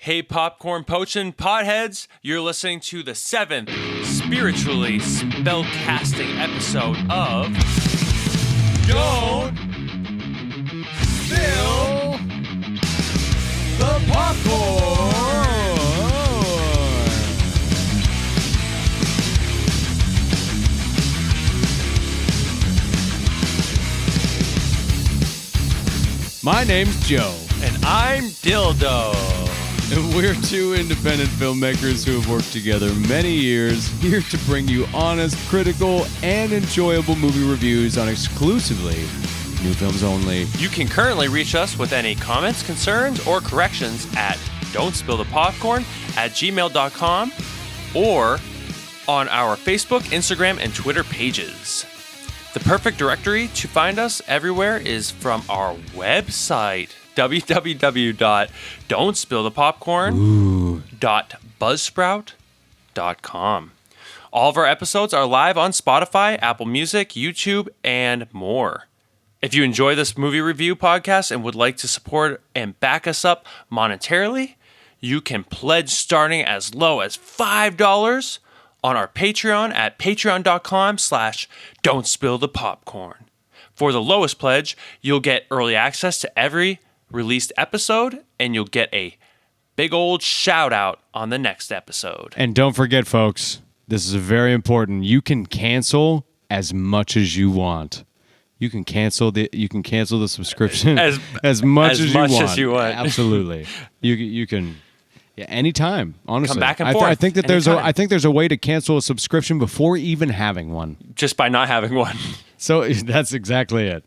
Hey, popcorn poaching potheads, you're listening to the 7th spiritually spellcasting episode of Don't Spill the Popcorn. My name's Joe. And I'm Dildo. And we're two independent filmmakers who have worked together many years, here to bring you honest, critical, and enjoyable movie reviews on exclusively new films only. You can currently reach us with any comments, concerns, or corrections at don'tspillthepopcorn@gmail.com or on our Facebook, Instagram, and Twitter pages. The perfect directory to find us everywhere is from our website, www.don'tspillthepopcorn.buzzsprout.com. All of our episodes are live on Spotify, Apple Music, YouTube, and more. If you enjoy this movie review podcast and would like to support and back us up monetarily, you can pledge starting as low as $5 on our Patreon at patreon.com/don'tspillthepopcorn. For the lowest pledge, you'll get early access to every released episode, and you'll get a big old shout out on the next episode. And don't forget, folks, this is very important. You can cancel as much as you want. You can cancel the subscription as much as you want. Absolutely. You can anytime, honestly. Come back and forth. I think that there's a way to cancel a subscription before even having one. Just by not having one. So that's exactly it.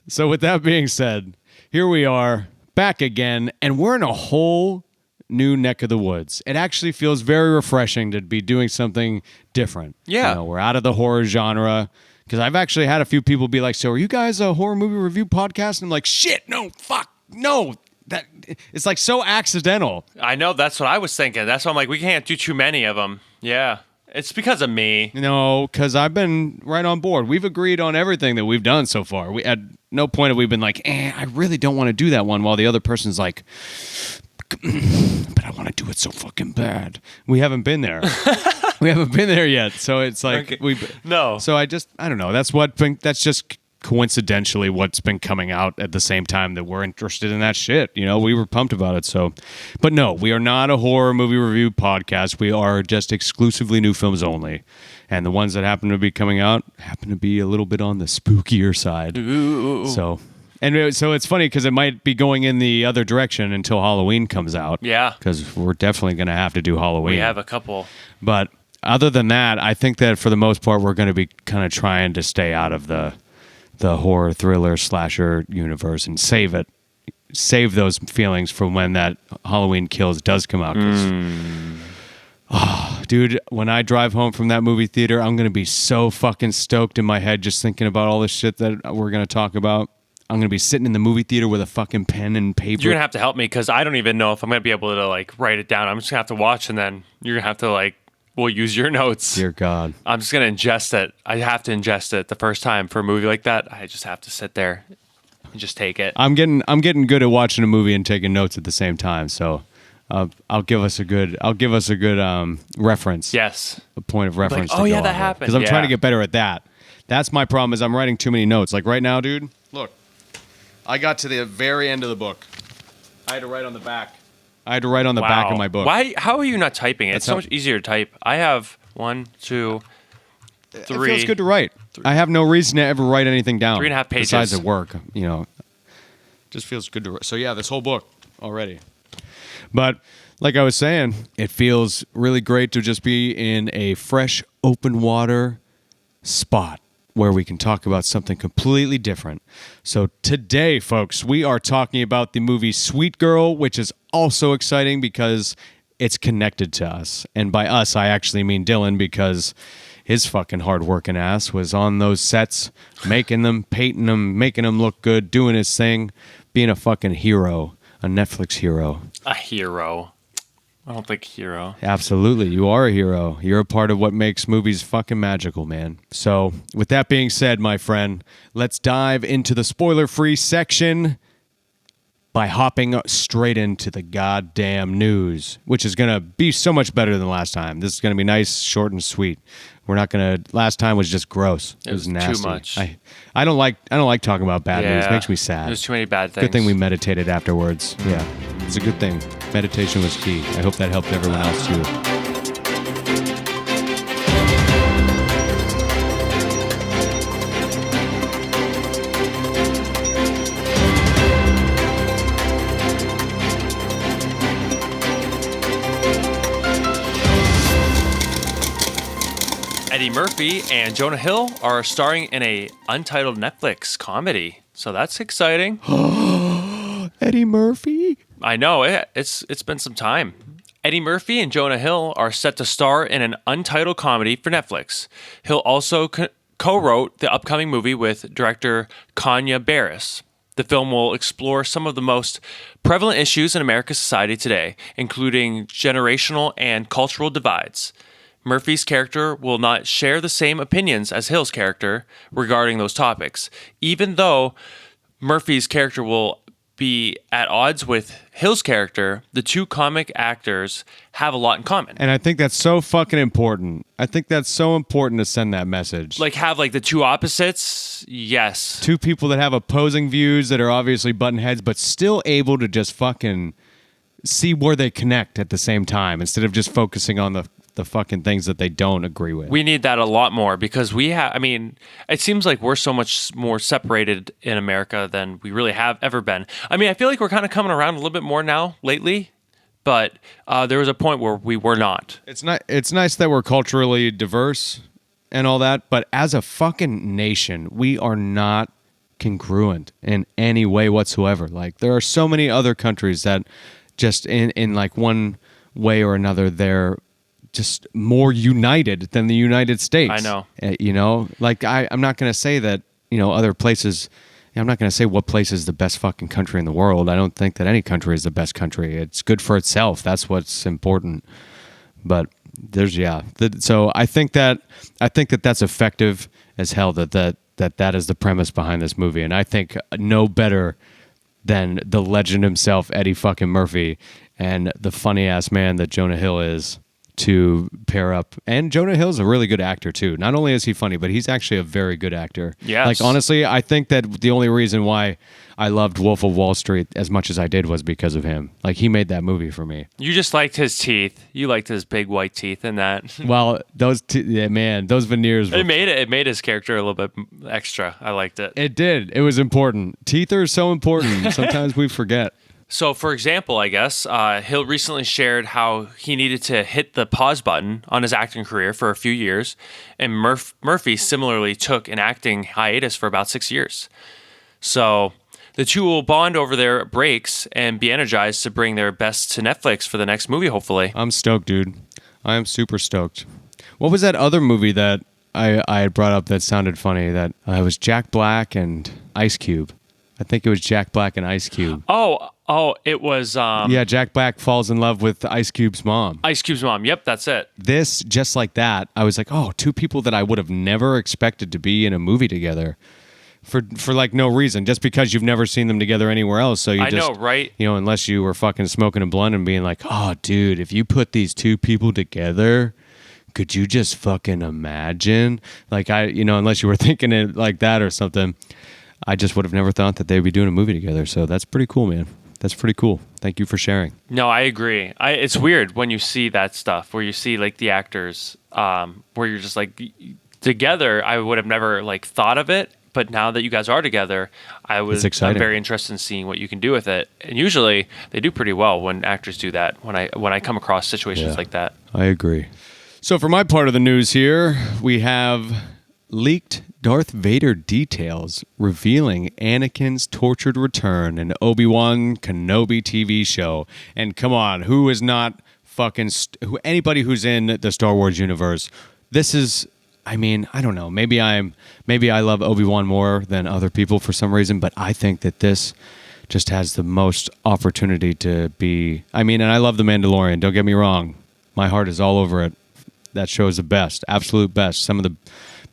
So with that being said, here we are, back again, and we're in a whole new neck of the woods. It actually feels very refreshing to be doing something different. Yeah. We're out of the horror genre, because I've actually had a few people be like, so are you guys a horror movie review podcast? And I'm like, shit, no, fuck, no. That it's like so accidental. I know, that's what I was thinking. That's why I'm like, we can't do too many of them. Yeah. It's because of me. No, because I've been right on board. We've agreed on everything that we've done so far. We at no point have we been like, I really don't want to do that one, while the other person's like, but I want to do it so fucking bad. We haven't been there. We haven't been there yet. So it's like No. So I don't know. That's just coincidentally what's been coming out at the same time that we're interested in that shit. We were pumped about it. So, but no, we are not a horror movie review podcast. We are just exclusively new films only. And the ones that happen to be coming out happen to be a little bit on the spookier side. Ooh. So it's funny because it might be going in the other direction until Halloween comes out. Yeah. Because we're definitely going to have to do Halloween. We have a couple. But other than that, I think that for the most part, we're going to be kind of trying to stay out of the horror thriller slasher universe and save those feelings for when that Halloween Kills does come out. Dude, when I drive home from that movie theater, I'm going to be so fucking stoked in my head just thinking about all the shit that we're going to talk about. I'm going to be sitting in the movie theater with a fucking pen and paper. You're going to have to help me because I don't even know if I'm going to be able to write it down. I'm just going to have to watch, and then you're going to have to we'll use your notes. Dear God. I'm just going to ingest it. I have to ingest it the first time for a movie like that. I just have to sit there and just take it. I'm getting good at watching a movie and taking notes at the same time. So I'll give us a good reference. Yes. A point of reference. Oh yeah, that happened. Because I'm trying to get better at that. That's my problem, is I'm writing too many notes. Like right now, dude, look. I got to the very end of the book. I had to write on the back. Back of my book. Why? How are you not typing it? It's so much easier to type. I have 1, 2, 3. It feels good to write. I have no reason to ever write anything down. 3.5 pages. Besides at work, just feels good to write. So yeah, this whole book already. But like I was saying, it feels really great to just be in a fresh, open water spot where we can talk about something completely different. So today, folks, we are talking about the movie Sweet Girl, which is also exciting because it's connected to us. And by us, I actually mean Dylan, because his fucking hard-working ass was on those sets, making them, painting them, making them look good, doing his thing, being a fucking hero, a Netflix hero. A hero. I don't think hero. Absolutely. You are a hero. You're a part of what makes movies fucking magical, man. So with that being said, my friend, let's dive into the spoiler-free section by hopping straight into the goddamn news, which is going to be so much better than last time. This is going to be nice, short, and sweet. We're not going to. Last time was just gross. It was nasty. Too much. I don't like talking about bad news. It makes me sad. There's too many bad things. Good thing we meditated afterwards. Yeah, it's a good thing. Meditation was key. I hope that helped everyone else too. Eddie Murphy and Jonah Hill are starring in a Untitled Netflix comedy, so that's exciting. Eddie Murphy? I know, it's been some time. Eddie Murphy and Jonah Hill are set to star in an Untitled comedy for Netflix. Hill also co-wrote the upcoming movie with director Kanya Barris. The film will explore some of the most prevalent issues in America's society today, including generational and cultural divides. Murphy's character will not share the same opinions as Hill's character regarding those topics, even though Murphy's character will be at odds with Hill's character. The two comic actors have a lot in common. And I think that's so fucking important. I think that's so important to send that message. Like, have like the two opposites? Yes. Two people that have opposing views that are obviously button heads, but still able to just fucking see where they connect at the same time instead of just focusing on the fucking things that they don't agree with. We need that a lot more because it seems like we're so much more separated in America than we really have ever been. I mean, I feel like we're kind of coming around a little bit more now lately, but there was a point where we were not. It's nice that we're culturally diverse and all that, but as a fucking nation, we are not congruent in any way whatsoever. Like, there are so many other countries that just in like one way or another, they're just more united than the United States. I know. Like I'm not going to say that, other places, I'm not going to say what place is the best fucking country in the world. I don't think that any country is the best country. It's good for itself. That's what's important. But so I think that that's effective as hell that is the premise behind this movie. And I think no better than the legend himself, Eddie fucking Murphy, and the funny ass man that Jonah Hill is, to pair up. And Jonah Hill's a really good actor too. Not only is he funny, but he's actually a very good actor. Yes. Like, honestly, I think that the only reason why I loved Wolf of Wall Street as much as I did was because of him. Like, he made that movie for me. You just liked his teeth. You liked his big white teeth in that. Well, those veneers were... It made his character a little bit extra. I liked it. It did. It was important. Teeth are so important. Sometimes we forget. So, for example, I guess, Hill recently shared how he needed to hit the pause button on his acting career for a few years, and Murphy similarly took an acting hiatus for about 6 years. So, the two will bond over their breaks and be energized to bring their best to Netflix for the next movie, hopefully. I'm stoked, dude. I am super stoked. What was that other movie that I had brought up that sounded funny? That it was Jack Black and Ice Cube. I think it was Jack Black and Ice Cube. Oh, it was... yeah, Jack Black falls in love with Ice Cube's mom. Ice Cube's mom. Yep, that's it. This, just like that, I was like, oh, two people that I would have never expected to be in a movie together for like no reason, just because you've never seen them together anywhere else. So I know, right? Unless you were fucking smoking a blunt and being like, oh, dude, if you put these two people together, could you just fucking imagine? Like, unless you were thinking it like that or something, I just would have never thought that they'd be doing a movie together. So that's pretty cool, man. That's pretty cool. Thank you for sharing. No, I agree. It's weird when you see that stuff, where you see like the actors, where you're just like together. I would have never like thought of it, but now that you guys are together, I'm very interested in seeing what you can do with it. And usually they do pretty well when actors do that. When I come across situations like that, I agree. So for my part of the news here, we have leaked Darth Vader details revealing Anakin's tortured return in Obi-Wan Kenobi TV show. And come on, who is not fucking... anybody who's in the Star Wars universe, this is... I mean, I don't know. Maybe I love Obi-Wan more than other people for some reason, but I think that this just has the most opportunity to be... I mean, and I love The Mandalorian, don't get me wrong. My heart is all over it. That show is the best, absolute best. Some of the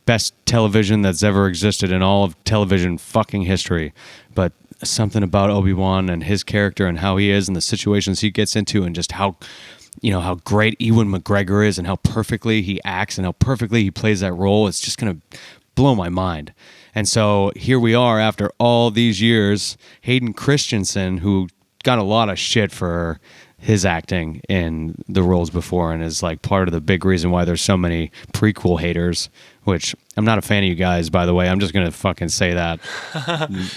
best television that's ever existed in all of television fucking history. But something about Obi-Wan and his character and how he is and the situations he gets into and just how great Ewan McGregor is and how perfectly he acts and how perfectly he plays that role. It's just going to blow my mind. And so here we are after all these years. Hayden Christensen, who got a lot of shit for his acting in the roles before and is like part of the big reason why there's so many prequel haters, which I'm not a fan of you guys, by the way. I'm just going to fucking say that.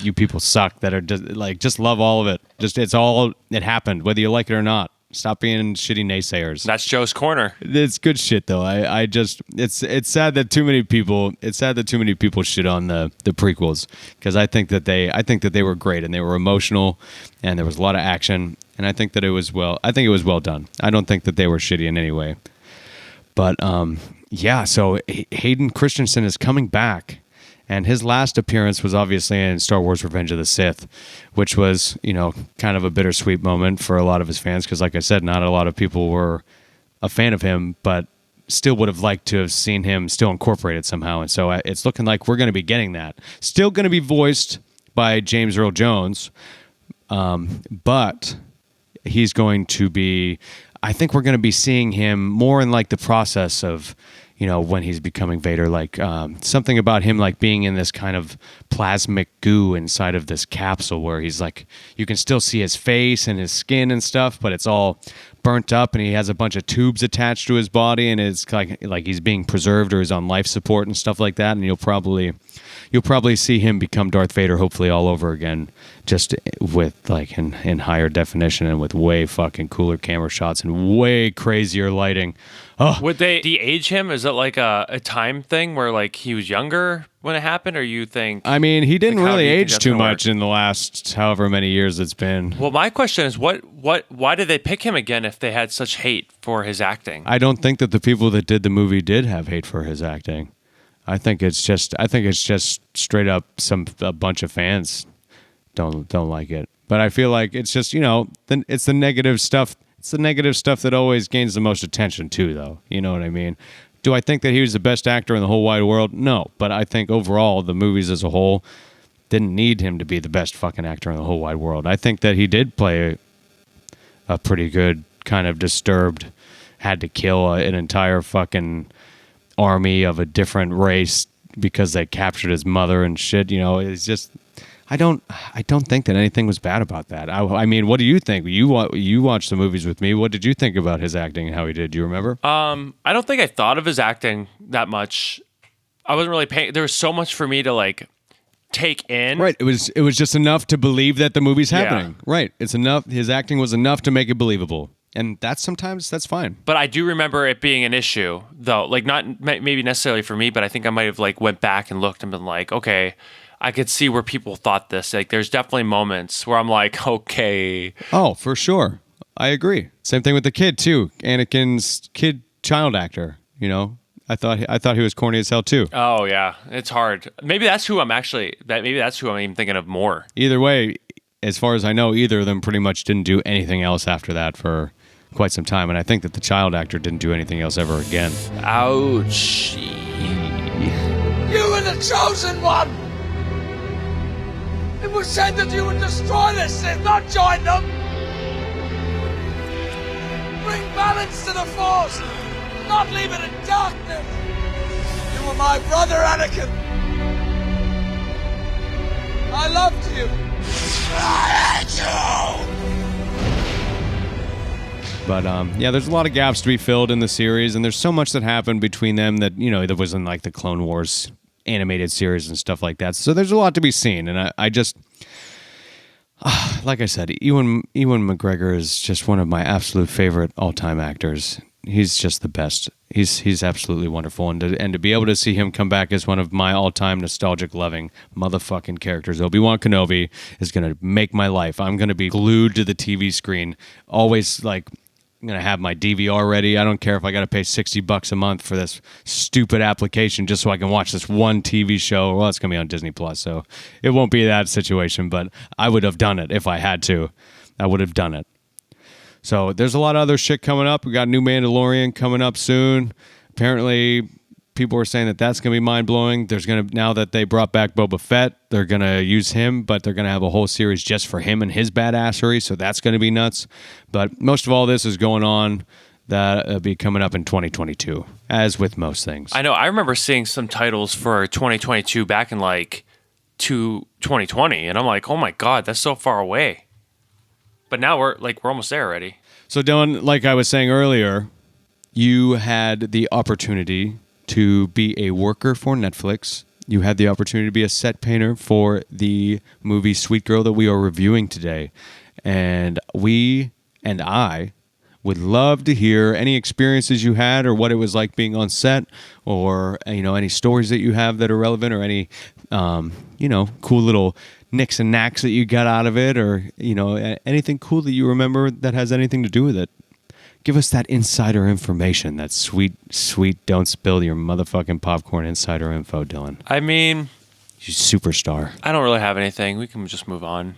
You people suck that are just love all of it. It happened, whether you like it or not. Stop being shitty naysayers. That's Joe's corner. It's good shit though. It's sad that too many people shit on the prequels because I think that they were great and they were emotional and there was a lot of action and I think it was well done. I don't think that they were shitty in any way. But so Hayden Christensen is coming back. And his last appearance was obviously in Star Wars Revenge of the Sith, which was, kind of a bittersweet moment for a lot of his fans because, like I said, not a lot of people were a fan of him, but still would have liked to have seen him still incorporated somehow. And so it's looking like we're going to be getting that. Still going to be voiced by James Earl Jones, but he's going to be, I think we're going to be seeing him more in like the process of, when he's becoming Vader, like something about him like being in this kind of plasmic goo inside of this capsule where he's like, you can still see his face and his skin and stuff, but it's all burnt up and he has a bunch of tubes attached to his body and it's like he's being preserved or he's on life support and stuff like that. And you'll probably see him become Darth Vader hopefully all over again, just with like in higher definition and with way fucking cooler camera shots and way crazier lighting. Oh. Would they de-age him? Is it like a time thing where like he was younger when it happened, or you think? I mean, he didn't really age too much in the last however many years it's been. Well, my question is, why did they pick him again if they had such hate for his acting? I don't think that the people that did the movie did have hate for his acting. I think it's just straight up a bunch of fans don't like it. But I feel like it's just it's the negative stuff. It's the negative stuff that always gains the most attention too, though. You know what I mean? Do I think that he was the best actor in the whole wide world? No. But I think overall, the movies as a whole didn't need him to be the best fucking actor in the whole wide world. I think that he did play a pretty good kind of disturbed, had to kill an entire fucking army of a different race because they captured his mother and shit. It's just... I don't think that anything was bad about that. I mean, what do you think? You watched the movies with me. What did you think about his acting and how he did? Do you remember? I don't think I thought of his acting that much. I wasn't really paying. There was so much for me to like take in. Right. It was just enough to believe that the movie's happening. Yeah. Right. It's enough. His acting was enough to make it believable. And sometimes that's fine. But I do remember it being an issue, though. Like not maybe necessarily for me, but I think I might have like went back and looked and been like, okay, I could see where people thought this. Like, there's definitely moments where I'm like, okay. Oh, for sure. I agree. Same thing with the kid, too. Anakin's child actor, I thought he was corny as hell, too. Oh, yeah. It's hard. Maybe that's who I'm even thinking of more. Either way, as far as I know, either of them pretty much didn't do anything else after that for quite some time. And I think that the child actor didn't do anything else ever again. Ouch. You were the chosen one! It was said that you would destroy the Sith, not join them! Bring balance to the Force, not leave it in darkness! You were my brother, Anakin! I loved you! I hate you! But, there's a lot of gaps to be filled in the series, and there's so much that happened between them that, there wasn't like the Clone Wars animated series and stuff like that. So there's a lot to be seen, and I just like I said, Ewan McGregor is just one of my absolute favorite all-time actors. He's just the best. He's absolutely wonderful, and to be able to see him come back as one of my all-time nostalgic loving motherfucking characters, Obi-Wan Kenobi, is gonna make my life. I'm gonna be glued to the TV screen, always like. I'm going to have my DVR ready. I don't care if I got to pay $60 a month for this stupid application just so I can watch this one TV show. Well, it's going to be on Disney Plus, so it won't be that situation, but I would have done it if I had to. I would have done it. So there's a lot of other shit coming up. We got new Mandalorian coming up soon. Apparently, people were saying that that's going to be mind-blowing. Now that they brought back Boba Fett, they're going to use him, but they're going to have a whole series just for him and his badassery, so that's going to be nuts. But most of all this is going on that'll be coming up in 2022, as with most things. I know. I remember seeing some titles for 2022 back in like 2020, and I'm like, oh my God, that's so far away. But now we're almost there already. So Dylan, like I was saying earlier, you had the opportunity to be a worker for Netflix. You had the opportunity to be a set painter for the movie Sweet Girl that we are reviewing today. And I would love to hear any experiences you had or what it was like being on set, or any stories that you have that are relevant, or any cool little nicks and knacks that you got out of it, or anything cool that you remember that has anything to do with it. Give us that insider information, that sweet, don't spill your motherfucking popcorn insider info, Dylan. I mean, you superstar. I don't really have anything. We can just move on.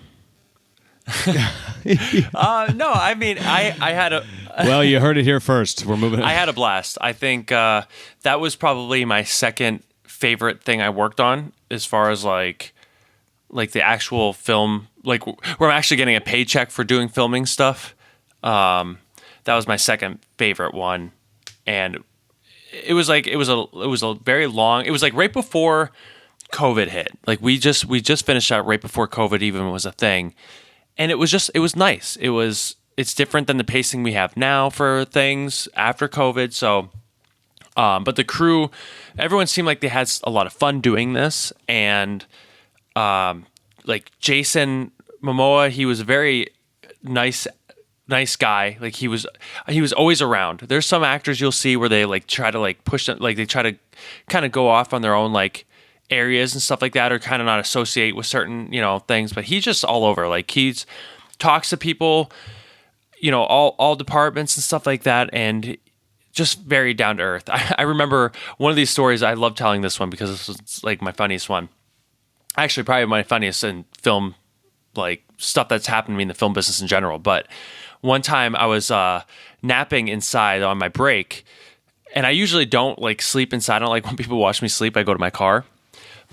No, I mean, I had a... Well, you heard it here first. We're moving on. I had a blast. I think that was probably my second favorite thing I worked on, as far as like the actual film, like where I'm actually getting a paycheck for doing filming stuff. That was my second favorite one, and it was a very long. It was like right before COVID hit. Like we just finished out right before COVID even was a thing, and it was nice. It's different than the pacing we have now for things after COVID. So, but the crew, everyone seemed like they had a lot of fun doing this, and like Jason Momoa, he was a very nice guy. Like he was always around. There's some actors you'll see where they like try to like push them, like they try to kind of go off on their own like areas and stuff like that, or kind of not associate with certain things. But he's just all over. Like he's talks to people, all departments and stuff like that, and just very down to earth. I remember one of these stories. I love telling this one because this was like my funniest one. Actually, probably my funniest in film, like stuff that's happened to me in the film business in general. But one time I was napping inside on my break, and I usually don't like sleep inside. I don't like when people watch me sleep. I go to my car.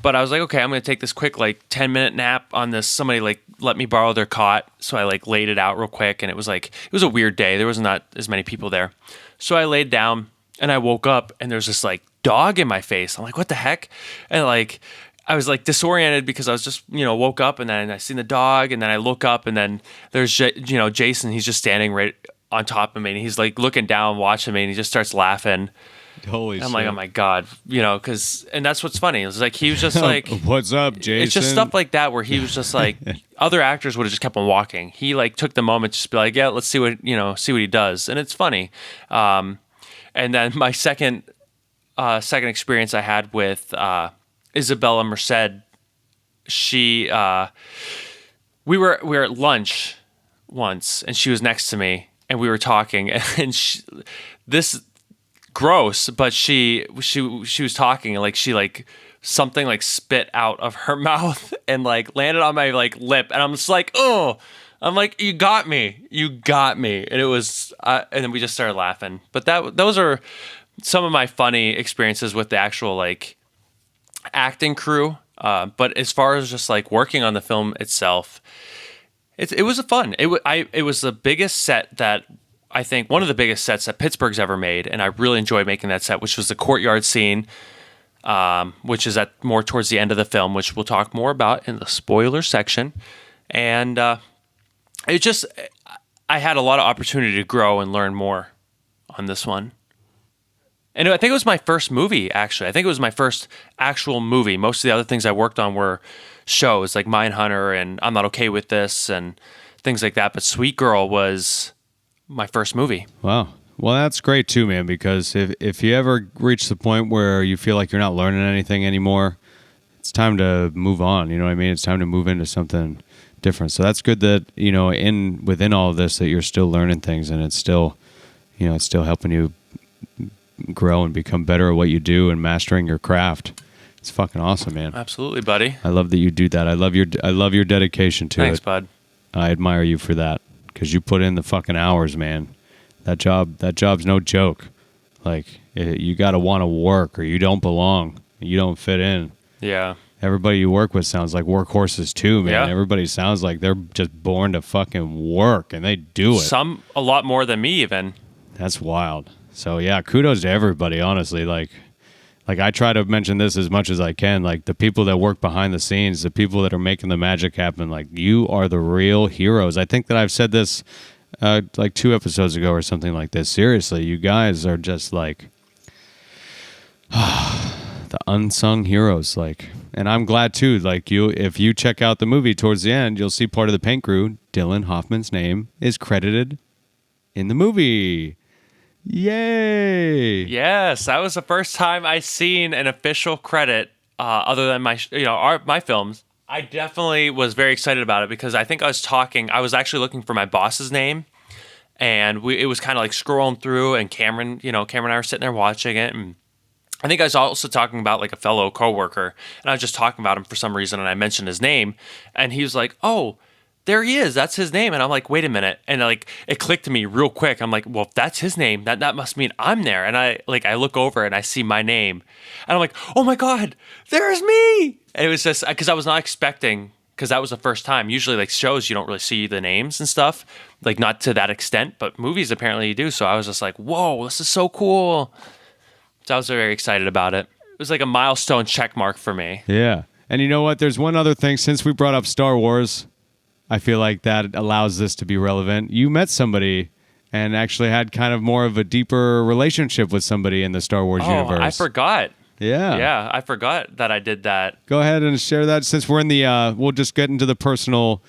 But I was like, okay, I'm going to take this quick like 10-minute nap on this. Somebody like let me borrow their cot. So I like laid it out real quick, and it was a weird day. There was not as many people there. So I laid down and I woke up, and there's this like dog in my face. I'm like, what the heck? And like I was like disoriented because I was just, woke up, and then I seen the dog, and then I look up, and then there's, Jason, he's just standing right on top of me, and he's like looking down, watching me, and he just starts laughing. Holy shit. I'm like, oh my God, and that's what's funny. It was like, he was just like, what's up, Jason? It's just stuff like that where he was just like, other actors would have just kept on walking. He like took the moment to just be like, yeah, let's see what he does. And it's funny. And then my second experience I had with, Isabella Merced, we were at lunch once, and she was next to me, and we were talking, and this gross, but she was talking, and like she like something like spit out of her mouth and like landed on my like lip, and I'm just like, oh, I'm like, you got me, and it was, and then we just started laughing. But those are some of my funny experiences with the actual like acting crew. But as far as just like working on the film itself, it was fun. It was the biggest set that I think one of the biggest sets that Pittsburgh's ever made, and I really enjoyed making that set, which was the courtyard scene, which is more towards the end of the film, which we'll talk more about in the spoiler section. And I had a lot of opportunity to grow and learn more on this one. And I think it was my first movie, actually. I think it was my first actual movie. Most of the other things I worked on were shows like Mindhunter and I'm Not Okay With This and things like that. But Sweet Girl was my first movie. Wow. Well, that's great too, man, because if you ever reach the point where you feel like you're not learning anything anymore, it's time to move on. You know what I mean? It's time to move into something different. So that's good that, within all of this that you're still learning things, and it's still, it's still helping you grow and become better at what you do and mastering your craft. It's fucking awesome, man. Absolutely, buddy. I love that you do that. I love your dedication to it. Thanks, bud. I admire you for that, because you put in the fucking hours, man. That job's no joke. Like, you got to want to work or you don't belong. You don't fit in. Yeah. Everybody you work with sounds like workhorses too, man. Yeah. Everybody sounds like they're just born to fucking work, and they do it. Some a lot more than me even. That's wild. So yeah, kudos to everybody, honestly. Like I try to mention this as much as I can. Like, the people that work behind the scenes, the people that are making the magic happen, like, you are the real heroes. I think that I've said this like 2 episodes ago or something like this. Seriously, you guys are just like the unsung heroes. Like, and I'm glad too. Like, if you check out the movie towards the end, you'll see part of the paint crew, Dylan Hoffman's name is credited in the movie. Yay! Yes, that was the first time I seen an official credit other than my films. I definitely was very excited about it because I think I was actually looking for my boss's name, and it was kind of like scrolling through, and Cameron and I were sitting there watching it, and I think I was also talking about like a fellow coworker, and I was just talking about him for some reason, and I mentioned his name, and he was like, "Oh, there he is. That's his name." And I'm like, "Wait a minute!" And like it clicked to me real quick. I'm like, "Well, if that's his name, that must mean I'm there." And I look over and I see my name, and I'm like, "Oh my god, there's me!" And it was just because I was not expecting, because that was the first time. Usually, like shows, you don't really see the names and stuff, like not to that extent, but movies apparently you do. So I was just like, "Whoa, this is so cool!" So I was very excited about it. It was like a milestone check mark for me. Yeah. And you know what? There's one other thing. Since we brought up Star Wars, I feel like that allows this to be relevant. You met somebody and actually had kind of more of a deeper relationship with somebody in the Star Wars universe. I forgot. Yeah. Yeah, I forgot that I did that. Go ahead and share that since we're in the, we'll just get into the personal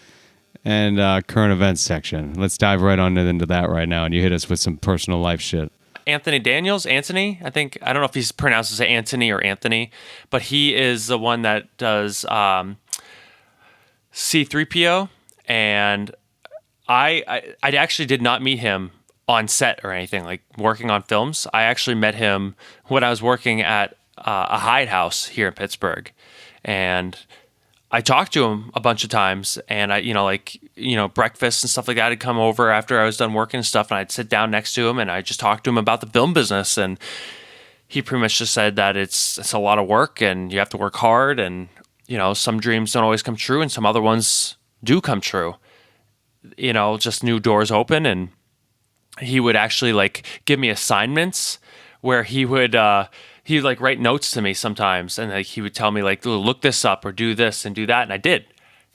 and current events section. Let's dive right on into that right now, and you hit us with some personal life shit. Anthony Daniels, Anthony, I don't know if he's pronounced as Anthony or Anthony, but he is the one that does C-3PO, and I actually did not meet him on set or anything, like working on films. I actually met him when I was working at a hide house here in Pittsburgh, and I talked to him a bunch of times, and breakfast and stuff like that. I'd come over after I was done working and stuff, and I'd sit down next to him, and I just talked to him about the film business, and he pretty much just said that it's a lot of work, and you have to work hard, and some dreams don't always come true, and some other ones do come true. Just new doors open, and he would actually like give me assignments where he would like write notes to me sometimes, and like he would tell me like, look this up or do this and do that, and I did,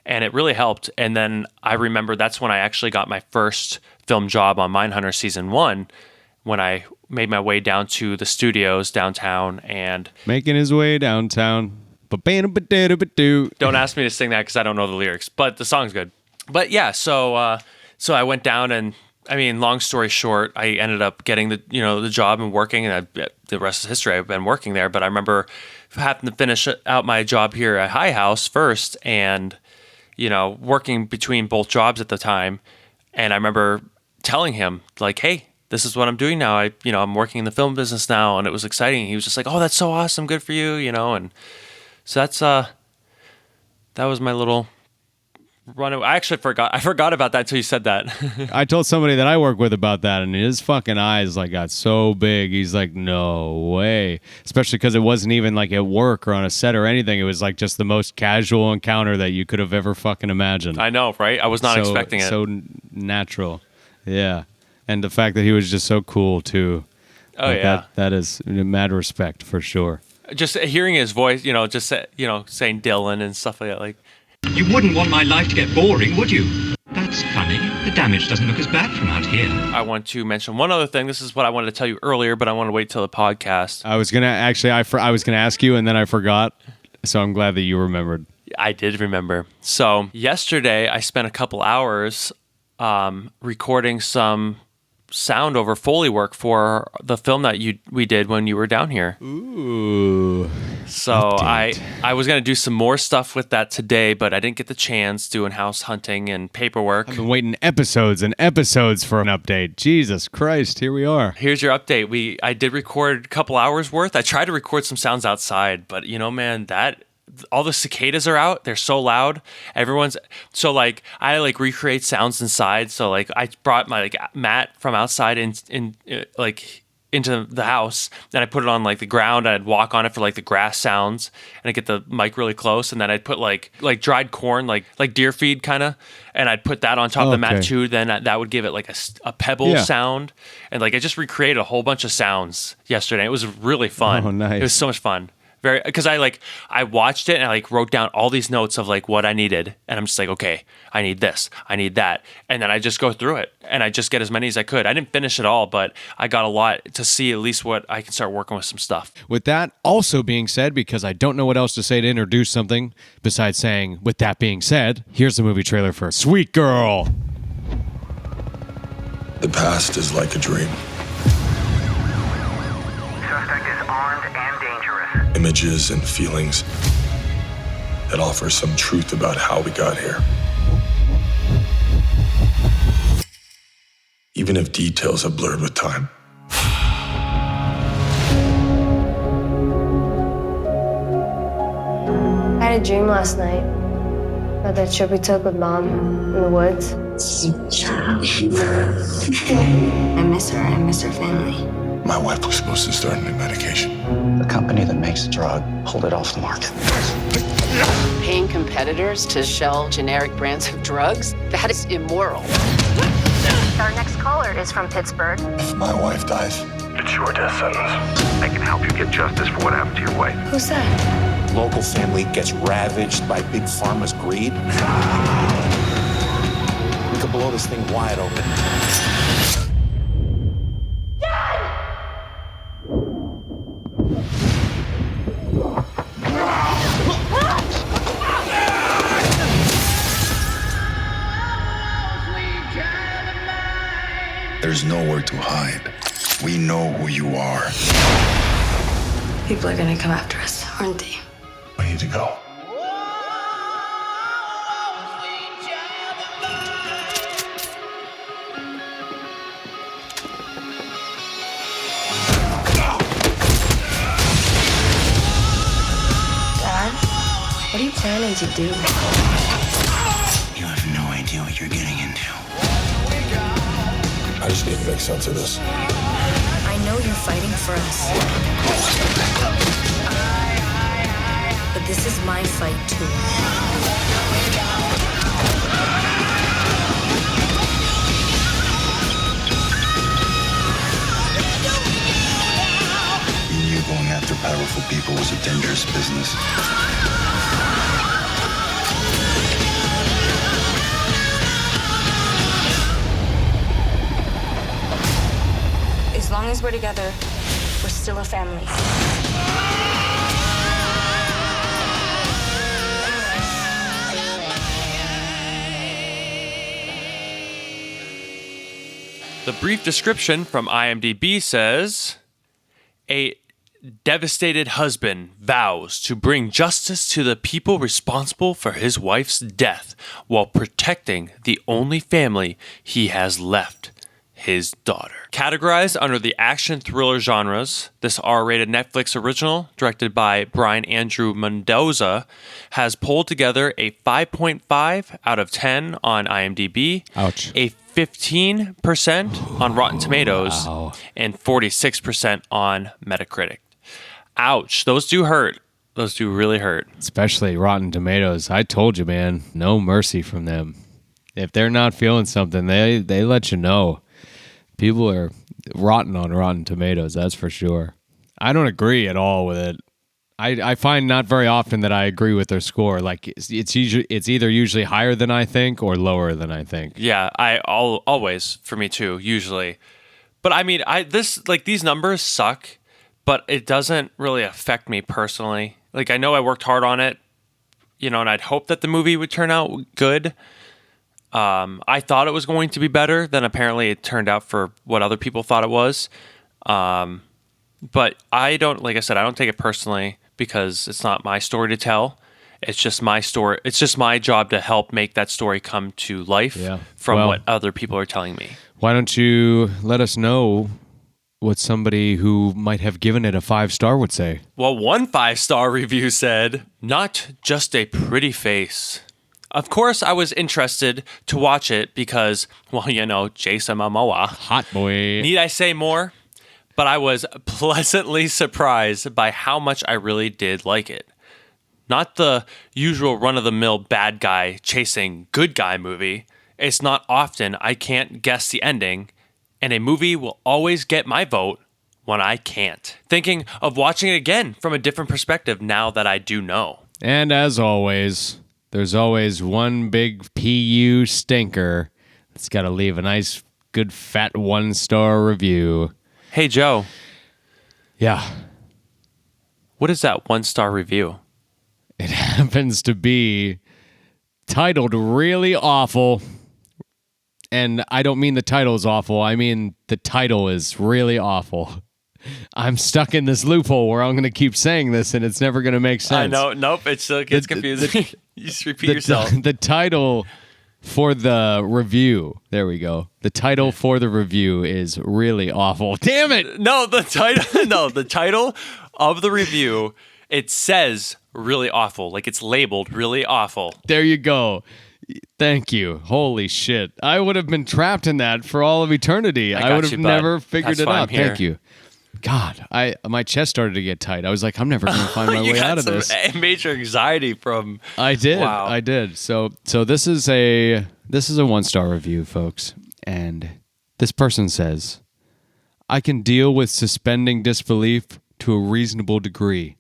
and it really helped. And then I remember that's when I actually got my first film job on Mindhunter season 1, when I made my way down to the studios downtown, and making his way downtown. Don't ask me to sing that because I don't know the lyrics, but the song's good. But yeah, so I went down, and I mean, long story short, I ended up getting the job and working, and the rest is history. I've been working there, but I remember having to finish out my job here at High House first, and working between both jobs at the time. And I remember telling him like, "Hey, this is what I'm doing now. I'm working in the film business now," and it was exciting. He was just like, "Oh, that's so awesome, good for you," and so that was my little run. I actually forgot about that until you said that. I told somebody that I work with about that, and his fucking eyes like got so big. He's like, "No way!" Especially because it wasn't even like at work or on a set or anything. It was like just the most casual encounter that you could have ever fucking imagined. I know, right? I was not expecting it. So natural, yeah. And the fact that he was just so cool too. Oh yeah, that is mad respect for sure. Just hearing his voice, just saying Dylan and stuff like that, like. You wouldn't want my life to get boring, would you? That's funny. The damage doesn't look as bad from out here. I want to mention one other thing. This is what I wanted to tell you earlier, but I want to wait till the podcast. I was gonna ask you, and then I forgot. So I'm glad that you remembered. I did remember. So yesterday, I spent a couple hours recording some sound over Foley work for the film that we did when you were down here. Ooh. So update. I was going to do some more stuff with that today, but I didn't get the chance doing house hunting and paperwork. I've been waiting episodes and episodes for an update. Jesus Christ, here we are. Here's your update. I did record a couple hours worth. I tried to record some sounds outside, but man, all the cicadas are out. They're so loud. I recreate sounds inside. So like I brought my mat from outside in into the house, and I put it on like the ground, and I'd walk on it for like the grass sounds, and I'd get the mic really close, and then I'd put like dried corn, like deer feed kind of, and I'd put that on top of the mat too. Then that would give it like a pebble sound, and like I just recreated a whole bunch of sounds yesterday. It was really fun. Oh, nice. It was so much fun. Very, because I watched it and I like wrote down all these notes of like what I needed, and I'm just like, okay, I need this, I need that, and then I just go through it and I just get as many as I could. I didn't finish it all, but I got a lot to see at least what I can start working with some stuff. With that also being said, because I don't know what else to say to introduce something besides saying, with that being said, here's the movie trailer for Sweet Girl. The past is like a dream. Suspect is armed and dangerous. Images and feelings that offer some truth about how we got here. Even if details have blurred with time. I had a dream last night about that trip we took with Mom in the woods. I miss her. I miss her family. My wife was supposed to start a new medication. The company that makes the drug pulled it off the market. Paying competitors to sell generic brands of drugs? That is immoral. Our next caller is from Pittsburgh. If my wife dies, It's your death sentence. I can help you get justice for what happened to your wife. Who's that? Local family gets ravaged by big pharma's greed. We could blow this thing wide open. there's nowhere to hide. We know who you are. People are gonna come after us, aren't they? We need to go. Dad, what are you planning to do? You have no idea what you're getting into. I just need to make sense of this. I know you're fighting for us. But this is my fight, too. You going after powerful people was a dangerous business. As long as we're together, we're still a family. The brief description from IMDb says, a devastated husband vows to bring justice to the people responsible for his wife's death while protecting the only family he has left, his daughter. Categorized under the action thriller genres, this R-rated Netflix original, directed by Brian Andrew Mendoza, has pulled together a 5.5 out of 10 on IMDb, Ouch. a 15% on Rotten Tomatoes, Wow. and 46% on Metacritic. Ouch. Those do hurt. Those do really hurt. Especially Rotten Tomatoes. I told you, man, no mercy from them. If they're not feeling something, they let you know. People are rotten on Rotten Tomatoes, that's for sure. I don't agree at all with it. I find not very often that I agree with their score. Like it's either usually higher than I think or lower than I think. Yeah, always for me too, usually. But I mean, these numbers suck, but it doesn't really affect me personally. Like I know I worked hard on it, and I'd hope that the movie would turn out good. I thought it was going to be better than apparently it turned out for what other people thought it was. But I don't, like I said, I don't take it personally because it's not my story to tell. It's just my story. It's just my job to help make that story come to life from what other people are telling me. Why don't you let us know what somebody who might have given it a 5-star would say? Well, one 5-star review said, "Not just a pretty face." Of course, I was interested to watch it because, well, Jason Momoa. Hot boy. Need I say more? but I was pleasantly surprised by how much I really did like it. Not the usual run-of-the-mill bad guy chasing good guy movie. It's not often I can't guess the ending, and a movie will always get my vote when I can't. Thinking of watching it again from a different perspective now that I do know. And as always, there's always one big PU stinker that's got to leave a nice, good, fat 1-star review. Hey, Joe. Yeah. What is that 1-star review? It happens to be titled Really Awful. And I don't mean the title is awful. I mean the title is really awful. I'm stuck in this loophole where I'm going to keep saying this and it's never going to make sense. I know. Nope. It still gets confusing. You just repeat yourself. The title for the review. There we go. The title for the review is Really Awful. Damn it. No, the title. No, the title of the review. It says Really Awful. Like it's labeled Really Awful. There you go. Thank you. Holy shit. I would have been trapped in that for all of eternity. I would have never figured it out. Thank you. God, my chest started to get tight. I was like, I'm never going to find my way out of this. Major anxiety from. I did. Wow. I did. So this is a 1-star review, folks. And this person says, I can deal with suspending disbelief to a reasonable degree,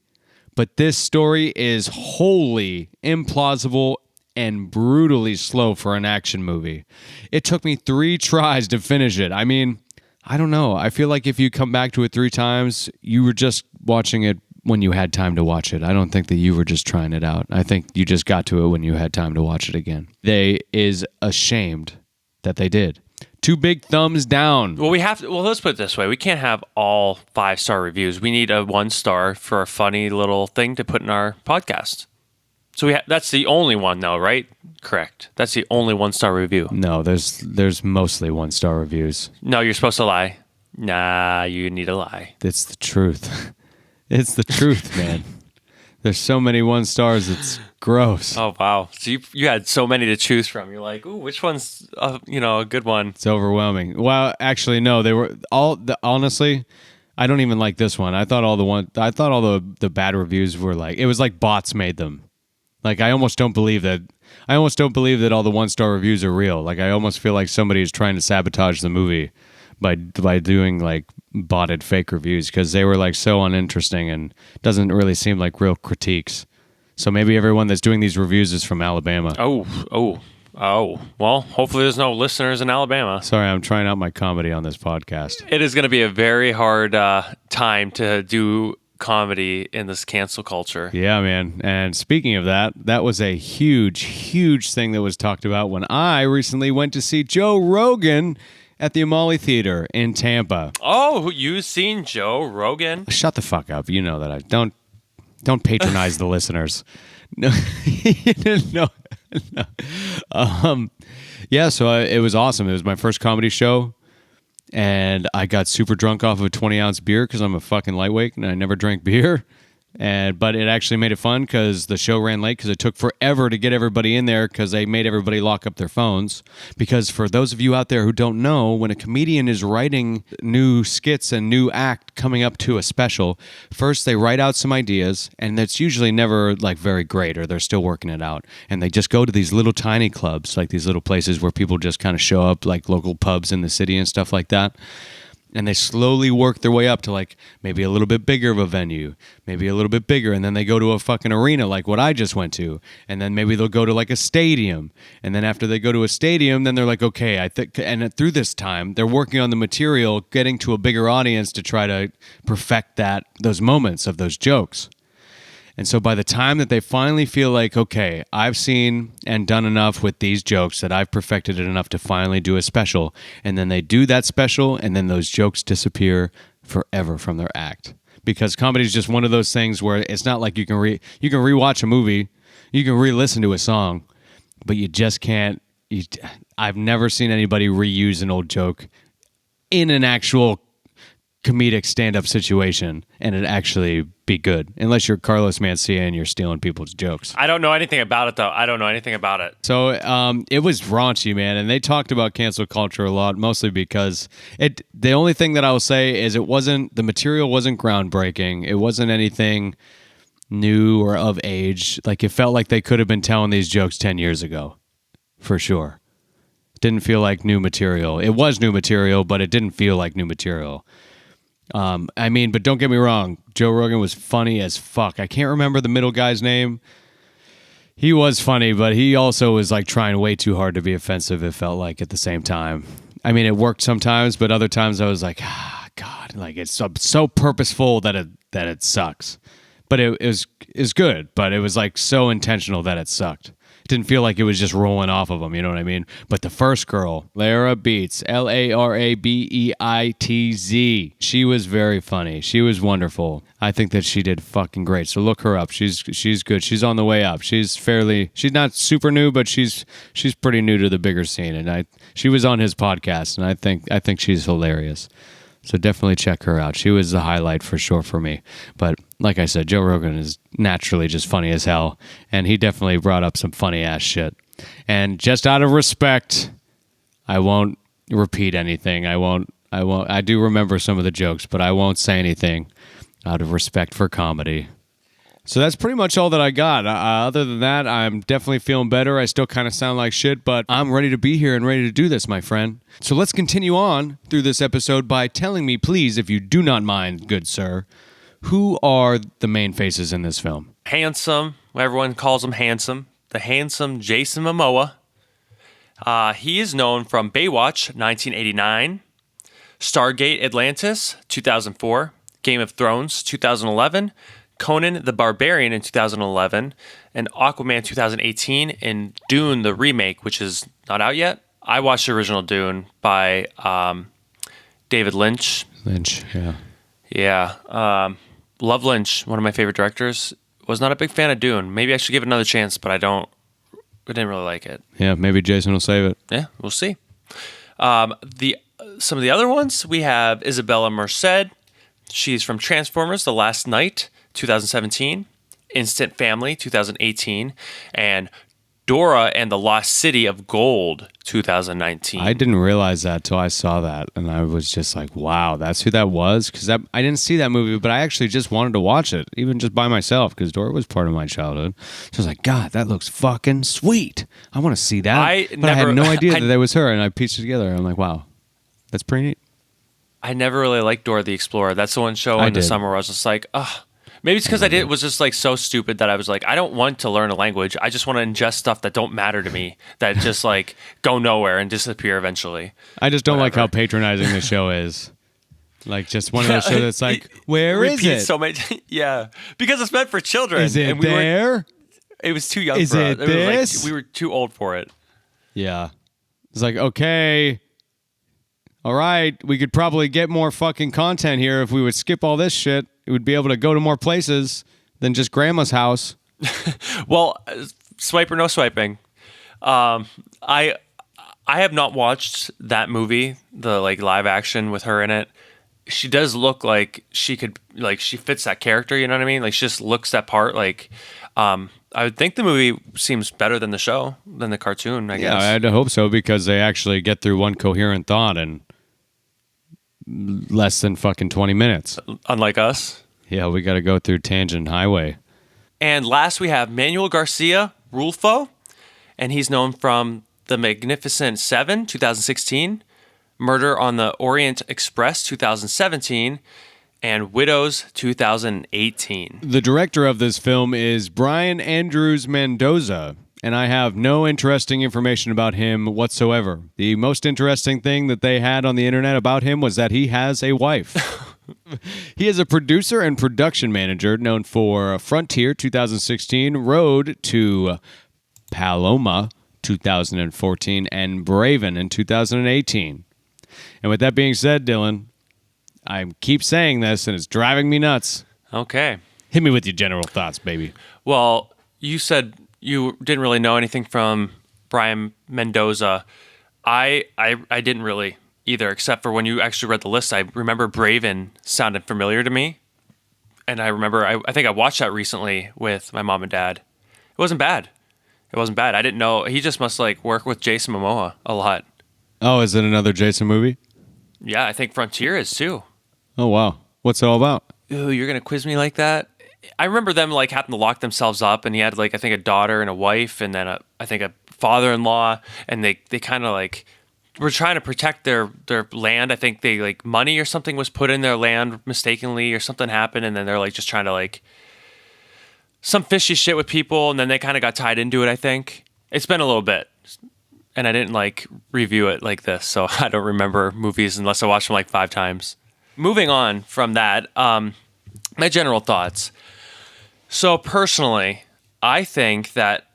but this story is wholly implausible and brutally slow for an action movie. It took me 3 tries to finish it. I mean, I don't know. I feel like if you come back to it 3 times, you were just watching it when you had time to watch it. I don't think that you were just trying it out. I think you just got to it when you had time to watch it again. They is ashamed that they did. 2 big thumbs down. Well, let's put it this way. We can't have all 5-star reviews. We need a 1-star for a funny little thing to put in our podcast. So that's the only one, though, right? Correct. That's the only 1-star review. No, there's mostly 1-star reviews. No, you're supposed to lie. Nah, you need to lie. It's the truth. It's the truth, man. There's so many 1-stars, it's gross. Oh, wow. So you had so many to choose from. You're like, ooh, which one's a good one? It's overwhelming. Well, actually, no, they were honestly, I don't even like this one. I thought all the bad reviews were like, it was like bots made them. Like, I almost don't believe that all the 1-star reviews are real. Like, I almost feel like somebody is trying to sabotage the movie by doing like botted fake reviews, because they were like so uninteresting and doesn't really seem like real critiques. So maybe everyone that's doing these reviews is from Alabama. Oh. Well, hopefully there's no listeners in Alabama. Sorry, I'm trying out my comedy on this podcast. It is going to be a very hard time to do comedy in this cancel culture. Yeah, man. And speaking of that was a huge, huge thing that was talked about when I recently went to see Joe Rogan at the Amali Theater in Tampa. Oh, you've seen Joe Rogan? Shut the fuck up. You know that I don't patronize the listeners. No. Yeah, so it was awesome. It was my first comedy show. And I got super drunk off of a 20-ounce beer because I'm a fucking lightweight and I never drank beer. But it actually made it fun because the show ran late because it took forever to get everybody in there because they made everybody lock up their phones. Because for those of you out there who don't know, when a comedian is writing new skits and new act coming up to a special, first they write out some ideas, and that's usually never like very great, or they're still working it out. And they just go to these little tiny clubs, like these little places where people just kind of show up, like local pubs in the city and stuff like that. And they slowly work their way up to like maybe a little bit bigger of a venue, maybe a little bit bigger. And then they go to a fucking arena like what I just went to. And then maybe they'll go to like a stadium. And then after they go to a stadium, then they're like, okay, and through this time, they're working on the material, getting to a bigger audience to try to perfect those moments of those jokes. And so by the time that they finally feel like, okay, I've seen and done enough with these jokes that I've perfected it enough to finally do a special, and then they do that special, and then those jokes disappear forever from their act. Because comedy is just one of those things where it's not like you can rewatch a movie, you can re-listen to a song, but you just can't. I've never seen anybody reuse an old joke in an actual comedic stand-up situation and it actually be good, unless you're Carlos Mencia and you're stealing people's jokes. I don't know anything about it, though. I don't know anything about it. So it was raunchy, man, and they talked about cancel culture a lot, mostly because the only thing that I will say is the material wasn't groundbreaking. It wasn't anything new or of age. Like, it felt like they could have been telling these jokes 10 years ago, for sure. Didn't feel like new material. It was new material, but it didn't feel like new material. But don't get me wrong, Joe Rogan was funny as fuck. I can't remember the middle guy's name. He was funny, but he also was like trying way too hard to be offensive, it felt like, at the same time. I mean, it worked sometimes, but other times I was like, God, like, it's so purposeful that it sucks. But it was good, but it was like so intentional that it sucked. Didn't feel like it was just rolling off of them, you know what I mean? But the first girl, Lara Beatz, Larabeitz, she was very funny. She was wonderful. I think that she did fucking great. So look her up. She's good. She's on the way up. She's not super new, but she's pretty new to the bigger scene. And she was on his podcast, and I think she's hilarious. So definitely check her out. She was the highlight for sure for me. But like I said, Joe Rogan is naturally just funny as hell. And he definitely brought up some funny ass shit. And just out of respect, I won't repeat anything. I do remember some of the jokes, but I won't say anything out of respect for comedy. So that's pretty much all that I got. Other than that, I'm definitely feeling better. I still kind of sound like shit, but I'm ready to be here and ready to do this, my friend. So let's continue on through this episode by telling me, please, if you do not mind, good sir, who are the main faces in this film? Handsome. Everyone calls him handsome. The handsome Jason Momoa. He is known from Baywatch, 1989, Stargate Atlantis, 2004, Game of Thrones, 2011, Conan the Barbarian in 2011, and Aquaman 2018, and Dune the remake, which is not out yet. I watched the original Dune by David Lynch. Yeah. Yeah. Love Lynch, one of my favorite directors. Was not a big fan of Dune. Maybe I should give it another chance, but I didn't really like it. Yeah, maybe Jason will save it. Yeah, we'll see. Some of the other ones, we have Isabella Merced. She's from Transformers: The Last Knight, 2017, Instant Family, 2018, and Dora and the Lost City of Gold, 2019. I didn't realize that till I saw that, and I was just like, wow, that's who that was? Because I didn't see that movie, but I actually just wanted to watch it, even just by myself, because Dora was part of my childhood. So I was like, God, that looks fucking sweet. I want to see that. I had no idea that was her, and I pieced it together, and I'm like, wow, that's pretty neat. I never really liked Dora the Explorer. That's the one show in the summer where I was just like, ugh. Maybe it's because it was just like so stupid that I was like, I don't want to learn a language. I just want to ingest stuff that don't matter to me, that just like go nowhere and disappear eventually. I just don't like how patronizing the show is. Like, just one of those shows that's like, where is it? So much, yeah, because it's meant for children. Is it there? It was too young is for it us. This? We were too old for it. Yeah. It's like, okay, all right, we could probably get more fucking content here if we would skip all this shit. We would be able to go to more places than just grandma's house. Well, swipe or no swiping. I have not watched that movie, the like live action with her in it. She does look like she could, like, she fits that character, you know what I mean? Like, she just looks that part. Like, I would think the movie seems better than the show, than the cartoon, I guess. Yeah, I'd hope so, because they actually get through one coherent thought in less than fucking 20 minutes. Unlike us. Yeah, we got to go through Tangent Highway. And last we have Manuel Garcia Rulfo, and he's known from The Magnificent Seven, 2016, Murder on the Orient Express, 2017, and Widows, 2018. The director of this film is Brian Andrews Mendoza, and I have no interesting information about him whatsoever. The most interesting thing that they had on the internet about him was that he has a wife. He is a producer and production manager known for Frontier 2016, Road to Paloma 2014, and Braven in 2018. And with that being said, Dylan, I keep saying this and it's driving me nuts. Okay. Hit me with your general thoughts, baby. Well, you said you didn't really know anything from Brian Mendoza. I didn't really either, except for when you actually read the list. I remember Braven sounded familiar to me. And I remember, I think I watched that recently with my mom and dad. It wasn't bad. I didn't know. He just must like work with Jason Momoa a lot. Oh, is it another Jason movie? Yeah, I think Frontier is too. Oh, wow. What's it all about? Ooh, you're going to quiz me like that? I remember them like having to lock themselves up, and he had like, I think a daughter and a wife, and then I think a father-in-law, and they kind of like were trying to protect their land. I think they like money or something was put in their land mistakenly, or something happened, and then they're like just trying to like some fishy shit with people, and then they kind of got tied into it. I think it's been a little bit, and I didn't like review it like this, so I don't remember movies unless I watched them like 5 times. Moving on from that, my general thoughts. So personally, I think that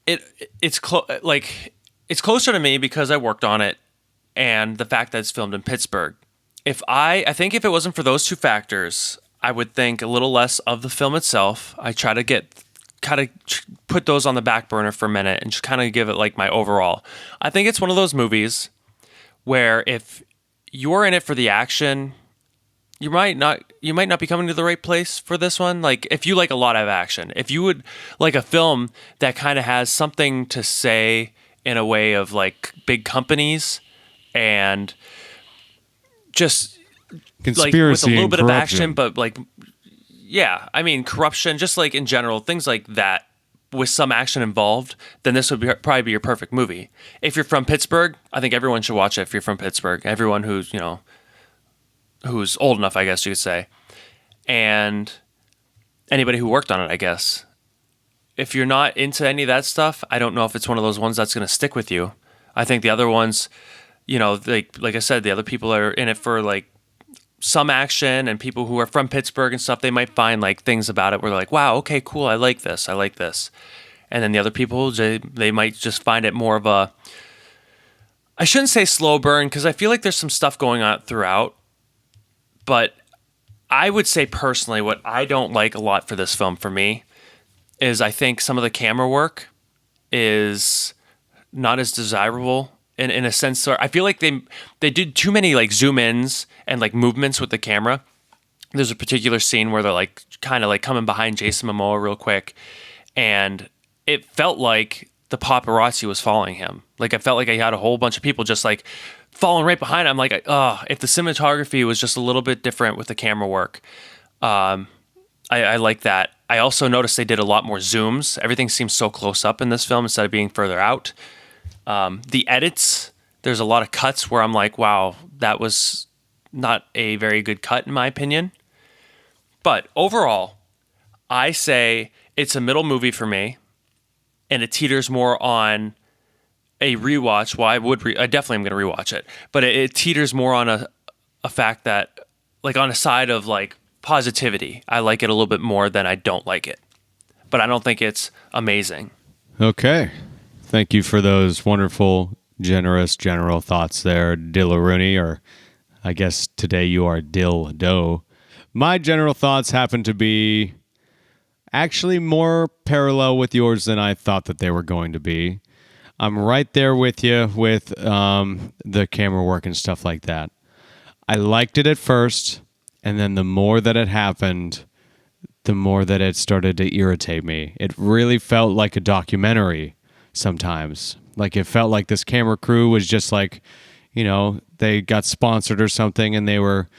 it's closer to me because I worked on it, and the fact that it's filmed in Pittsburgh. I think if it wasn't for those 2 factors, I would think a little less of the film itself. I try to put those on the back burner for a minute and just kind of give it like my overall. I think it's one of those movies where if you're in it for the action, you might not be coming to the right place for this one. Like if you like a lot of action, if you would like a film that kind of has something to say in a way of like big companies and just Conspiracy, like with a little and bit corruption. of action, but like, yeah, I mean, corruption, just like in general, things like that with some action involved, then this would probably be your perfect movie. If you're from Pittsburgh, I think everyone should watch it if you're from Pittsburgh. Everyone who's old enough, I guess you could say. And anybody who worked on it, I guess. If you're not into any of that stuff, I don't know if it's one of those ones that's going to stick with you. I think the other ones, like I said, the other people are in it for like some action, and people who are from Pittsburgh and stuff, they might find like things about it where they're like, wow, okay, cool, I like this. And then the other people, they might just find it more of a, I shouldn't say slow burn, because I feel like there's some stuff going on throughout, but I would say personally what I don't like a lot for this film for me is I think some of the camera work is not as desirable in a sense. I feel like they did too many like zoom ins and like movements with the camera. There's a particular scene where they're like kind of like coming behind Jason Momoa real quick, and it felt like the paparazzi was following him. Like I felt like I had a whole bunch of people just like following right behind him. I'm like, oh, if the cinematography was just a little bit different with the camera work, I like that. I also noticed they did a lot more zooms. Everything seems so close up in this film instead of being further out. The edits, there's a lot of cuts where I'm like, wow, that was not a very good cut in my opinion. But overall, I say it's a middle movie for me, and it teeters more on a rewatch. Well, I definitely am going to rewatch it, but it teeters more on a fact that, like, on a side of like positivity. I like it a little bit more than I don't like it, but I don't think it's amazing. Okay. Thank you for those wonderful, generous, general thoughts there, Dillaroonie, or I guess today you are Dill Doe. My general thoughts happen to be actually more parallel with yours than I thought that they were going to be. I'm right there with you with the camera work and stuff like that. I liked it at first, and then the more that it happened, the more that it started to irritate me. It really felt like a documentary sometimes. Like it felt like this camera crew was just like, they got sponsored or something, and they were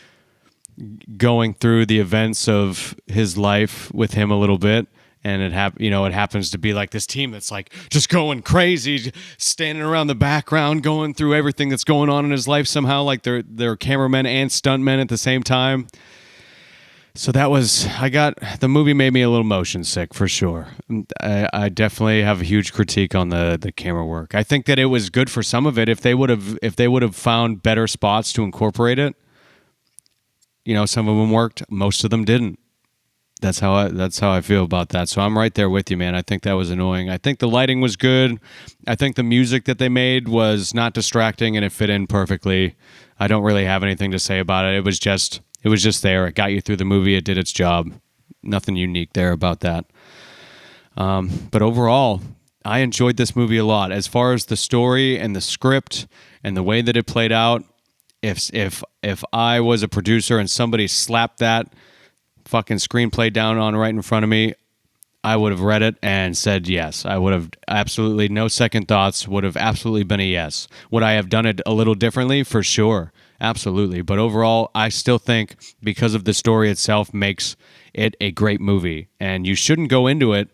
going through the events of his life with him a little bit. And it happens to be like this team that's like just going crazy, standing around the background, going through everything that's going on in his life somehow, like they're cameramen and stuntmen at the same time. So the movie made me a little motion sick for sure. I definitely have a huge critique on the camera work. I think that it was good for some of it. If they would have found better spots to incorporate it, some of them worked, most of them didn't. That's how I feel about that. So I'm right there with you, man. I think that was annoying. I think the lighting was good. I think the music that they made was not distracting, and it fit in perfectly. I don't really have anything to say about it. It was just there. It got you through the movie. It did its job. Nothing unique there about that. But overall, I enjoyed this movie a lot. As far as the story and the script and the way that it played out, if I was a producer and somebody slapped that fucking screenplay down on right in front of me, I would have read it and said yes. I would have absolutely no second thoughts, would have absolutely been a yes. Would I have done it a little differently? For sure. Absolutely. But overall, I still think because of the story itself makes it a great movie. And you shouldn't go into it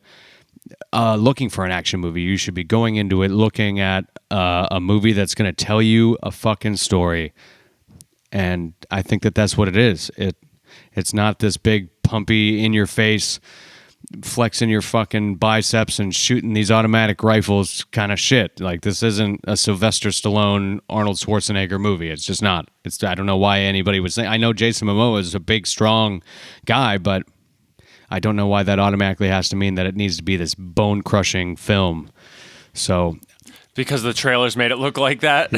looking for an action movie. You should be going into it looking at a movie that's going to tell you a fucking story. And I think that that's what it is. It's not this big pumpy in your face, flexing your fucking biceps and shooting these automatic rifles kind of shit. Like, this isn't a Sylvester Stallone, Arnold Schwarzenegger movie. It's just not. I don't know why anybody would say. I know Jason Momoa is a big, strong guy, but I don't know why that automatically has to mean that it needs to be this bone-crushing film. So, because the trailers made it look like that.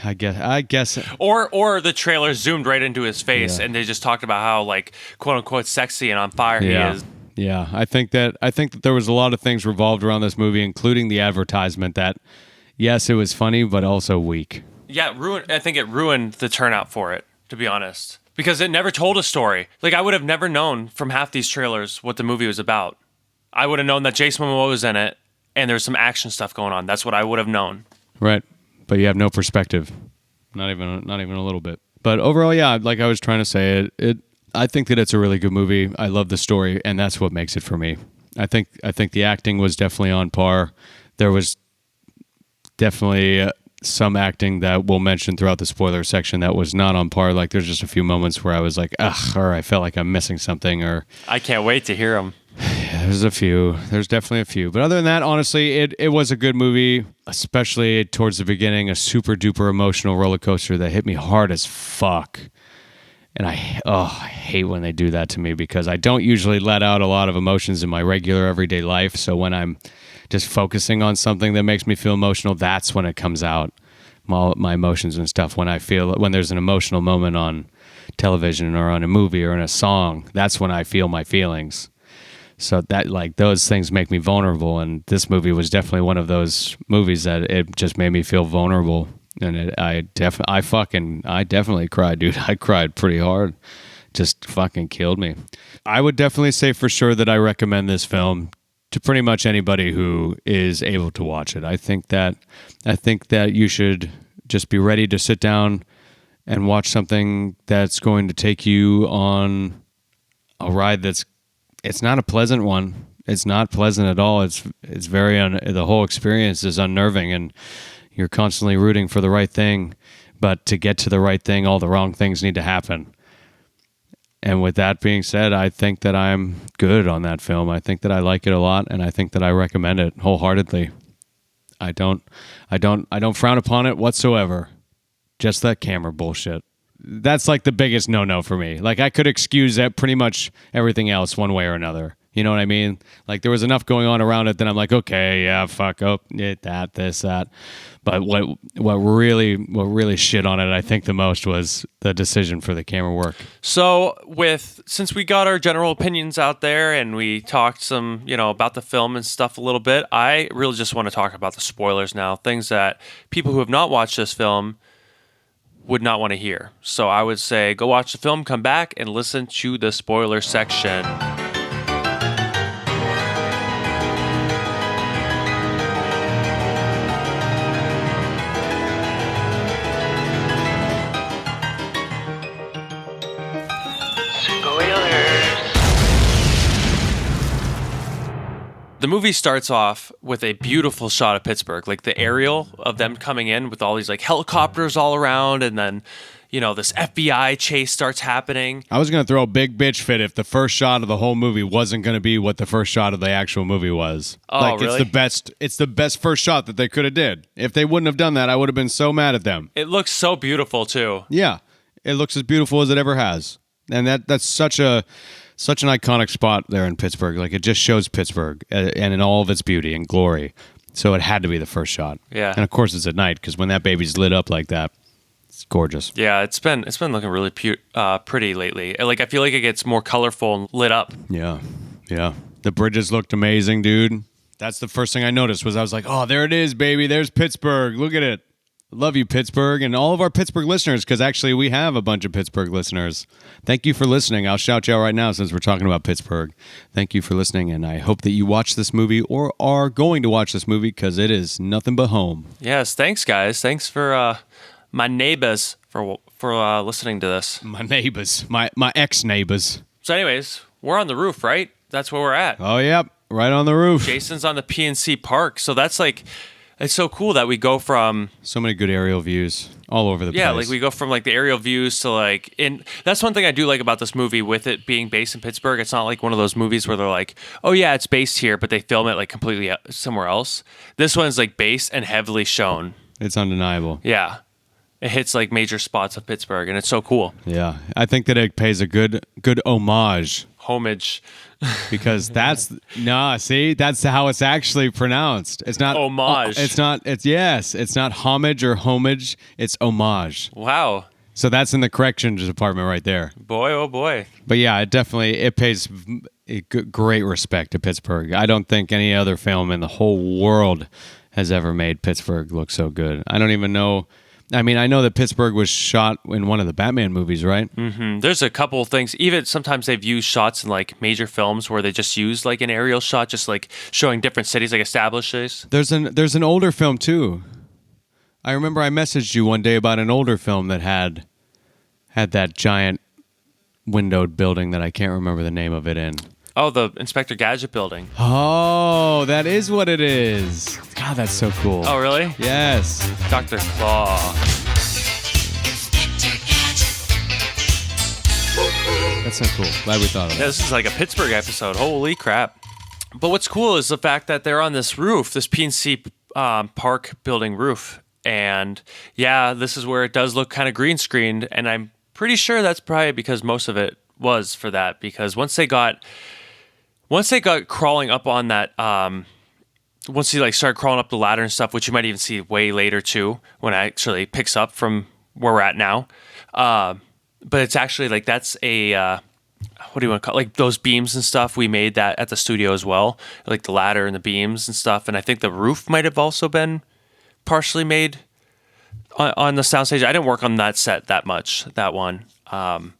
I guess. Or the trailer zoomed right into his face, and they just talked about how, like, quote unquote sexy and on fire he is. Yeah, I think that there was a lot of things revolved around this movie, including the advertisement. That yes, it was funny, but also weak. Yeah, I think it ruined the turnout for it, to be honest, because it never told a story. Like, I would have never known from half these trailers what the movie was about. I would have known that Jason Momoa was in it, and there's some action stuff going on. That's what I would have known. Right, but you have no perspective, not even a little bit. But overall, yeah, like I was trying to say, I think that it's a really good movie. I love the story, and that's what makes it for me. I think the acting was definitely on par. There was definitely some acting that we'll mention throughout the spoiler section that was not on par. Like, there's just a few moments where I was like, ugh, or I felt like I'm missing something, or I can't wait to hear them. Yeah, there's a few. There's definitely a few. But other than that, honestly, it was a good movie, especially towards the beginning, a super duper emotional roller coaster that hit me hard as fuck. And I hate when they do that to me, because I don't usually let out a lot of emotions in my regular everyday life. So when I'm just focusing on something that makes me feel emotional, that's when it comes out, my emotions and stuff. When there's an emotional moment on television or on a movie or in a song, that's when I feel my feelings. So that, like, those things make me vulnerable. And this movie was definitely one of those movies that it just made me feel vulnerable. And I definitely cried, dude. I cried pretty hard. Just fucking killed me. I would definitely say for sure that I recommend this film to pretty much anybody who is able to watch it. I think that you should just be ready to sit down and watch something that's going to take you on a ride it's not a pleasant one. It's not pleasant at all. It's very the whole experience is unnerving, and you're constantly rooting for the right thing, but to get to the right thing, all the wrong things need to happen. And with that being said, I think that I'm good on that film. I think that I like it a lot, and I think that I recommend it wholeheartedly. I don't frown upon it whatsoever. Just that camera bullshit. That's like the biggest no-no for me. Like, I could excuse that pretty much everything else one way or another. You know what I mean? Like, there was enough going on around it that I'm like, okay, yeah, fuck, that. But what really shit on it, I think the most, was the decision for the camera work. So since we got our general opinions out there and we talked some, about the film and stuff a little bit, I really just want to talk about the spoilers now, things that people who have not watched this film would not want to hear. So I would say go watch the film, come back, and listen to the spoiler section. The movie starts off with a beautiful shot of Pittsburgh, like the aerial of them coming in with all these like helicopters all around, and then, this FBI chase starts happening. I was going to throw a big bitch fit if the first shot of the whole movie wasn't going to be what the first shot of the actual movie was. Oh, really? It's the best first shot that they could have did. If they wouldn't have done that, I would have been so mad at them. It looks so beautiful too. Yeah, it looks as beautiful as it ever has. And that's such an iconic spot there in Pittsburgh. Like, it just shows Pittsburgh and in all of its beauty and glory. So it had to be the first shot. Yeah. And of course it's at night, because when that baby's lit up like that, it's gorgeous. Yeah, it's been looking really pretty lately. Like, I feel like it gets more colorful and lit up. Yeah. The bridges looked amazing, dude. That's the first thing I noticed was I was like, oh, there it is, baby. There's Pittsburgh. Look at it. Love you, Pittsburgh, and all of our Pittsburgh listeners, because actually we have a bunch of Pittsburgh listeners. Thank you for listening. I'll shout you out right now since we're talking about Pittsburgh. Thank you for listening, and I hope that you watch this movie or are going to watch this movie because it is nothing but home. Yes, thanks, guys. Thanks for my neighbors for listening to this. My neighbors, my ex-neighbors. So anyways, we're on the roof, right? That's where we're at. Oh, yep, right on the roof. Jason's on the PNC Park, so that's like... It's so cool that we go from... So many good aerial views all over the place. Yeah, like we go from like the aerial views to like... That's one thing I do like about this movie with it being based in Pittsburgh. It's not like one of those movies where they're like, oh yeah, it's based here, but they film it like completely somewhere else. This one's like based and heavily shown. It's undeniable. Yeah. It hits like major spots of Pittsburgh, and it's so cool. Yeah. I think that it pays a good homage. Homage. Because that's how it's actually pronounced. It's not homage. It's not homage or homage. It's homage. Wow. So that's in the corrections department right there. Boy, oh boy. But yeah, it pays great respect to Pittsburgh. I don't think any other film in the whole world has ever made Pittsburgh look so good. I don't even know. I mean, I know that Pittsburgh was shot in one of the Batman movies, right? Mm-hmm. There's a couple of things. Even sometimes they've used shots in like major films where they just use like an aerial shot, just like showing different cities, like establishes. There's an older film too. I remember I messaged you one day about an older film that had that giant windowed building that I can't remember the name of it in. Oh, the Inspector Gadget building. Oh, that is what it is. God, that's so cool. Oh, really? Yes. Dr. Claw. That's so cool. Glad we thought of that. Yeah, this is like a Pittsburgh episode. Holy crap. But what's cool is the fact that they're on this roof, this PNC Park building roof. And yeah, this is where it does look kind of green screened. And I'm pretty sure that's probably because most of it was for that. Because once they got crawling up on that, once he like started crawling up the ladder and stuff, which you might even see way later too, when it actually picks up from where we're at now. But it's actually like that's a what do you want to call it? Like those beams and stuff. We made that at the studio as well, like the ladder and the beams and stuff. And I think the roof might have also been partially made on the soundstage. I didn't work on that set that much, that one. But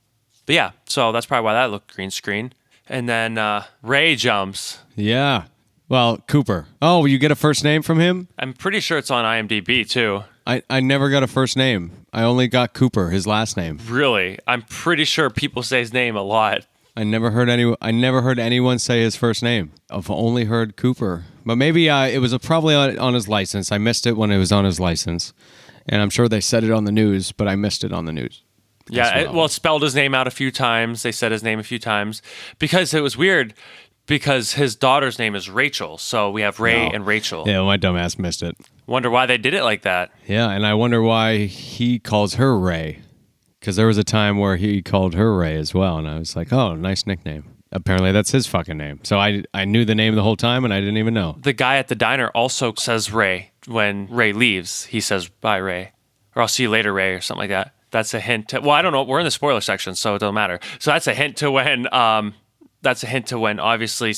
yeah, so that's probably why that looked green screen. And then Ray jumps. Yeah. Well, Cooper. Oh, you get a first name from him? I'm pretty sure it's on IMDb too. I never got a first name. I only got Cooper, his last name. Really? I'm pretty sure people say his name a lot. I never heard anyone say his first name. I've only heard Cooper. But maybe it was probably on his license. I missed it when it was on his license. And I'm sure they said it on the news, but I missed it on the news. Yeah, it spelled his name out a few times. They said his name a few times. Because it was weird, because his daughter's name is Rachel. So we have Ray and Rachel. Yeah, my dumbass missed it. Wonder why they did it like that. Yeah, and I wonder why he calls her Ray. Because there was a time where he called her Ray as well, and I was like, oh, nice nickname. Apparently that's his fucking name. So I knew the name the whole time, and I didn't even know. The guy at the diner also says Ray. When Ray leaves, he says, bye, Ray. Or I'll see you later, Ray, or something like that. That's a hint to, well, I don't know. We're in the spoiler section, so it doesn't matter. So that's a hint to when, obviously,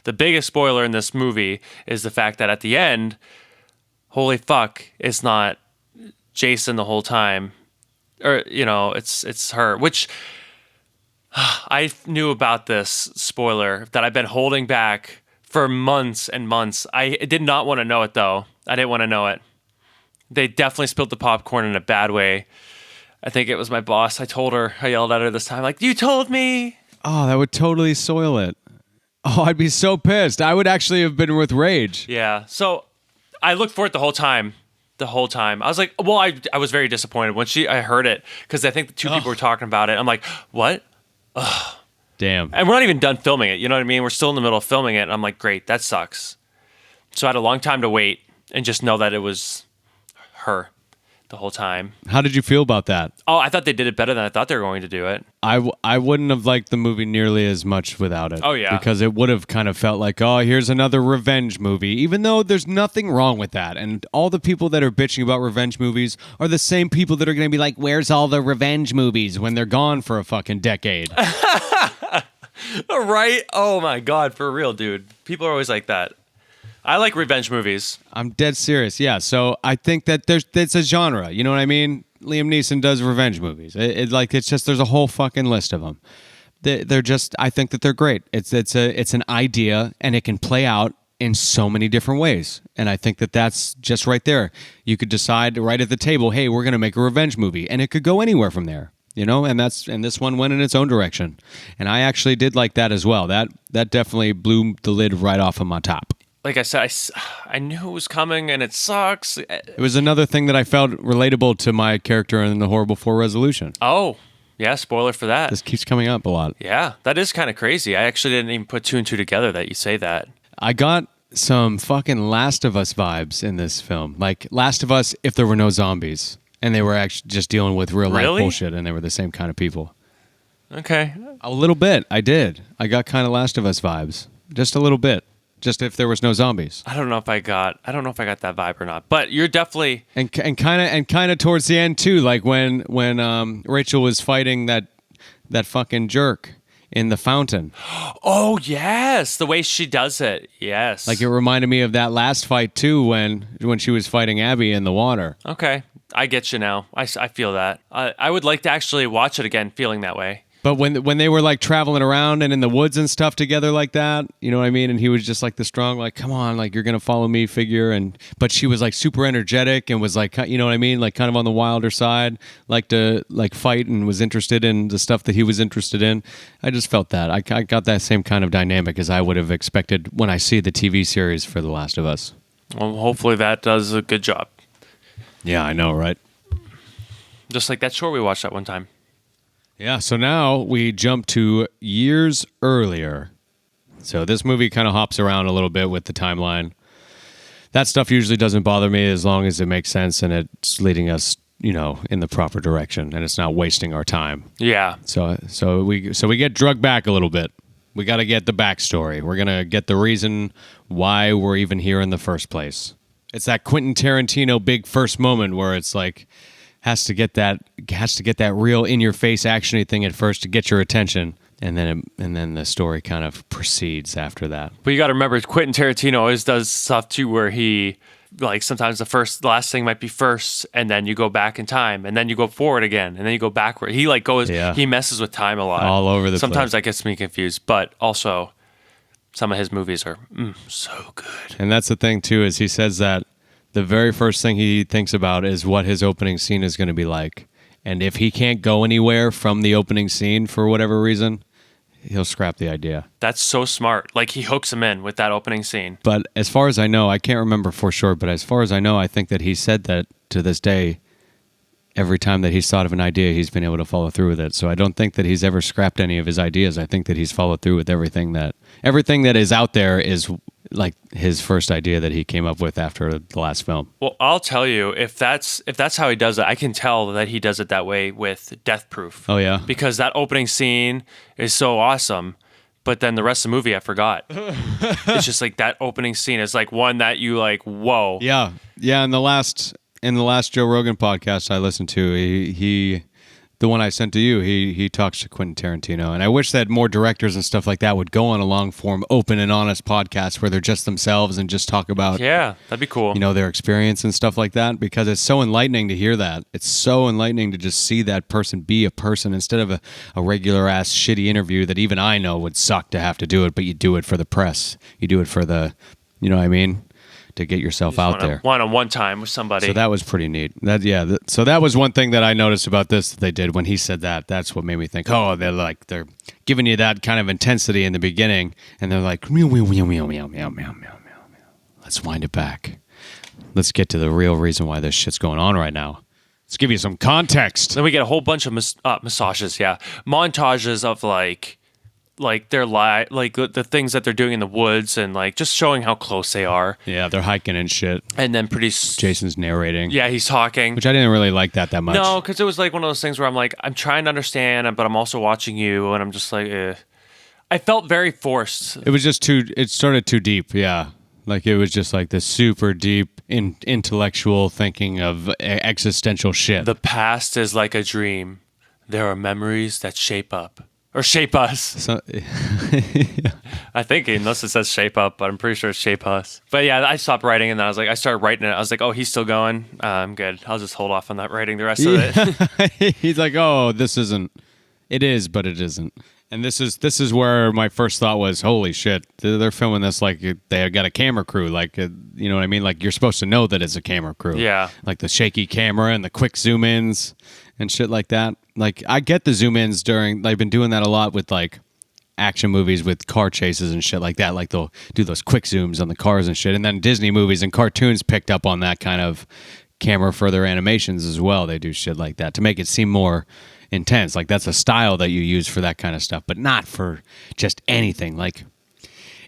the biggest spoiler in this movie is the fact that at the end, holy fuck, it's not Jason the whole time. Or, it's her, which I knew about this spoiler that I've been holding back for months and months. I did not want to know it, though. I didn't want to know it. They definitely spilled the popcorn in a bad way. I think it was my boss. I yelled at her this time, like, you told me. Oh, that would totally soil it. Oh, I'd be so pissed. I would actually have been with rage. Yeah. So I looked for it the whole time. I was like, well, I was very disappointed when I heard it, because I think the two people were talking about it. I'm like, what? Ugh. Damn. And we're not even done filming it. You know what I mean? We're still in the middle of filming it. And I'm like, great, that sucks. So I had a long time to wait and just know that it was her the whole time. How did you feel about that? Oh, I thought they did it better than I thought they were going to do it. I wouldn't have liked the movie nearly as much without it. Oh, yeah. Because it would have kind of felt like, oh, here's another revenge movie, even though there's nothing wrong with that. And all the people that are bitching about revenge movies are the same people that are going to be like, where's all the revenge movies, when they're gone for a fucking decade. Right? Oh, my God. For real, dude. People are always like that. I like revenge movies. I'm dead serious. Yeah. So I think that it's a genre. You know what I mean? Liam Neeson does revenge movies. It's just there's a whole fucking list of them. They're just. I think that they're great. It's an idea and it can play out in so many different ways. And I think that that's just right there. You could decide right at the table, hey, we're going to make a revenge movie, and it could go anywhere from there. You know, and this one went in its own direction, and I actually did like that as well. That definitely blew the lid right off of my top. Like I said, I knew it was coming, and it sucks. It was another thing that I felt relatable to my character in the Horrible Four Resolution. Oh, yeah, spoiler for that. This keeps coming up a lot. Yeah, that is kind of crazy. I actually didn't even put 2 and 2 together that you say that. I got some fucking Last of Us vibes in this film, like Last of Us if there were no zombies. And they were actually just dealing with real life bullshit, and they were the same kind of people. Okay. A little bit, I did. I got kind of Last of Us vibes, just a little bit. Just if there was no zombies. I don't know if I got that vibe or not. But you're definitely and kind of towards the end too, like when Rachel was fighting that fucking jerk in the fountain. Oh yes, the way she does it. Yes. Like it reminded me of that last fight too, when she was fighting Abby in the water. Okay. I get you now. I feel that. I would like to actually watch it again feeling that way. But when they were like traveling around and in the woods and stuff together like that, you know what I mean? And he was just like the strong, like, come on, like you're going to follow me figure. But she was like super energetic and was like, you know what I mean? Like kind of on the wilder side, like to like fight and was interested in the stuff that he was interested in. I just felt that. I got that same kind of dynamic as I would have expected when I see the TV series for The Last of Us. Well, hopefully that does a good job. Yeah, I know, right? Just like that short we watched that one time. Yeah, so now we jump to years earlier. So this movie kind of hops around a little bit with the timeline. That stuff usually doesn't bother me as long as it makes sense and it's leading us, you know, in the proper direction and it's not wasting our time. Yeah. So we get drugged back a little bit. We got to get the backstory. We're going to get the reason why we're even here in the first place. It's that Quentin Tarantino big first moment where it's like has to get that real in your face actiony thing at first to get your attention, and then the story kind of proceeds after that. But you got to remember, Quentin Tarantino always does stuff too where he like sometimes the last thing might be first, and then you go back in time, and then you go forward again, and then you go backward. He like goes, he messes with time a lot, all over the place. Sometimes that gets me confused, but also some of his movies are so good. And that's the thing too, is he says that the very first thing he thinks about is what his opening scene is going to be like. And if he can't go anywhere from the opening scene for whatever reason, he'll scrap the idea. That's so smart. Like he hooks him in with that opening scene. But as far as I know, I can't remember for sure, but as far as I know, I think that he said that to this day, every time that he's thought of an idea, he's been able to follow through with it. So I don't think that he's ever scrapped any of his ideas. I think that he's followed through with everything that is out there is like his first idea that he came up with after the last film. Well, I'll tell you, if that's how he does it, I can tell that he does it that way with Death Proof. Oh yeah, because that opening scene is so awesome, but then the rest of the movie I forgot. It's just like that opening scene is like one that you like, whoa. Yeah. In the last Joe Rogan podcast I listened to, he the one I sent to you, he talks to Quentin Tarantino. And I wish that more directors and stuff like that would go on a long-form, open and honest podcast where they're just themselves and just talk about, yeah, that'd be cool, you know, their experience and stuff like that, because it's so enlightening to hear that. It's so enlightening to just see that person be a person instead of a regular-ass shitty interview that even I know would suck to have to do it, but you do it for the press. You do it for the, you know what I mean? To get yourself out there. One-on-one time with somebody. So that was pretty neat. So that was one thing that I noticed about this that they did when he said that. That's what made me think, oh, they're giving you that kind of intensity in the beginning, and they're like, meow, meow, meow, meow, meow, meow, meow, meow. Let's wind it back. Let's get to the real reason why this shit's going on right now. Let's give you some context. Then we get a whole bunch of massages, montages of like their like the things that they're doing in the woods and like just showing how close they are. Yeah, they're hiking and shit. And then Jason's narrating. Yeah, he's talking. Which I didn't really like that much. No, because it was like one of those things where I'm like, I'm trying to understand, but I'm also watching you, and I'm just like, I felt very forced. It was just it started too deep, yeah. Like it was just like this super deep intellectual thinking of existential shit. The past is like a dream. There are memories that shape up Or Shape Us. So, I think unless it says Shape Up, but I'm pretty sure it's Shape Us. But yeah, I stopped writing and then I started writing it. I was like, oh, he's still going. I'm good. I'll just hold off on that writing the rest of it. he's like, oh, this isn't. It is, but it isn't. And this is where my first thought was, holy shit, they're filming this like they got a camera crew. Like, you know what I mean? Like, you're supposed to know that it's a camera crew. Yeah. Like the shaky camera and the quick zoom ins and shit like that. Like, I get the zoom ins during, I've been doing that a lot with like action movies with car chases and shit like that. Like, they'll do those quick zooms on the cars and shit. And then Disney movies and cartoons picked up on that kind of camera for their animations as well. They do shit like that to make it seem more intense. Like, that's a style that you use for that kind of stuff, but not for just anything. Like,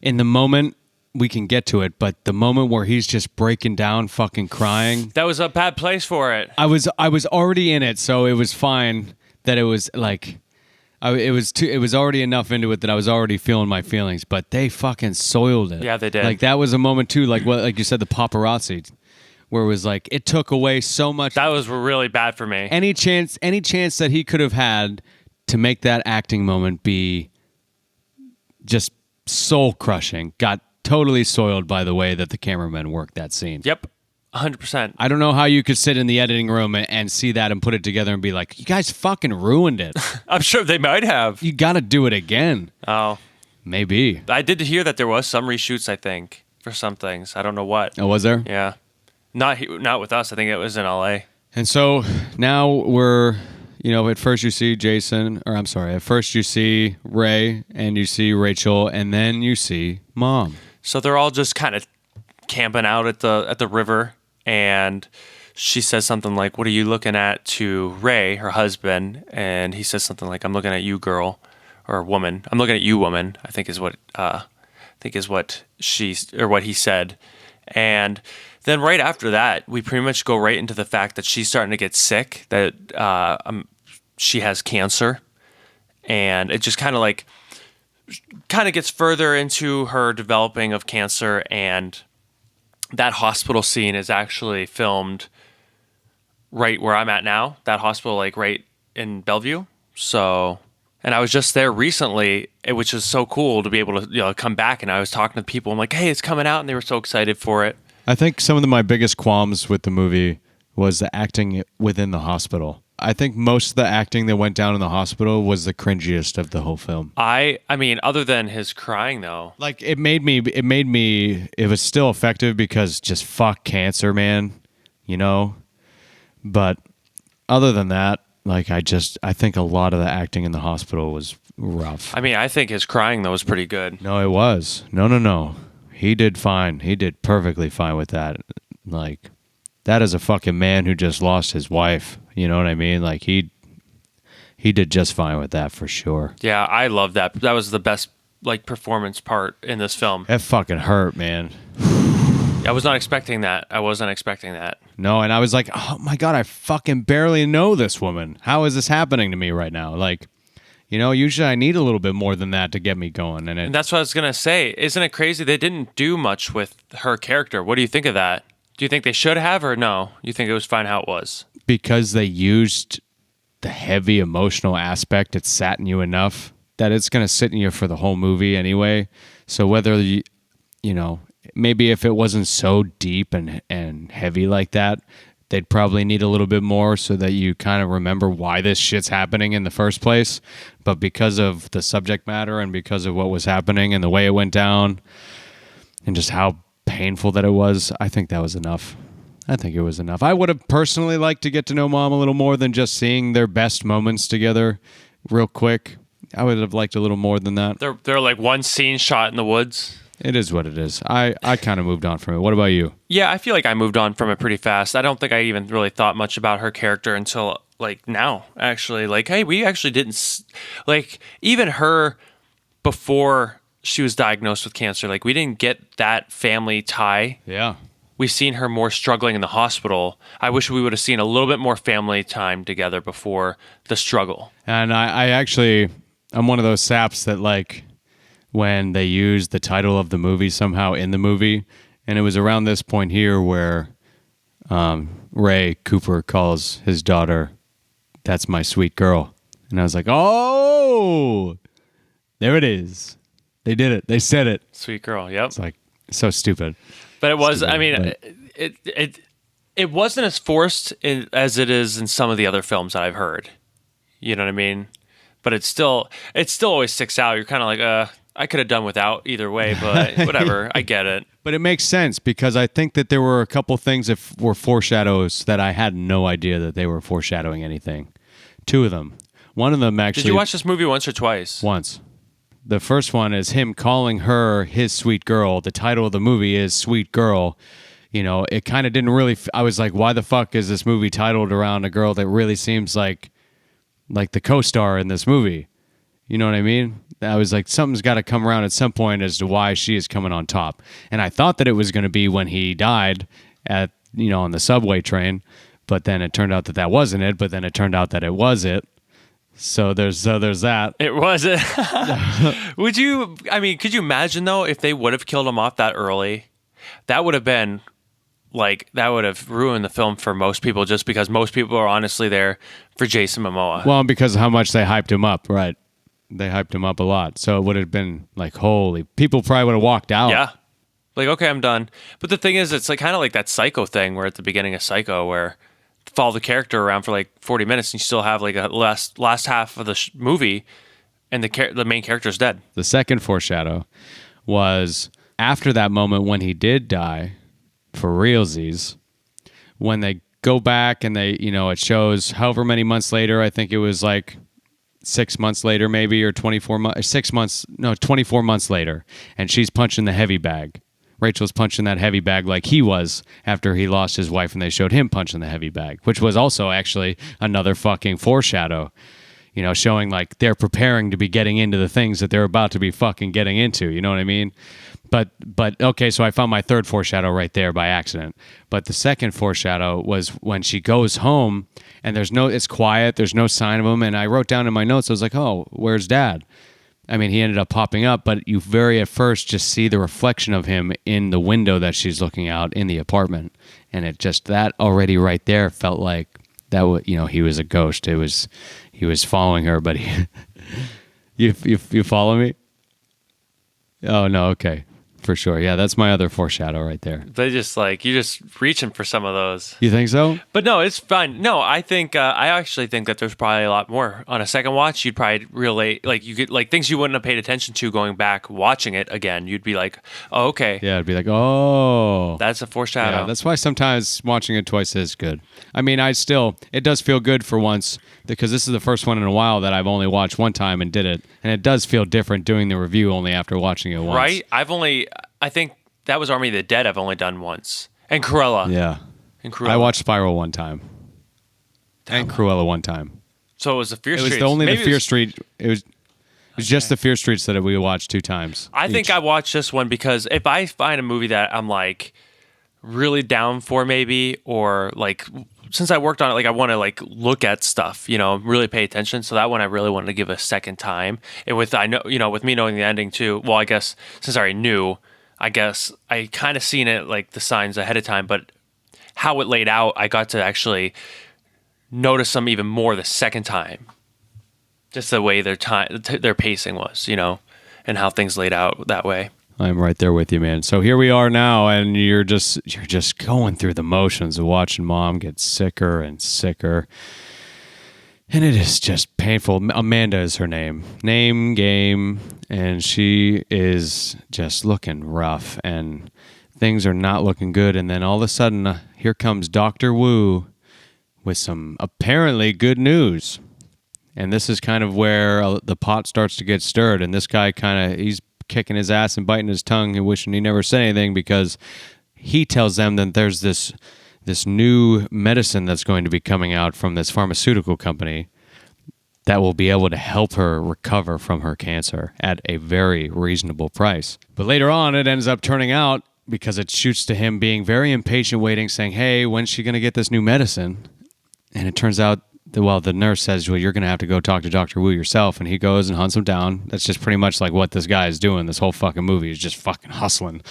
in the moment, we can get to it, but the moment where he's just breaking down, fucking crying, That was a bad place for it. I was already in it, so it was fine that it was like it was already enough into it that I was already feeling my feelings, but they fucking soiled it. Yeah, they did. Like, that was a moment too, like you said, the paparazzi, where it was like it took away so much. That was really bad for me. Any chance that he could have had to make that acting moment be just soul crushing got totally soiled by the way that the cameramen worked that scene. Yep, 100%. I don't know how you could sit in the editing room and see that and put it together and be like, you guys fucking ruined it. I'm sure they might have. You got to do it again. Oh, Maybe. I did hear that there was some reshoots, I think, for some things. I don't know what. Oh, was there? Yeah. Not with us. I think it was in LA. And so now we're, at first you see at first you see Ray and you see Rachel and then you see Mom. So they're all just kind of camping out at the river, and she says something like, "What are you looking at?" to Ray, her husband, and he says something like, "I'm looking at you, girl, or woman. I'm looking at you, woman." I think is what he said, and then right after that, we pretty much go right into the fact that she's starting to get sick, that she has cancer, and it just kind of gets further into her developing of cancer, and that hospital scene is actually filmed right where I'm at now, that hospital, like right in Bellevue. So, and I was just there recently, which is so cool to be able to come back, and I was talking to people. I'm like, hey, it's coming out, and they were so excited for it. I think some of my biggest qualms with the movie was the acting within the hospital. I think most of the acting that went down in the hospital was the cringiest of the whole film. I mean, other than his crying, though. Like, it was still effective because just fuck cancer, man, But other than that, like, I think a lot of the acting in the hospital was rough. I mean, I think his crying, though, was pretty good. No, it was. No. He did fine. He did perfectly fine with that. Like, that is a fucking man who just lost his wife. You know what I mean? Like, he did just fine with that for sure. Yeah, I love that. That was the best performance part in this film. That fucking hurt, man. I was not expecting that. I wasn't expecting that. No, and I was like, oh my God, I fucking barely know this woman. How is this happening to me right now? Like, usually I need a little bit more than that to get me going. And that's what I was going to say. Isn't it crazy? They didn't do much with her character. What do you think of that? Do you think they should have, or no? You think it was fine how it was? Because they used the heavy emotional aspect, it sat in you enough that it's going to sit in you for the whole movie anyway. So whether, maybe if it wasn't so deep and heavy like that, they'd probably need a little bit more so that you kind of remember why this shit's happening in the first place. But because of the subject matter and because of what was happening and the way it went down and just how painful that it was, I think that was enough. I think it was enough. I would have personally liked to get to know Mom a little more than just seeing their best moments together real quick. I would have liked a little more than that. They're like one scene shot in the woods. It is what it is. I kind of moved on from it. What about you? Yeah, I feel like I moved on from it pretty fast. I don't think I even really thought much about her character until now, actually. Like, hey, we actually didn't, even her before she was diagnosed with cancer, we didn't get that family tie. Yeah. We've seen her more struggling in the hospital. I wish we would have seen a little bit more family time together before the struggle. And I'm one of those saps that when they used the title of the movie somehow in the movie, and it was around this point here where Ray Cooper calls his daughter, "That's my sweet girl," And I was like, oh, there it is. They did it. They said it. Sweet girl. Yep. It's like so stupid. But it was. Stupid, I mean, but- it wasn't as forced as it is in some of the other films that I've heard. You know what I mean? But it still always sticks out. You're kind of like, I could have done without either way, but whatever. I get it. But it makes sense because I think that there were a couple things that were foreshadows that I had no idea that they were foreshadowing anything. 2 of them. One of them actually. Did you watch this movie once or twice? Once. The first one is him calling her his sweet girl. The title of the movie is Sweet Girl. You know, it kind of didn't really. I was like, why the fuck is this movie titled around a girl that really seems like the co-star in this movie? You know what I mean? I was like, something's got to come around at some point as to why she is coming on top. And I thought that it was going to be when he died on the subway train, but then it turned out that wasn't it. But then it turned out that it was it. So there's that. It was it. Could you imagine though if they would have killed him off that early? That would have been that would have ruined the film for most people, just because most people are honestly there for Jason Momoa. Well, because of how much they hyped him up, right? They hyped him up a lot. So it would have been like, holy, people probably would have walked out. Yeah. Like, okay, I'm done. But the thing is, it's like kind of like that Psycho thing where at the beginning of Psycho where follow the character around for like 40 minutes and you still have like a last half of the movie and the main character's dead. The second foreshadow was after that moment when he did die, for realsies, when they go back and they, it shows however many months later, I think it was like 6 months later maybe, or 24 months later, and she's punching the heavy bag. Rachel's punching that heavy bag like he was after he lost his wife, and they showed him punching the heavy bag, which was also actually another fucking foreshadow, showing like they're preparing to be getting into the things that they're about to be fucking getting into, you know what I mean? But okay, so I found my third foreshadow right there by accident. But the second foreshadow was when she goes home and it's quiet, there's no sign of him, and I wrote down in my notes, I was like, oh, where's Dad? I mean, he ended up popping up, but you at first just see the reflection of him in the window that she's looking out in the apartment, and it just, that already right there felt like that he was a ghost. He was following her, but you follow me? Oh no, okay. For sure. Yeah, that's my other foreshadow right there. They just you're just reaching for some of those. You think so? But no, it's fine. No, I think I actually think that there's probably a lot more. On a second watch, you'd probably relate, you get things you wouldn't have paid attention to going back watching it again. You'd be like, oh, okay. Yeah, it'd be like, oh, that's a foreshadow. Yeah, that's why sometimes watching it twice is good. I mean, it does feel good for once, because this is the first one in a while that I've only watched one time and did it, and it does feel different doing the review only after watching it once. Right? I think that was Army of the Dead I've only done once. And Cruella. Yeah. And Cruella. I watched Spiral one time. And Cruella one time. So it was the Fear Streets. It was only the Fear Street. It was just the Fear Streets that we watched 2 times. I think I watched this one because if I find a movie that I'm really down for maybe, or since I worked on it, I want to look at stuff, really pay attention. So that one I really wanted to give a second time. And with me knowing the ending too. Well, I guess since I already knew, I kind of seen it the signs ahead of time, but how it laid out, I got to actually notice them even more the second time. Just the way their pacing was, and how things laid out that way. I'm right there with you, man. So here we are now, and you're just going through the motions of watching Mom get sicker and sicker. And it is just painful. Amanda is her name. Game, and she is just looking rough, and things are not looking good. And then all of a sudden, here comes Dr. Wu with some apparently good news. And this is kind of where the pot starts to get stirred, and this guy he's kicking his ass and biting his tongue and wishing he never said anything, because he tells them that there's this new medicine that's going to be coming out from this pharmaceutical company that will be able to help her recover from her cancer at a very reasonable price. But later on, it ends up turning out, because it shoots to him being very impatient, waiting, saying, hey, when's she going to get this new medicine? And it turns out, the nurse says, well, you're going to have to go talk to Dr. Wu yourself. And he goes and hunts him down. That's just pretty much what this guy is doing. This whole fucking movie is just fucking hustling,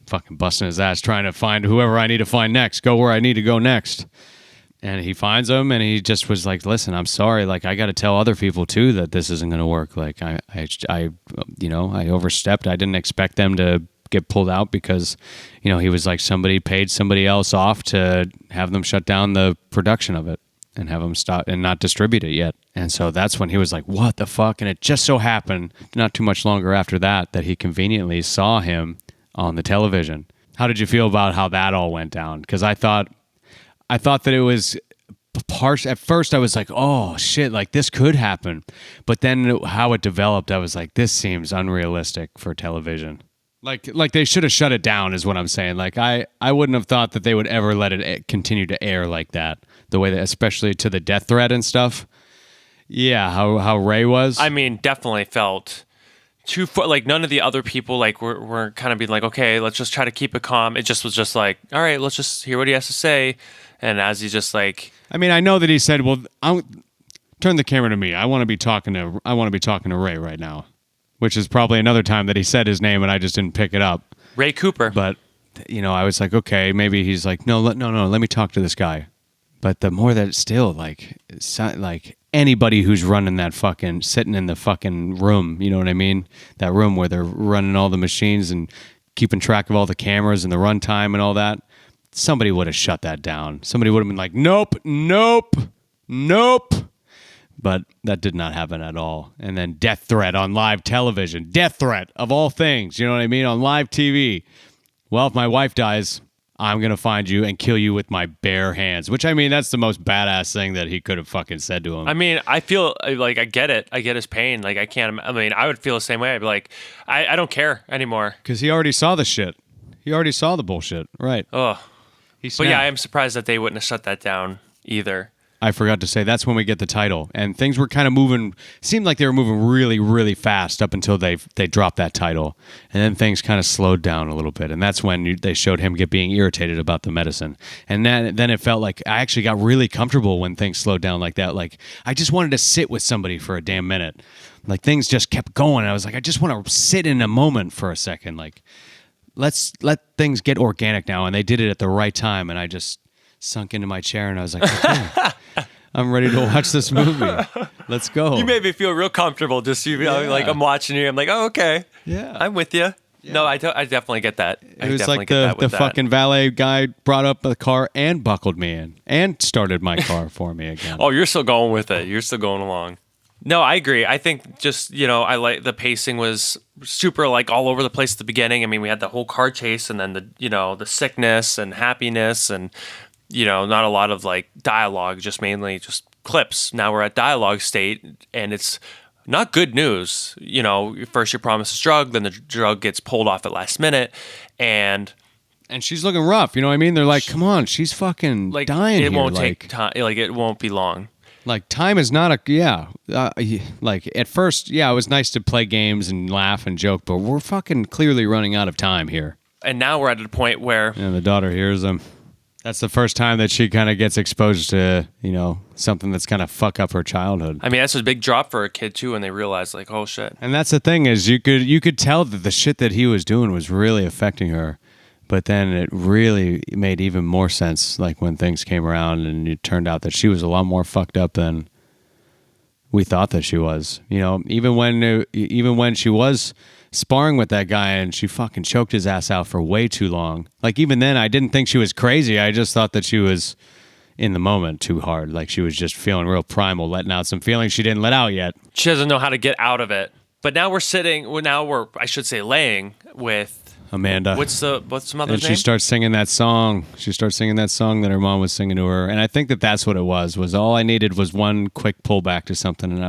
fucking busting his ass, trying to find whoever I need to find next, go where I need to go next. And he finds him, and he just was like, "Listen, I'm sorry. Like, I got to tell other people too that this isn't going to work. Like, I overstepped. I didn't expect them to get pulled out because, he was like somebody paid somebody else off to have them shut down the production of it and have them stop and not distribute it yet. And so that's when he was like, "What the fuck?" And it just so happened, not too much longer after that he conveniently saw him on the television. How did you feel about how that all went down? Because I thought that it was partial. At first, I was like, "Oh shit, like this could happen," but then how it developed, I was like, "This seems unrealistic for television." Like they should have shut it down, is what I'm saying. Like I wouldn't have thought that they would ever let it continue to air like that, the way that, especially to the death threat and stuff. Yeah, how Ray was. I mean, definitely felt too like none of the other people like were kind of being like, okay, let's just try to keep it calm. It just was just like, all right, let's just hear what he has to say. And as he just like, I mean, I know that he said, "Well, turn the camera to me. I want to be talking to Ray right now," which is probably another time that he said his name and I just didn't pick it up. Ray Cooper. But I was like, okay, maybe he's like, no, let me talk to this guy. But the more that it's still like anybody who's sitting in the fucking room, you know what I mean? That room where they're running all the machines and keeping track of all the cameras and the runtime and all that. Somebody would have shut that down. Somebody would have been like, nope. But that did not happen at all. And then death threat on live television. Death threat of all things, you know what I mean? On live TV. Well, if my wife dies, I'm going to find you and kill you with my bare hands. Which, I mean, that's the most badass thing that he could have fucking said to him. I mean, I feel like I get it. I get his pain. Like, I would feel the same way. I'd be like, I don't care anymore. Because he already saw the shit. He already saw the bullshit. Right. Ugh. But yeah, I'm surprised that they wouldn't have shut that down either. I forgot to say, that's when we get the title. And things were kind of moving, seemed like they were moving really, really fast up until they dropped that title. And then things kind of slowed down a little bit. And that's when they showed him being irritated about the medicine. And then it felt like I actually got really comfortable when things slowed down like that. Like, I just wanted to sit with somebody for a damn minute. Like, things just kept going. I was like, I just want to sit in a moment for a second. Like, let's let things get organic now. And they did it at the right time. And I just sunk into my chair and I was like, okay, I'm ready to watch this movie. Let's go. You made me feel real comfortable. Just like I'm watching you. I'm like, oh, okay. Yeah. I'm with you. Yeah. No, I definitely get that. It was like the fucking valet guy brought up the car and buckled me in and started my car for me again. Oh, you're still going with it. You're still going along. No, I agree. I think just, I like the pacing was super like all over the place at the beginning. I mean, we had the whole car chase and then the sickness and happiness and, not a lot of like dialogue, just mainly just clips. Now we're at dialogue state and it's not good news. First you promise this drug, then the drug gets pulled off at last minute and she's looking rough. You know what I mean? They're like, come on, she's fucking like, dying. It won't take time. Like it won't be long. Like time is not like at first, it was nice to play games and laugh and joke, but we're fucking clearly running out of time here. And now we're at a point where the daughter hears them. That's the first time that she kind of gets exposed to, something that's kind of fuck up her childhood. I mean, that's a big drop for a kid too, when they realize like, oh shit. And that's the thing is you could tell that the shit that he was doing was really affecting her. But then it really made even more sense, like when things came around and it turned out that she was a lot more fucked up than we thought that she was. Even when she was sparring with that guy and she fucking choked his ass out for way too long. Like even then, I didn't think she was crazy. I just thought that she was in the moment too hard. Like she was just feeling real primal, letting out some feelings she didn't let out yet. She doesn't know how to get out of it. But now we're laying with Amanda. What's the mother's name? And she starts singing that song. She starts singing that song that her mom was singing to her. And I think that that's what it was all I needed was one quick pullback to something. And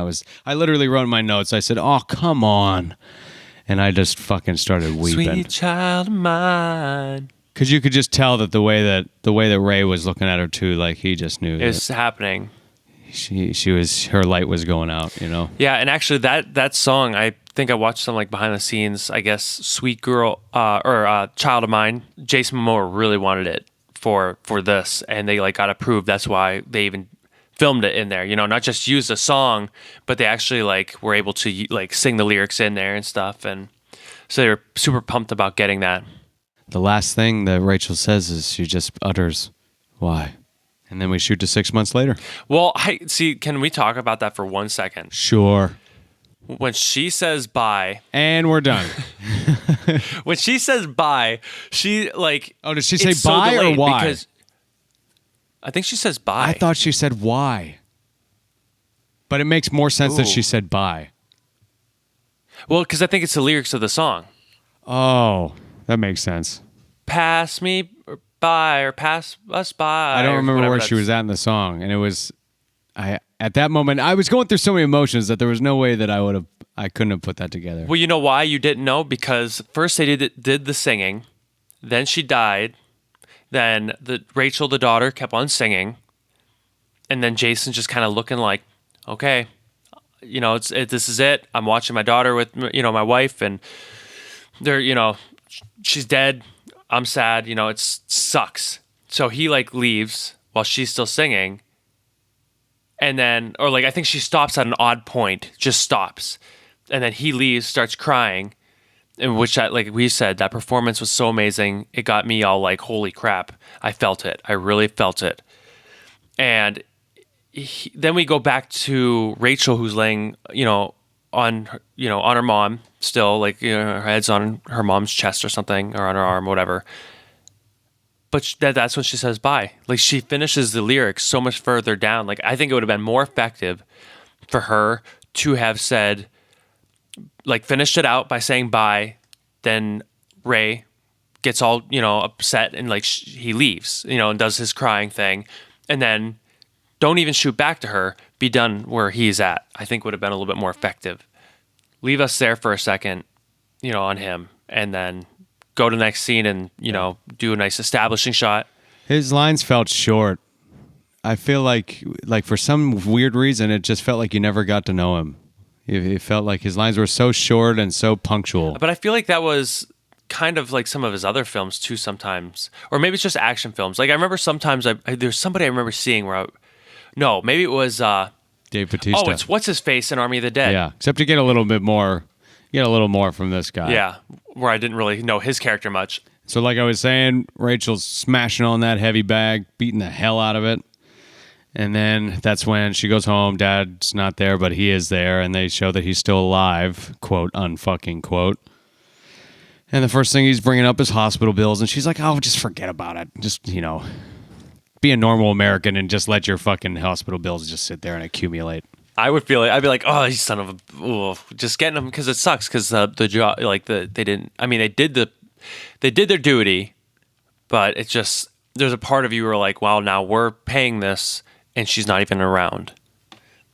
I literally wrote in my notes, I said, oh, come on. And I just fucking started weeping. Sweet child of mine. Because you could just tell that the way that Ray was looking at her too, like he just knew it was happening. Her light was going out, Yeah, and actually that song, I think I watched some like behind the scenes, I guess Sweet Girl or Child of Mine. Jason Momoa really wanted it for this, and they like got approved. That's why they even filmed it in there, not just use the song, but they actually like were able to like sing the lyrics in there and stuff. And so they were super pumped about getting that. The last thing that Rachel says is she just utters, why? And then we shoot to 6 months later. Well, can we talk about that for 1 second? Sure. When she says bye. And we're done. When she says bye, she like... Oh, did she say bye or why? Because I think she says bye. I thought she said why. But it makes more sense that she said bye. Well, because I think it's the lyrics of the song. Oh, that makes sense. Pass me by or pass us by. I don't remember where she was at in the song. And it was... At that moment, I was going through so many emotions that there was no way that I couldn't have put that together. Well, you know why you didn't know? Because first they did the singing, then she died, then Rachel, the daughter, kept on singing, and then Jason just kind of looking like, okay, this is it. I'm watching my daughter with my wife, and they're she's dead. I'm sad. It sucks. So he like leaves while she's still singing. And then, or like, I think she stops at an odd point, just stops. And then he leaves, starts crying, in which, like we said, that performance was so amazing. It got me all like, holy crap. I felt it. I really felt it. And then we go back to Rachel, who's laying, on her mom still, like, her head's on her mom's chest or something, or on her arm, whatever. But that's when she says bye. Like, she finishes the lyrics so much further down. Like, I think it would have been more effective for her to have said, like, finished it out by saying bye. Then Ray gets all, upset and, like, he leaves, and does his crying thing. And then don't even shoot back to her. Be done where he's at. I think would have been a little bit more effective. Leave us there for a second, on him. And then go to the next scene and, do a nice establishing shot. His lines felt short. I feel like for some weird reason, it just felt like you never got to know him. It felt like his lines were so short and so punctual. But I feel like that was kind of like some of his other films too sometimes. Or maybe it's just action films. Like I remember sometimes there's somebody I remember seeing no, maybe it was Dave Bautista. Oh, it's what's his face in Army of the Dead. Yeah, except you get a little bit more. You get a little more from this guy. Yeah, where I didn't really know his character much. So like I was saying, Rachel's smashing on that heavy bag, beating the hell out of it. And then that's when she goes home. Dad's not there, but he is there. And they show that he's still alive, quote, unfucking quote. And the first thing he's bringing up is hospital bills. And she's like, oh, just forget about it. Just, be a normal American and just let your fucking hospital bills just sit there and accumulate. I would feel like I'd be like, oh, you son of a, just getting them because it sucks because the job, like they didn't. I mean, they did their duty, but it's just there's a part of you where like, wow, now we're paying this and she's not even around.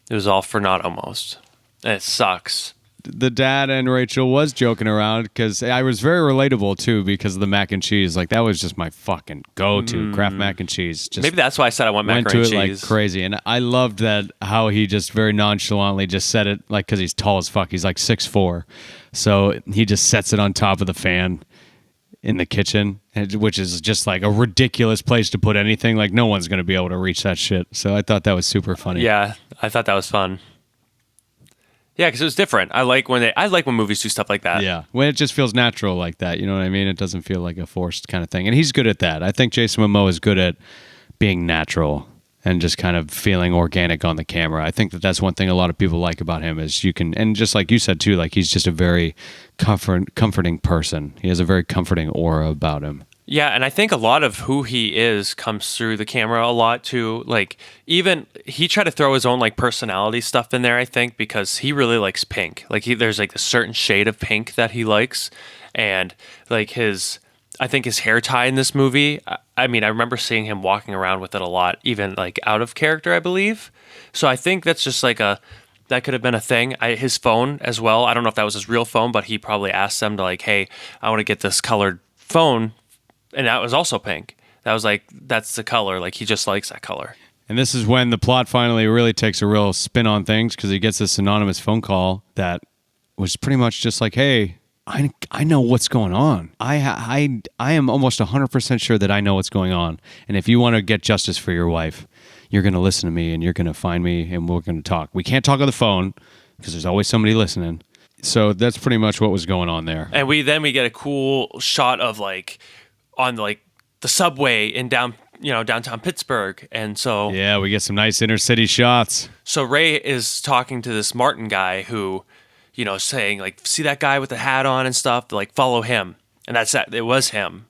It was all for naught almost. And it sucks. The dad and Rachel was joking around because I was very relatable too because of the mac and cheese. Like that was just my fucking go-to Kraft mac and cheese. Just maybe that's why I said I want macaroni and cheese. Went to it like crazy, and I loved that how he just very nonchalantly just said it like because he's tall as fuck. He's like 6'4", so he just sets it on top of the fan in the kitchen, which is just like a ridiculous place to put anything. Like no one's gonna be able to reach that shit. So I thought that was super funny. Yeah, I thought that was fun. Yeah, because it was different. I like when movies do stuff like that. Yeah, when it just feels natural like that. You know what I mean? It doesn't feel like a forced kind of thing. And he's good at that. I think Jason Momoa is good at being natural and just kind of feeling organic on the camera. I think that's one thing a lot of people like about him is you can, and just like you said too, like he's just a very comforting person. He has a very comforting aura about him. Yeah, and I think a lot of who he is comes through the camera a lot too. Like even he tried to throw his own like personality stuff in there, I think, because he really likes pink. Like there's like a certain shade of pink that he likes, and like I think his hair tie in this movie. I mean, I remember seeing him walking around with it a lot, even like out of character, I believe. So I think that's just like that could have been a thing. His phone as well. I don't know if that was his real phone, but he probably asked them to like, hey, I want to get this colored phone. And that was also pink. That was like, that's the color. Like, he just likes that color. And this is when the plot finally really takes a real spin on things because he gets this anonymous phone call that was pretty much just like, hey, I know what's going on. I am almost 100% sure that I know what's going on. And if you want to get justice for your wife, you're going to listen to me and you're going to find me and we're going to talk. We can't talk on the phone because there's always somebody listening. So that's pretty much what was going on there. And we get a cool shot of like, on like the subway in downtown Pittsburgh. And so Yeah, we get some nice inner city shots. So Ray is talking to this Martin guy who, saying like, see that guy with the hat on and stuff, like follow him. And it was him.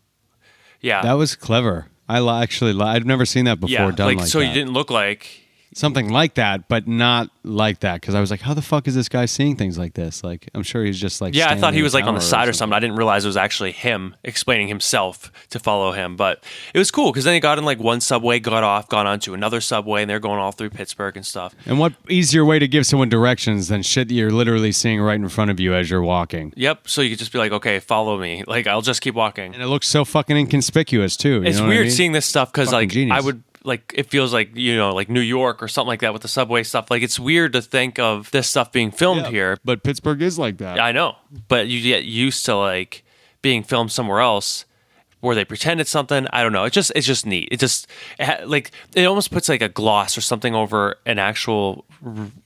Yeah. That was clever. I've never seen that before done like so that. you didn't look like Something like that, but not like that. Because I was like, how the fuck is this guy seeing things like this? Like, I'm sure he's just like... Yeah, I thought he standing was in like on the tower side or something. I didn't realize it was actually him explaining himself to follow him. But it was cool because then he got in like one subway, got off, got onto another subway, and they're going all through Pittsburgh and stuff. And what easier way to give someone directions than shit that you're literally seeing right in front of you as you're walking? Yep. So you could just be like, okay, follow me. Like, I'll just keep walking. And it looks so fucking inconspicuous too. It's weird seeing this stuff because Fucking like genius. I would... Like, it feels like, like New York or something like that with the subway stuff. Like, it's weird to think of this stuff being filmed here. But Pittsburgh is like that. I know. But you get used to, like, being filmed somewhere else where they pretend it's something. I don't know. It's just neat. It almost puts, like, a gloss or something over an actual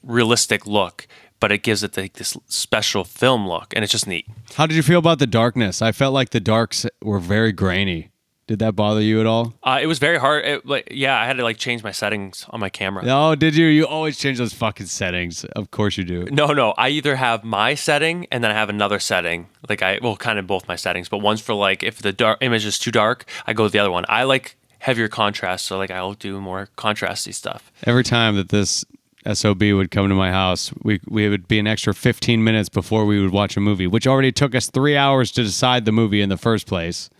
realistic look. But it gives it, like, this special film look. And it's just neat. How did you feel about the darkness? I felt like the darks were very grainy. Did that bother you at all? It was very hard. I had to like change my settings on my camera. Oh, did you? You always change those fucking settings. Of course you do. No. I either have my setting and then I have another setting. Kind of both my settings, but one's for like if the image is too dark, I go with the other one. I like heavier contrast, so like I'll do more contrasty stuff. Every time that this SOB would come to my house, we would be an extra 15 minutes before we would watch a movie, which already took us 3 hours to decide the movie in the first place.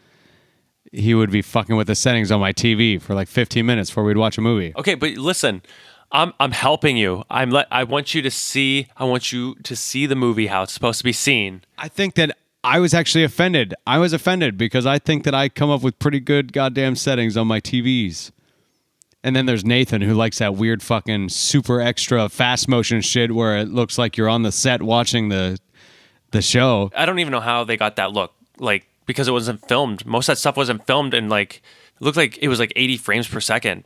He would be fucking with the settings on my TV for like 15 minutes before we'd watch a movie. Okay, but listen, I'm helping you. I want you to see the movie how it's supposed to be seen. I think that I was actually offended. I was offended because I think that I come up with pretty good goddamn settings on my TVs. And then there's Nathan who likes that weird fucking super extra fast motion shit where it looks like you're on the set watching the show. I don't even know how they got that look. Like, because it wasn't filmed. Most of that stuff wasn't filmed and like it looked like it was like 80 frames per second.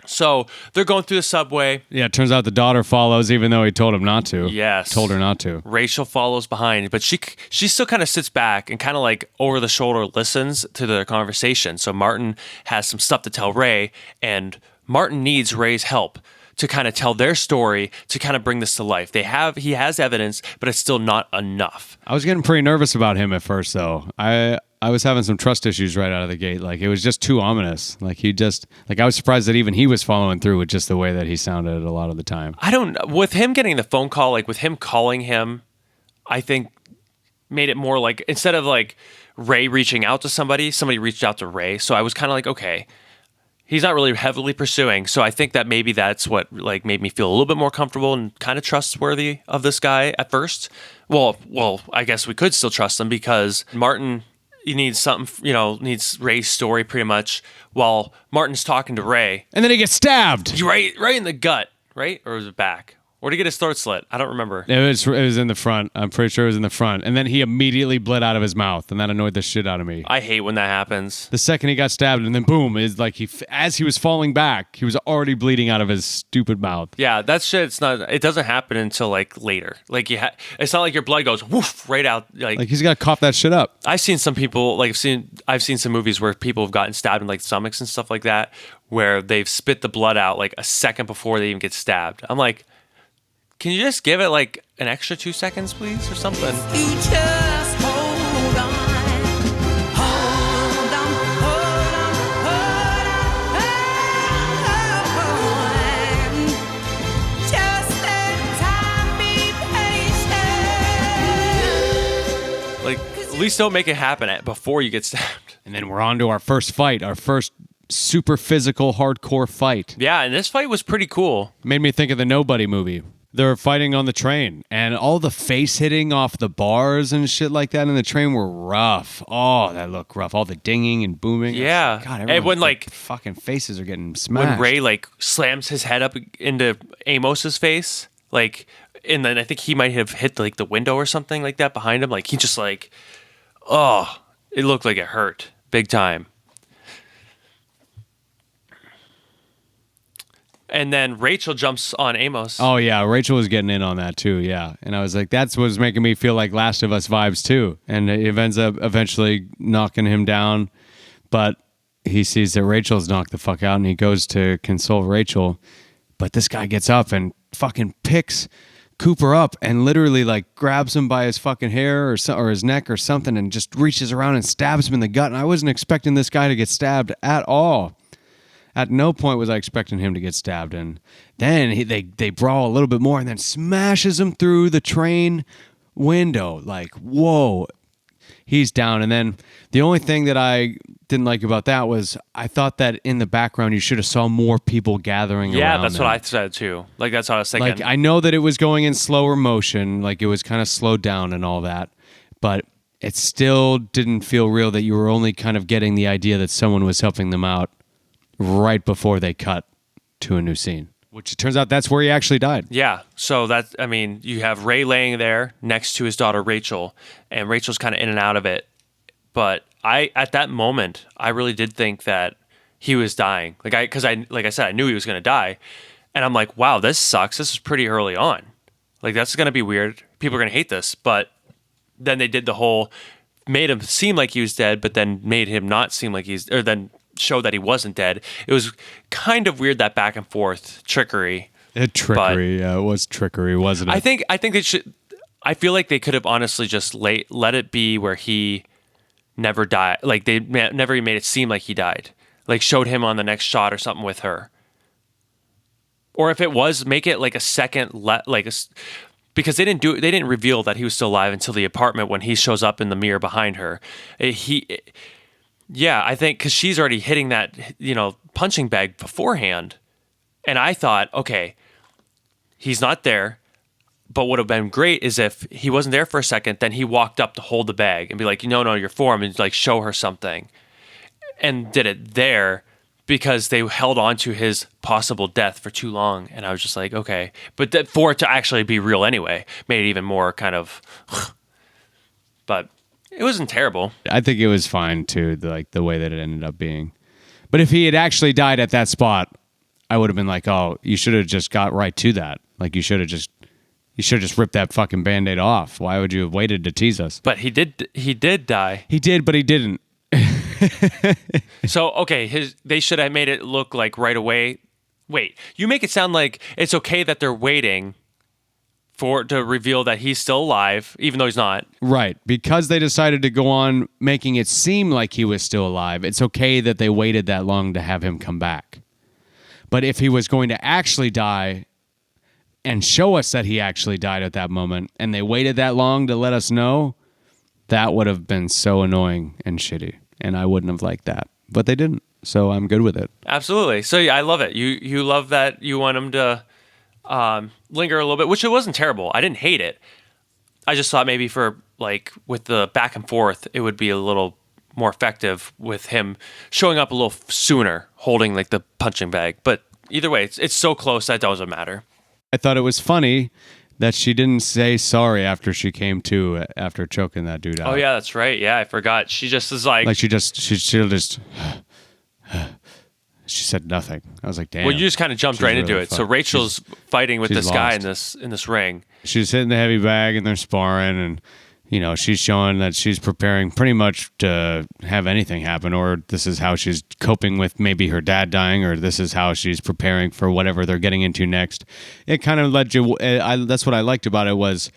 So they're going through the subway. Yeah, it turns out the daughter follows even though he told him not to. Yes. Told her not to. Rachel follows behind, but she still kind of sits back and kind of like over the shoulder listens to their conversation. So Martin has some stuff to tell Ray, and Martin needs Ray's help to kind of tell their story to kind of bring this to life. He has evidence, but it's still not enough. I was getting pretty nervous about him at first, though. I was having some trust issues right out of the gate. Like, it was just too ominous. Like, I was surprised that even he was following through with just the way that he sounded a lot of the time. With him getting the phone call, like with him calling him, I think made it more like, instead of like Ray reaching out to somebody reached out to Ray. So I was kind of like, okay, he's not really heavily pursuing. So I think that maybe that's what like made me feel a little bit more comfortable and kind of trustworthy of this guy at first. Well, I guess we could still trust him because Martin, he needs something, needs Ray's story pretty much while Martin's talking to Ray. And then he gets stabbed. Right in the gut, right? Or was it back? Or did he get his throat slit? I don't remember. It was in the front. I'm pretty sure it was in the front. And then he immediately bled out of his mouth, and that annoyed the shit out of me. I hate when that happens. The second he got stabbed, and then boom, is like as he was falling back, he was already bleeding out of his stupid mouth. Yeah, that shit. It doesn't happen until like later. Like it's not like your blood goes woof right out. Like he's got to cough that shit up. I've seen some people I've seen some movies where people have gotten stabbed in like stomachs and stuff like that, where they've spit the blood out like a second before they even get stabbed. I'm like, can you just give it like an extra 2 seconds, please, or something? You just hold on. Hold on, hold on, hold on. Just let time be patient. Like, at least don't make it happen before you get stabbed. And then we're on to our first fight, our first super physical, hardcore fight. Yeah, and this fight was pretty cool. Made me think of the Nobody movie. They're fighting on the train, and all the face hitting off the bars and shit like that in the train were rough. Oh, that looked rough. All the dinging and booming. Yeah. God, and when like fucking faces are getting smashed. When Ray like slams his head up into Amos's face, like, and then I think he might have hit like the window or something like that behind him. Like he just like, oh, it looked like it hurt big time. And then Rachel jumps on Amos. Oh, yeah. Rachel was getting in on that, too. Yeah. And I was like, that's what was making me feel like Last of Us vibes, too. And it ends up eventually knocking him down. But he sees that Rachel's knocked the fuck out, and he goes to console Rachel, but this guy gets up and fucking picks Cooper up and literally like grabs him by his fucking hair or his neck or something and just reaches around and stabs him in the gut. And I wasn't expecting this guy to get stabbed at all. At no point was I expecting him to get stabbed. And then they brawl a little bit more and then smashes him through the train window. Like, whoa, he's down. And then the only thing that I didn't like about that was I thought that in the background you should have saw more people gathering around. Yeah, that's them. what I said too. Like, that's what I was thinking. Like, I know that it was going in slower motion, like it was kind of slowed down and all that, but it still didn't feel real that you were only kind of getting the idea that someone was helping them out right before they cut to a new scene. Which it turns out that's where he actually died. Yeah. So you have Ray laying there next to his daughter Rachel, and Rachel's kind of in and out of it. But at that moment, I really did think that he was dying. Like I said, I knew he was going to die. And I'm like, wow, this sucks. This is pretty early on. Like, that's going to be weird. People are going to hate this. But then they did the whole, made him seem like he was dead, but then made him not seem like then show that he wasn't dead. It was kind of weird, that back and forth trickery. Yeah, it was trickery, wasn't it? I think they should. I feel like they could have honestly just let it be where he never died. Like, they never even made it seem like he died. Like, showed him on the next shot or something with her. Or if it was, make it like a second because they didn't reveal that he was still alive until the apartment when he shows up in the mirror behind her. Yeah, I think because she's already hitting that, punching bag beforehand. And I thought, okay, he's not there. But what would have been great is if he wasn't there for a second, then he walked up to hold the bag and be like, no, you're for him, and like show her something. And did it there because they held on to his possible death for too long. And I was just like, okay. But for it to actually be real anyway, made it even more kind of, but it wasn't terrible. I think it was fine too, like the way that it ended up being. But if he had actually died at that spot, I would have been like, oh, you should have just got right to that. Like, you should have just ripped that fucking Band-Aid off. Why would you have waited to tease us? But he did die. He did, but he didn't. So, okay, they should have made it look like right away. Wait, you make it sound like it's okay that they're waiting to reveal that he's still alive, even though he's not. Right. Because they decided to go on making it seem like he was still alive, it's okay that they waited that long to have him come back. But if he was going to actually die and show us that he actually died at that moment, and they waited that long to let us know, that would have been so annoying and shitty. And I wouldn't have liked that. But they didn't. So I'm good with it. Absolutely. So yeah, I love it. You love that you want him to linger a little bit, which it wasn't terrible. I didn't hate it. I just thought maybe for like with the back and forth, it would be a little more effective with him showing up a little sooner, holding like the punching bag. But either way, it's so close that doesn't matter. I thought it was funny that she didn't say sorry after she came to after choking that dude out. Oh yeah, that's right. Yeah, I forgot. She just is like she said nothing. I was like, damn. Well, you just kind of jumped right into it. So Rachel's fighting with this guy in this ring. She's hitting the heavy bag and they're sparring, and she's showing that she's preparing pretty much to have anything happen, or this is how she's coping with maybe her dad dying, or this is how she's preparing for whatever they're getting into next. It kind of led you. That's what I liked about it was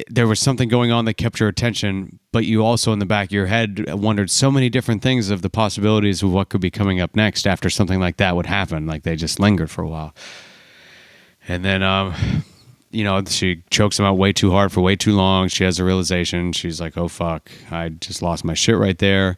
there was something going on that kept your attention, but you also in the back of your head wondered so many different things of the possibilities of what could be coming up next after something like that would happen. Like, they just lingered for a while. And then, she chokes him out way too hard for way too long. She has a realization. She's like, oh, fuck, I just lost my shit right there.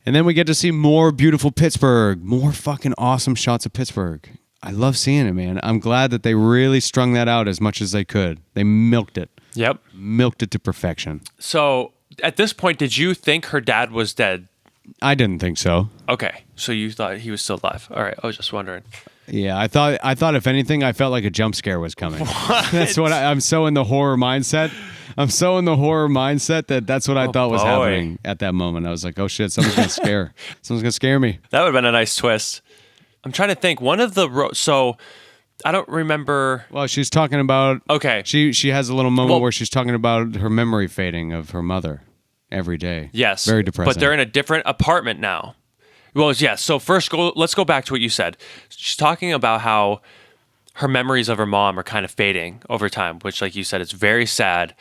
And then we get to see more beautiful Pittsburgh, more fucking awesome shots of Pittsburgh. I love seeing it, man. I'm glad that they really strung that out as much as they could. They milked it. Yep. Milked it to perfection. So at this point, did you think her dad was dead? I didn't think so. Okay. So you thought he was still alive. All right. I was just wondering. Yeah, I thought if anything, I felt like a jump scare was coming. That's what I'm so in the horror mindset. That's what I thought was happening at that moment. I was like, oh shit, someone's going to scare me. That would have been a nice twist. I'm trying to think. One of the so I don't remember. Well, she's talking about. Okay. She has a little moment where she's talking about her memory fading of her mother every day. Yes. Very depressing. But they're in a different apartment now. Well, yeah. So first, let's go back to what you said. She's talking about how her memories of her mom are kind of fading over time, which, like you said, it's very sad.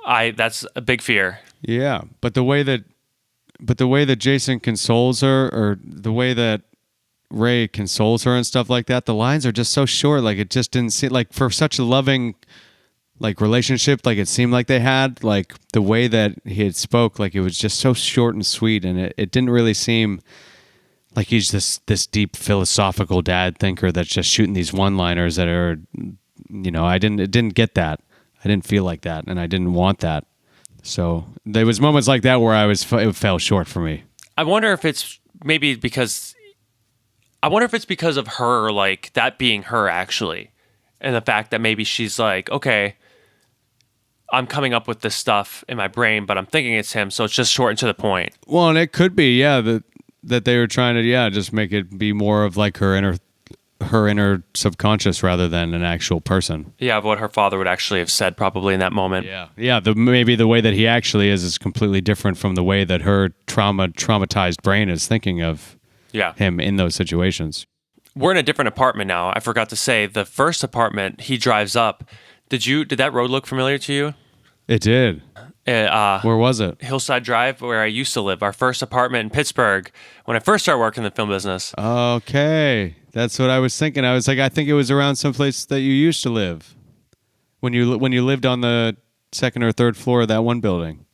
That's a big fear. Yeah, but the way that Jason consoles her, or the way that Ray consoles her and stuff like that, the lines are just so short. Like, it just didn't seem like, for such a loving, like, relationship, like, it seemed like they had, like, the way that he had spoke, like, it was just so short and sweet, and it didn't really seem like he's this deep philosophical dad thinker that's just shooting these one-liners that are, I didn't get that. I didn't feel like that, and I didn't want that. So there was moments like that where it fell short for me. I wonder if it's because of her, like, that being her, actually, and the fact that maybe she's like, okay, I'm coming up with this stuff in my brain, but I'm thinking it's him, so it's just short and to the point. Well, and it could be, that they were trying to, just make it be more of like her inner subconscious rather than an actual person. Yeah, of what her father would actually have said probably in that moment. Yeah. Maybe the way that he actually is completely different from the way that her traumatized brain is thinking of him in those situations. We're in a different apartment now. I forgot to say, the first apartment he drives up. Did that road look familiar to you? It did. Where was it? Hillside Drive, where I used to live. Our first apartment in Pittsburgh when I first started working in the film business. Okay. That's what I was thinking. I was like, I think it was around someplace that you used to live when you lived on the second or third floor of that one building.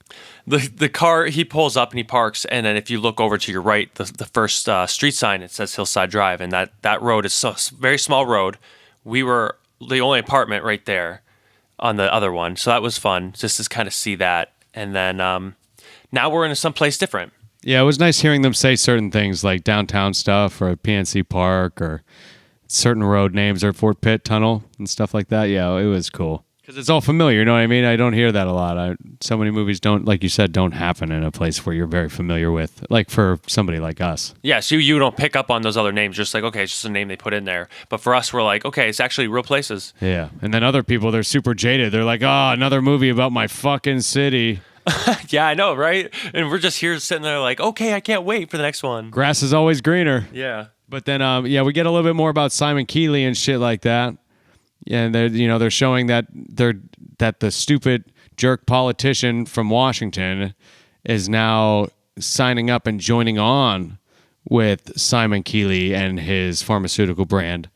The car, he pulls up and he parks, and then if you look over to your right, the first street sign, it says Hillside Drive, and that road is a very small road. We were the only apartment right there on the other one, so that was fun just to kind of see that. And then now we're in someplace different. Yeah, it was nice hearing them say certain things like downtown stuff or PNC Park or certain road names or Fort Pitt Tunnel and stuff like that. Yeah, it was cool. Because it's all familiar, you know what I mean? I don't hear that a lot. So many movies don't, like you said, don't happen in a place where you're very familiar with, like for somebody like us. Yeah, so you don't pick up on those other names. Just like, okay, it's just a name they put in there. But for us, we're like, okay, it's actually real places. Yeah, and then other people, they're super jaded. They're like, oh, another movie about my fucking city. Yeah, I know, right? And we're just here sitting there like, okay, I can't wait for the next one. Grass is always greener. Yeah. But then, we get a little bit more about Simon Keeley and shit like that. And they're showing that the stupid jerk politician from Washington is now signing up and joining on with Simon Keeley and his pharmaceutical brand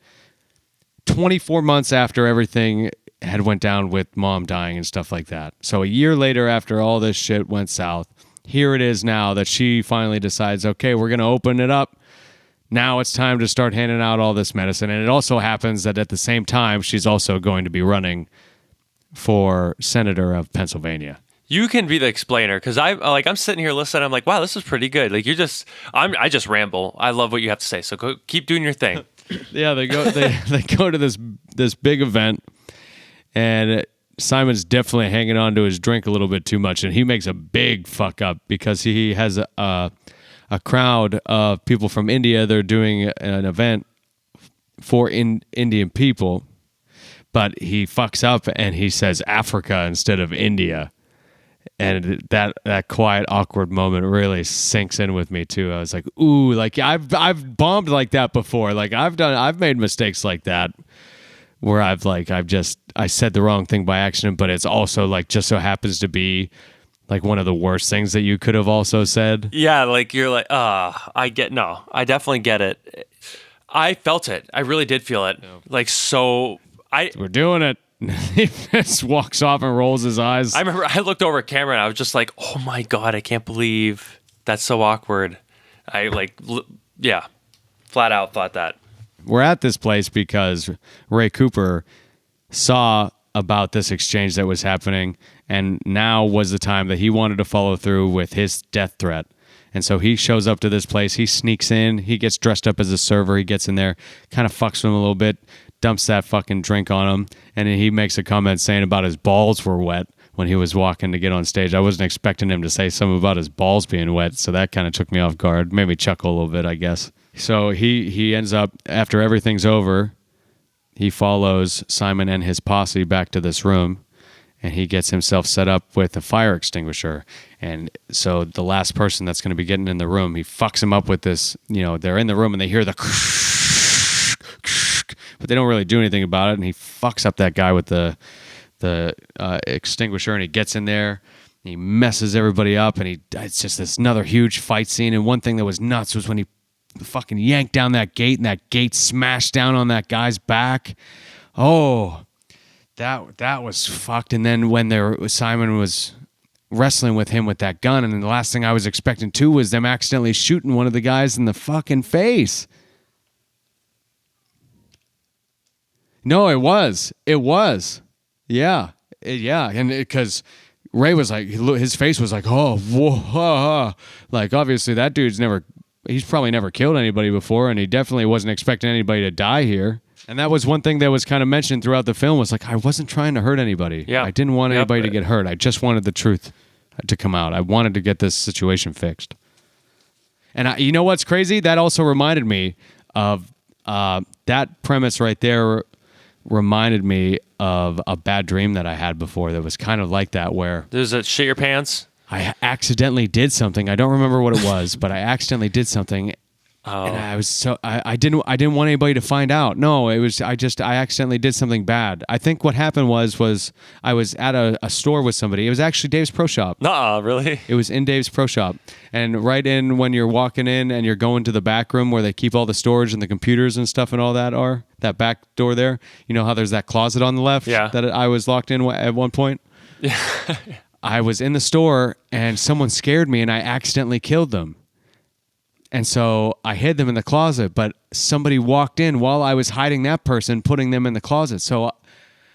24 months after everything had went down with mom dying and stuff like that. So a year later, after all this shit went south, here it is now that she finally decides, okay, we're going to open it up. Now it's time to start handing out all this medicine. And it also happens that at the same time, she's also going to be running for senator of Pennsylvania. You can be the explainer, because I'm sitting here listening. I'm like, wow, this is pretty good. Like I just ramble. I love what you have to say. So keep doing your thing. Yeah, they go to this big event, and Simon's definitely hanging on to his drink a little bit too much, and he makes a big fuck up because he has a crowd of people from India. They're doing an event for Indian people, but he fucks up and he says Africa instead of India. And that quiet, awkward moment really sinks in with me too. I was like, ooh, like I've bombed like that before. Like I've made mistakes like that where I said the wrong thing by accident, but it's also like just so happens to be like one of the worst things that you could have also said. Yeah, like you're like, I definitely get it. I felt it. I really did feel it. Yeah. Like, so we're doing it. He just walks off and rolls his eyes. I remember I looked over at camera and I was just like, oh my God, I can't believe that's so awkward. Flat out thought that. We're at this place because Ray Cooper saw about this exchange that was happening, and now was the time that he wanted to follow through with his death threat. And so he shows up to this place, he sneaks in, he gets dressed up as a server, he gets in there, kind of fucks with him a little bit, dumps that fucking drink on him, and then he makes a comment saying about his balls were wet when he was walking to get on stage. I wasn't expecting him to say something about his balls being wet, so that kind of took me off guard, made me chuckle a little bit, I guess. So he ends up, after everything's over, he follows Simon and his posse back to this room, and he gets himself set up with a fire extinguisher. And so the last person that's going to be getting in the room, he fucks him up with this, they're in the room and they hear the but they don't really do anything about it. And he fucks up that guy with the extinguisher, and he gets in there, and he messes everybody up, and it's just this another huge fight scene. And one thing that was nuts was when he fucking yanked down that gate, and that gate smashed down on that guy's back. Oh, that was fucked. And then when Simon was wrestling with him with that gun, and then the last thing I was expecting too was them accidentally shooting one of the guys in the fucking face. No, it was. Yeah. And because Ray was like, his face was like, oh, whoa. Like, obviously that dude's he's probably never killed anybody before, and he definitely wasn't expecting anybody to die here. And that was one thing that was kind of mentioned throughout the film, was like, I wasn't trying to hurt anybody. Yeah. I didn't want anybody to get hurt. I just wanted the truth to come out. I wanted to get this situation fixed. And you know what's crazy? That also reminded me of that premise right there. Reminded me of a bad dream that I had before that was kind of like that, where there's a shit your pants. I accidentally did something. I don't remember what it was, but I accidentally did something. And I was I didn't want anybody to find out. No, it was I accidentally did something bad. I think what happened was I was at a store with somebody. It was actually Dave's Pro Shop. Nuh-uh, really? It was in Dave's Pro Shop. And right in when you're walking in and you're going to the back room where they keep all the storage and the computers and stuff and all that back door there. You know how there's that closet on the left that I was locked in at one point? Yeah. I was in the store and someone scared me and I accidentally killed them. And so I hid them in the closet, but somebody walked in while I was hiding that person, putting them in the closet. So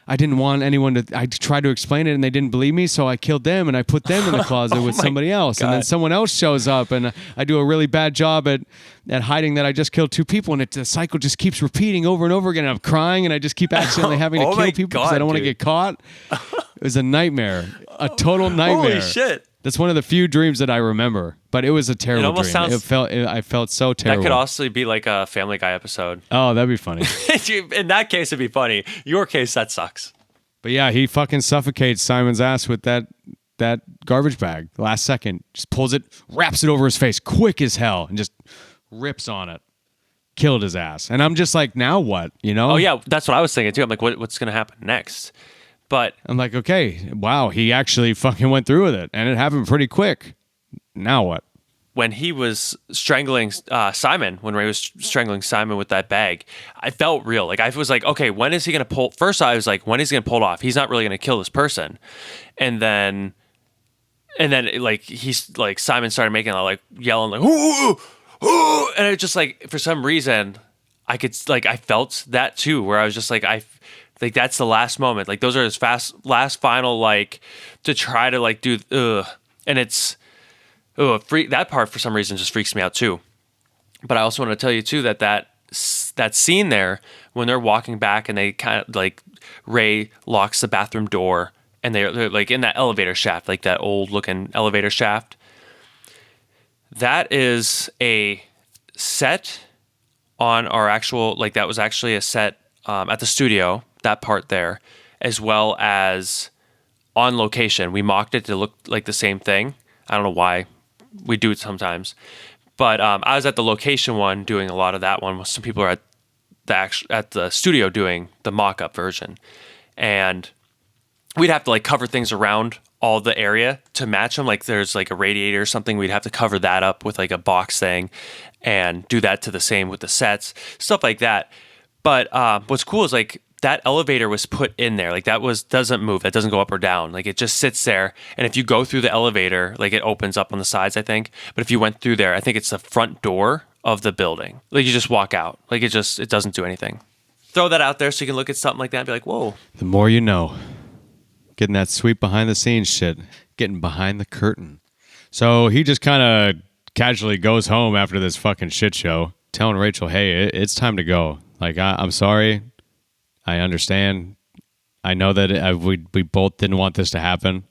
I didn't want anyone to, I tried to explain it and they didn't believe me. So I killed them and I put them in the closet with somebody else. God. And then someone else shows up and I do a really bad job at hiding that I just killed two people. And the cycle just keeps repeating over and over again. And I'm crying and I just keep accidentally having to kill people because I don't want to get caught. It was a nightmare, a total nightmare. Holy shit. That's one of the few dreams that I remember, but it was a terrible dream. I felt so terrible. That could also be like a Family Guy episode. Oh, that'd be funny. In that case, it'd be funny. Your case, that sucks. But yeah, he fucking suffocates Simon's ass with that garbage bag. Last second, just pulls it, wraps it over his face, quick as hell, and just rips on it. Killed his ass. And I'm just like, now what? Oh yeah, that's what I was thinking too. I'm like, what's gonna happen next? But I'm like, okay, wow, he actually fucking went through with it, and it happened pretty quick. Now what? When he was strangling Simon, when Ray was strangling Simon with that bag, I felt real. Like I was like, okay, when is he gonna pull? First, I was like, when is he gonna pull it off? He's not really gonna kill this person. And then like he's like Simon started making like yelling like ooh, ooh, and it just like for some reason I felt that too, where I was just like like that's the last moment. Like those are his last final like to try to like do and it's that part for some reason just freaks me out too. But I also want to tell you too that scene there when they're walking back and they kind of like Ray locks the bathroom door and they're like in that elevator shaft, like that old looking elevator shaft. That is a set on our actual like that was actually a set at the studio. That part there, as well as on location. We mocked it to look like the same thing. I don't know why we do it sometimes, but I was at the location one doing a lot of that one. Some people are at the studio doing the mock-up version, and we'd have to like cover things around all the area to match them. Like there's like a radiator or something. We'd have to cover that up with like a box thing, and do that to the same with the sets, stuff like that. But what's cool is like that elevator was put in there. Like that doesn't move. That doesn't go up or down. Like it just sits there. And if you go through the elevator, like it opens up on the sides, I think. But if you went through there, I think it's the front door of the building. Like you just walk out. Like it doesn't do anything. Throw that out there so you can look at something like that and be like, whoa. The more you know. Getting that sweet behind the scenes shit. Getting behind the curtain. So he just kind of casually goes home after this fucking shit show, telling Rachel, hey, it's time to go. Like, I'm sorry. I understand. I know that we both didn't want this to happen.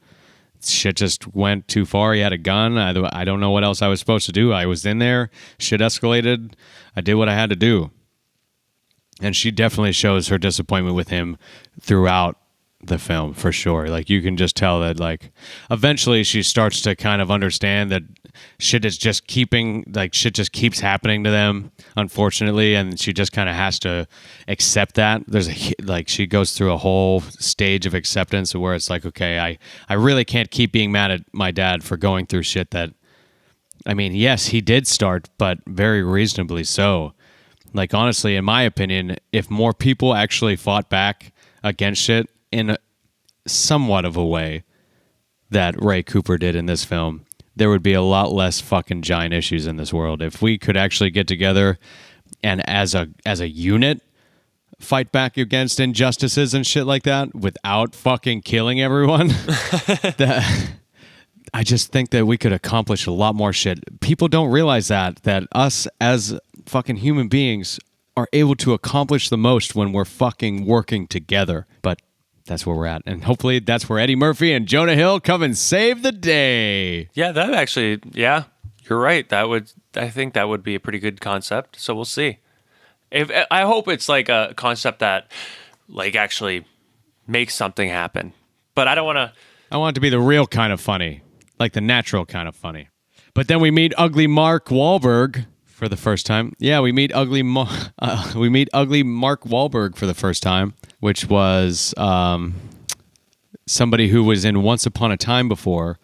Shit just went too far. He had a gun. I don't know what else I was supposed to do. I was in there. Shit escalated. I did what I had to do. And she definitely shows her disappointment with him throughout the film for sure. Like you can just tell that like eventually she starts to kind of understand that shit just keeps happening to them, unfortunately, and she just kind of has to accept that. She goes through a whole stage of acceptance where it's like, okay, I really can't keep being mad at my dad for going through shit that, I mean, yes, he did start, but very reasonably so. Like, honestly, in my opinion, if more people actually fought back against it in somewhat of a way that Ray Cooper did in this film, there would be a lot less fucking giant issues in this world. If we could actually get together and as a unit fight back against injustices and shit like that without fucking killing everyone, I just think that we could accomplish a lot more shit. People don't realize that us as fucking human beings are able to accomplish the most when we're fucking working together. But that's where we're at. And hopefully that's where Eddie Murphy and Jonah Hill come and save the day. Yeah, you're right. I think that would be a pretty good concept. So we'll see. I hope it's like a concept that like actually makes something happen. But I want it to be the real kind of funny, like the natural kind of funny. But then we meet ugly Mark Wahlberg for the first time. Yeah, we meet ugly Mark Wahlberg for the first time, which was somebody who was in Once Upon a Time before,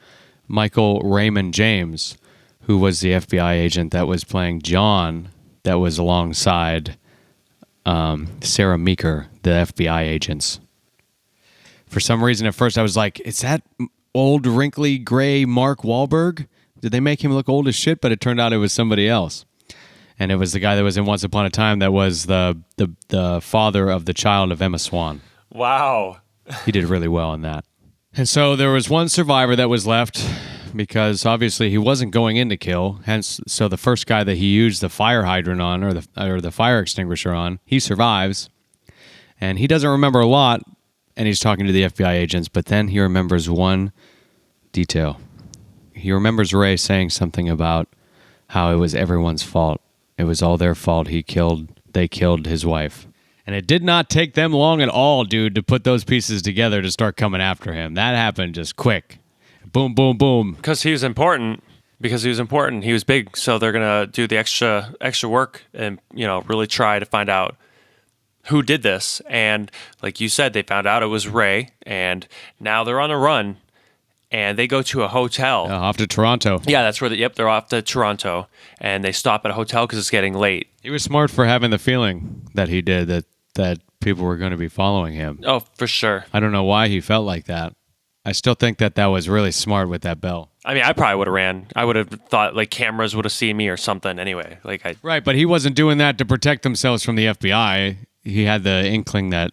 Michael Raymond James, who was the FBI agent that was playing John, that was alongside Sarah Meeker, the FBI agents. For some reason, at first I was like, is that old, wrinkly, gray Mark Wahlberg? Did they make him look old as shit? But it turned out it was somebody else. And it was the guy that was in Once Upon a Time that was the father of the child of Emma Swan. Wow. He did really well in that. And so there was one survivor that was left because obviously he wasn't going in to kill. Hence, so the first guy that he used the fire hydrant on or the fire extinguisher on, he survives. And he doesn't remember a lot, and he's talking to the FBI agents, but then he remembers one detail. He remembers Ray saying something about how it was everyone's fault. It was all their fault. They killed his wife. And it did not take them long at all, dude, to put those pieces together to start coming after him. That happened just quick. Boom, boom, boom. Because he was important. He was big. So they're going to do the extra work and, really try to find out who did this. And like you said, they found out it was Ray. And now they're on the run. And they go to a hotel. Off to Toronto. Yeah, that's where they're off to Toronto. And they stop at a hotel because it's getting late. He was smart for having the feeling that he did, that people were going to be following him. Oh, for sure. I don't know why he felt like that. I still think that was really smart with that bell. I mean, I probably would have ran. I would have thought like cameras would have seen me or something anyway. Right, but he wasn't doing that to protect themselves from the FBI. He had the inkling the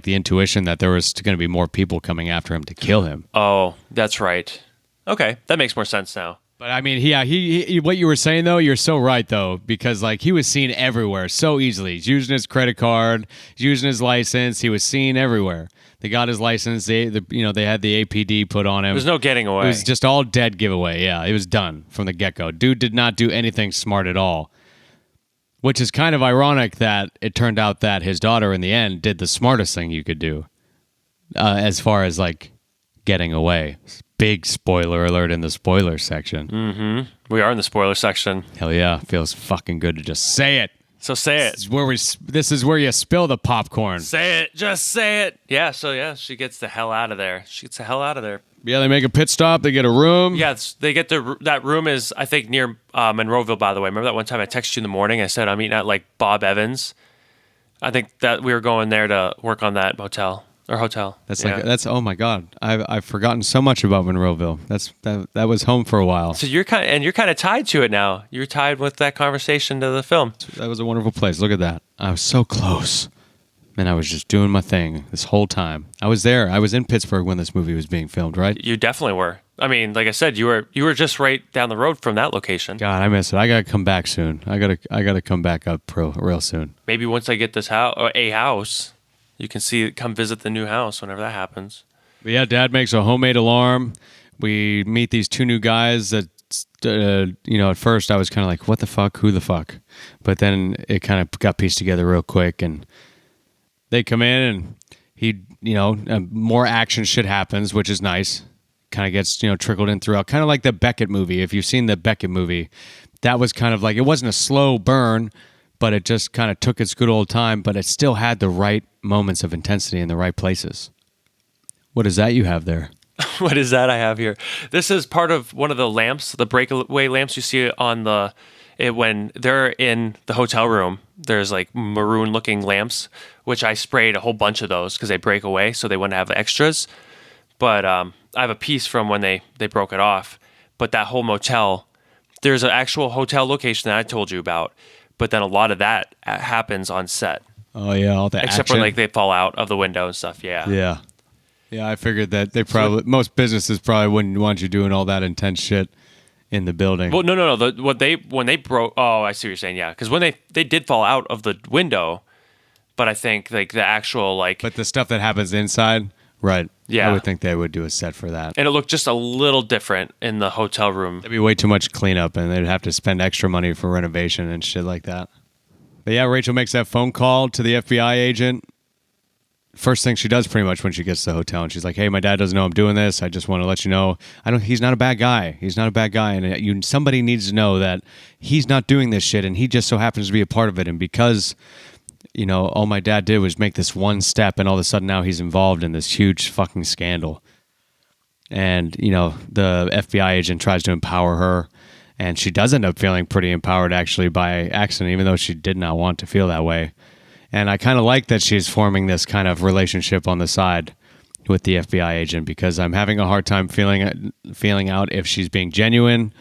intuition that there was going to be more people coming after him to kill him. Oh, that's right. Okay, that makes more sense now. But I mean, he what you were saying though, you're so right though, because like he was seen everywhere so easily. He's using his credit card, he's using his license. He was seen everywhere. They got his license. They had the APD put on him. There's no getting away. It was just all dead giveaway. Yeah, it was done from the get-go. Dude did not do anything smart at all. Which is kind of ironic that it turned out that his daughter in the end did the smartest thing you could do as far as like getting away. Big spoiler alert in the spoiler section. Mm-hmm. We are in the spoiler section. Hell yeah. Feels fucking good to just say it. So say it. This is where you spill the popcorn. Say it. Just say it. Yeah, so yeah, she gets the hell out of there. Yeah, they make a pit stop. They get a room. Yeah, they get that room is, I think, near Monroeville, by the way. Remember that one time I texted you in the morning? I said I'm eating at like Bob Evans. I think that we were going there to work on that hotel. That's oh my god. I've forgotten so much about Monroeville. That was home for a while. So you're kind of tied to it now. You're tied with that conversation to the film. That was a wonderful place. Look at that. I was so close. And I was just doing my thing this whole time. I was there. I was in Pittsburgh when this movie was being filmed, right? You definitely were. I mean, like I said, you were just right down the road from that location. God, I miss it. I gotta come back soon. I gotta come back up real soon. Maybe once I get this house or a house, you can come visit the new house whenever that happens. But yeah, Dad makes a homemade alarm. We meet these two new guys that, at first I was kind of like, what the fuck? Who the fuck? But then it kind of got pieced together real quick, and they come in and more action shit happens, which is nice. Kind of gets, trickled in throughout. Kind of like the Beckett movie. If you've seen the Beckett movie, that was kind of like, it wasn't a slow burn, but it just kind of took its good old time, but it still had the right moments of intensity in the right places. What is that you have there? What is that I have here? This is part of one of the lamps, the breakaway lamps you see on when they're in the hotel room. There's like maroon looking lamps, which I sprayed a whole bunch of those because they break away, so they wouldn't have extras. But I have a piece from when they broke it off. But that whole motel, there's an actual hotel location that I told you about. But then a lot of that happens on set. Oh yeah, all that except action. for like they fall out of the window and stuff. Yeah. Yeah. Yeah, I figured that most businesses probably wouldn't want you doing all that intense shit in the building. Well, no. When they broke. Oh, I see what you're saying. Yeah, because when they did fall out of the window, but I think like the actual like. But the stuff that happens inside, right? Yeah, I would think they would do a set for that. And it looked just a little different in the hotel room. There'd be way too much cleanup, and they'd have to spend extra money for renovation and shit like that. But yeah, Rachel makes that phone call to the FBI agent. First thing she does pretty much when she gets to the hotel, and she's like, "Hey, my dad doesn't know I'm doing this. I just want to let you know. He's not a bad guy. He's not a bad guy, and somebody needs to know that he's not doing this shit, and he just so happens to be a part of it. And because, all my dad did was make this one step, and all of a sudden now he's involved in this huge fucking scandal. And the FBI agent tries to empower her, and she does end up feeling pretty empowered actually by accident, even though she did not want to feel that way." And I kind of like that she's forming this kind of relationship on the side with the FBI agent, because I'm having a hard time feeling out if she's being genuine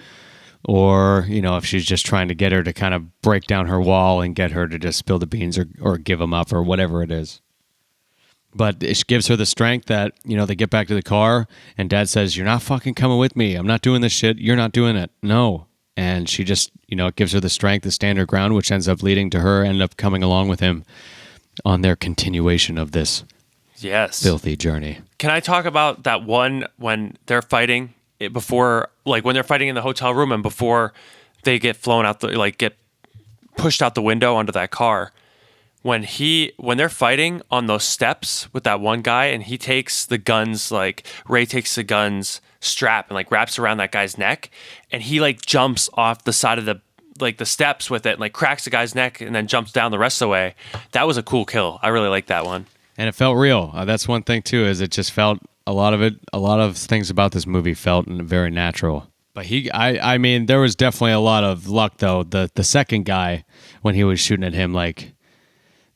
or, if she's just trying to get her to kind of break down her wall and get her to just spill the beans or give them up or whatever it is. But it gives her the strength that, they get back to the car and Dad says, "You're not fucking coming with me. I'm not doing this shit. You're not doing it. No." And she just, it gives her the strength to stand her ground, which ends up leading to her end up coming along with him on their continuation of this filthy journey. Can I talk about that one when they're fighting before, like when they're fighting in the hotel room and before they get flown out, get pushed out the window onto that car? When they're fighting on those steps with that one guy and he takes the guns, like Ray takes the guns strap and like wraps around that guy's neck, and he like jumps off the side of the steps with it and like cracks the guy's neck and then jumps down the rest of the way. That was a cool kill. I really like that one. And it felt real. That's one thing too, is it just felt a lot of things about this movie felt very natural. But I mean, there was definitely a lot of luck though. The second guy, when he was shooting at him, like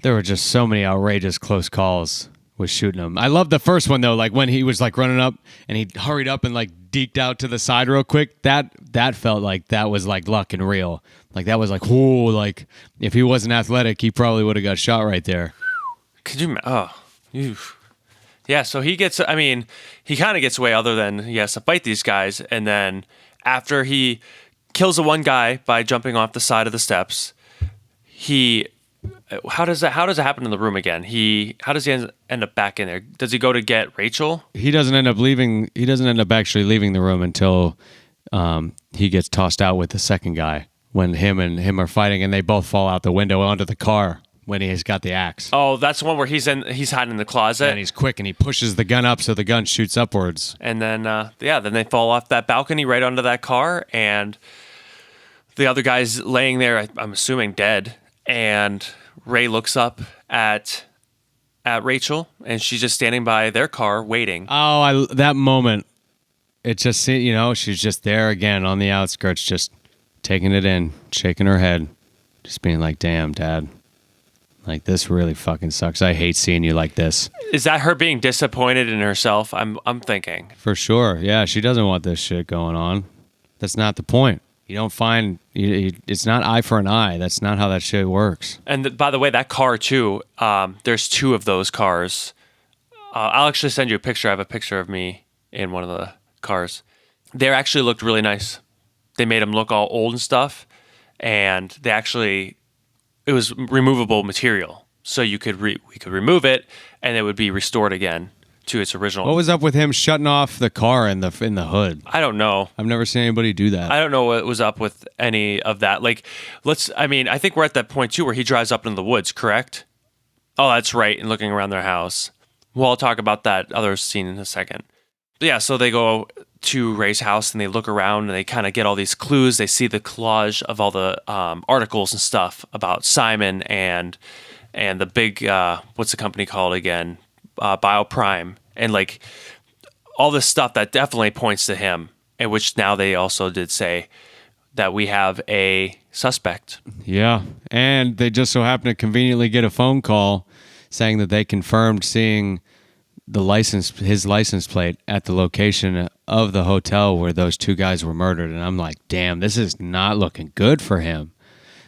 there were just so many outrageous close calls with shooting him. I love the first one though, like when he was like running up and he hurried up and like deked out to the side real quick. That felt like that was like luck and real. Like that was like, whoa, like if he wasn't athletic, he probably would have got shot right there. Could you? Yeah. So he gets. I mean, he kind of gets away. Other than he has to fight these guys, and then after he kills the one guy by jumping off the side of the steps, How does it happen in the room again? How does he end up back in there? Does he go to get Rachel? He doesn't end up actually leaving the room until he gets tossed out with the second guy. When him are fighting and they both fall out the window onto the car when he's got the axe. Oh, that's the one where he's hiding in the closet. And he's quick and he pushes the gun up so the gun shoots upwards. And then then they fall off that balcony right onto that car, and the other guy's laying there, I'm assuming dead. And Ray looks up at Rachel, and she's just standing by their car waiting. Oh, that moment. It just, she's just there again on the outskirts, just taking it in, shaking her head, just being like, "Damn, Dad. Like, this really fucking sucks. I hate seeing you like this." Is that her being disappointed in herself? I'm thinking. For sure. Yeah, she doesn't want this shit going on. That's not the point. You don't find it's not eye for an eye. That's not how that shit works. And by the way, that car too. There's two of those cars. I'll actually send you a picture. I have a picture of me in one of the cars. They actually looked really nice. They made them look all old and stuff, and it was removable material, so we could remove it, and it would be restored again to its original. What was up with him shutting off the car in the hood? I don't know. I've never seen anybody do that. I don't know what was up with any of that. Like, I think we're at that point too where he drives up into the woods, correct? Oh, that's right, and looking around their house. Well, I'll talk about that other scene in a second. But yeah, so they go to Ray's house and they look around and they kind of get all these clues. They see the collage of all the articles and stuff about Simon and the big, what's the company called again? Bioprime. And like all this stuff that definitely points to him, and which now they also did say that we have a suspect. Yeah, and they just so happen to conveniently get a phone call saying that they confirmed seeing his license plate at the location of the hotel where those two guys were murdered. And I'm like, damn, this is not looking good for him.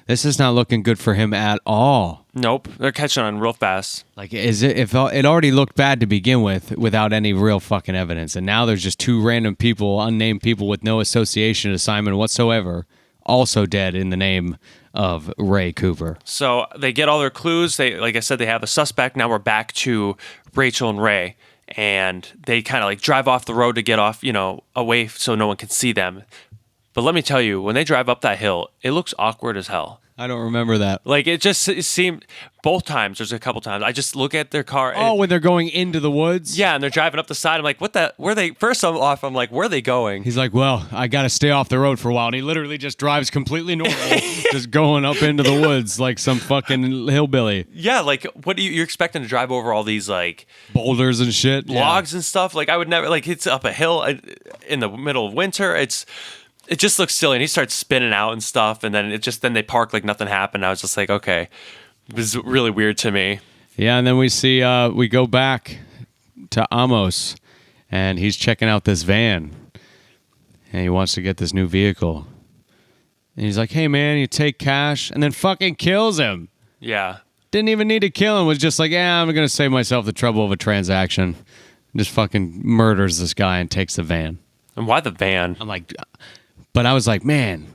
This is not looking good for him at all. Nope, they're catching on real fast. Like, it already looked bad to begin with without any real fucking evidence, and now there's just two random people, unnamed people with no association to Simon whatsoever, also dead in the name of Ray Cooper. So they get all their clues. They, like I said, they have a suspect. Now we're back to Rachel and Ray, and they kind of like drive off the road to get off, away so no one can see them. But let me tell you, when they drive up that hill, it looks awkward as hell. I don't remember that. Like, it seemed, both times, there's a couple times, I just look at their car. When they're going into the woods? Yeah, and they're driving up the side. I'm like, first off, I'm like, where are they going? He's like, well, I got to stay off the road for a while. And he literally just drives completely normal, just going up into the woods like some fucking hillbilly. Yeah, like, what you're expecting to drive over all these, like... boulders and shit? Logs and stuff. Like, I would never, like, it's up a hill in the middle of winter. It just looks silly, and he starts spinning out and stuff, and then they park like nothing happened. I was just like, okay, it was really weird to me. Yeah, and then we see we go back to Amos, and he's checking out this van, and he wants to get this new vehicle, and he's like, "Hey man, you take cash," and then fucking kills him. Yeah, didn't even need to kill him. Was just like, yeah, I'm gonna save myself the trouble of a transaction. Just fucking murders this guy and takes the van. And why the van? I'm like. But I was like, man,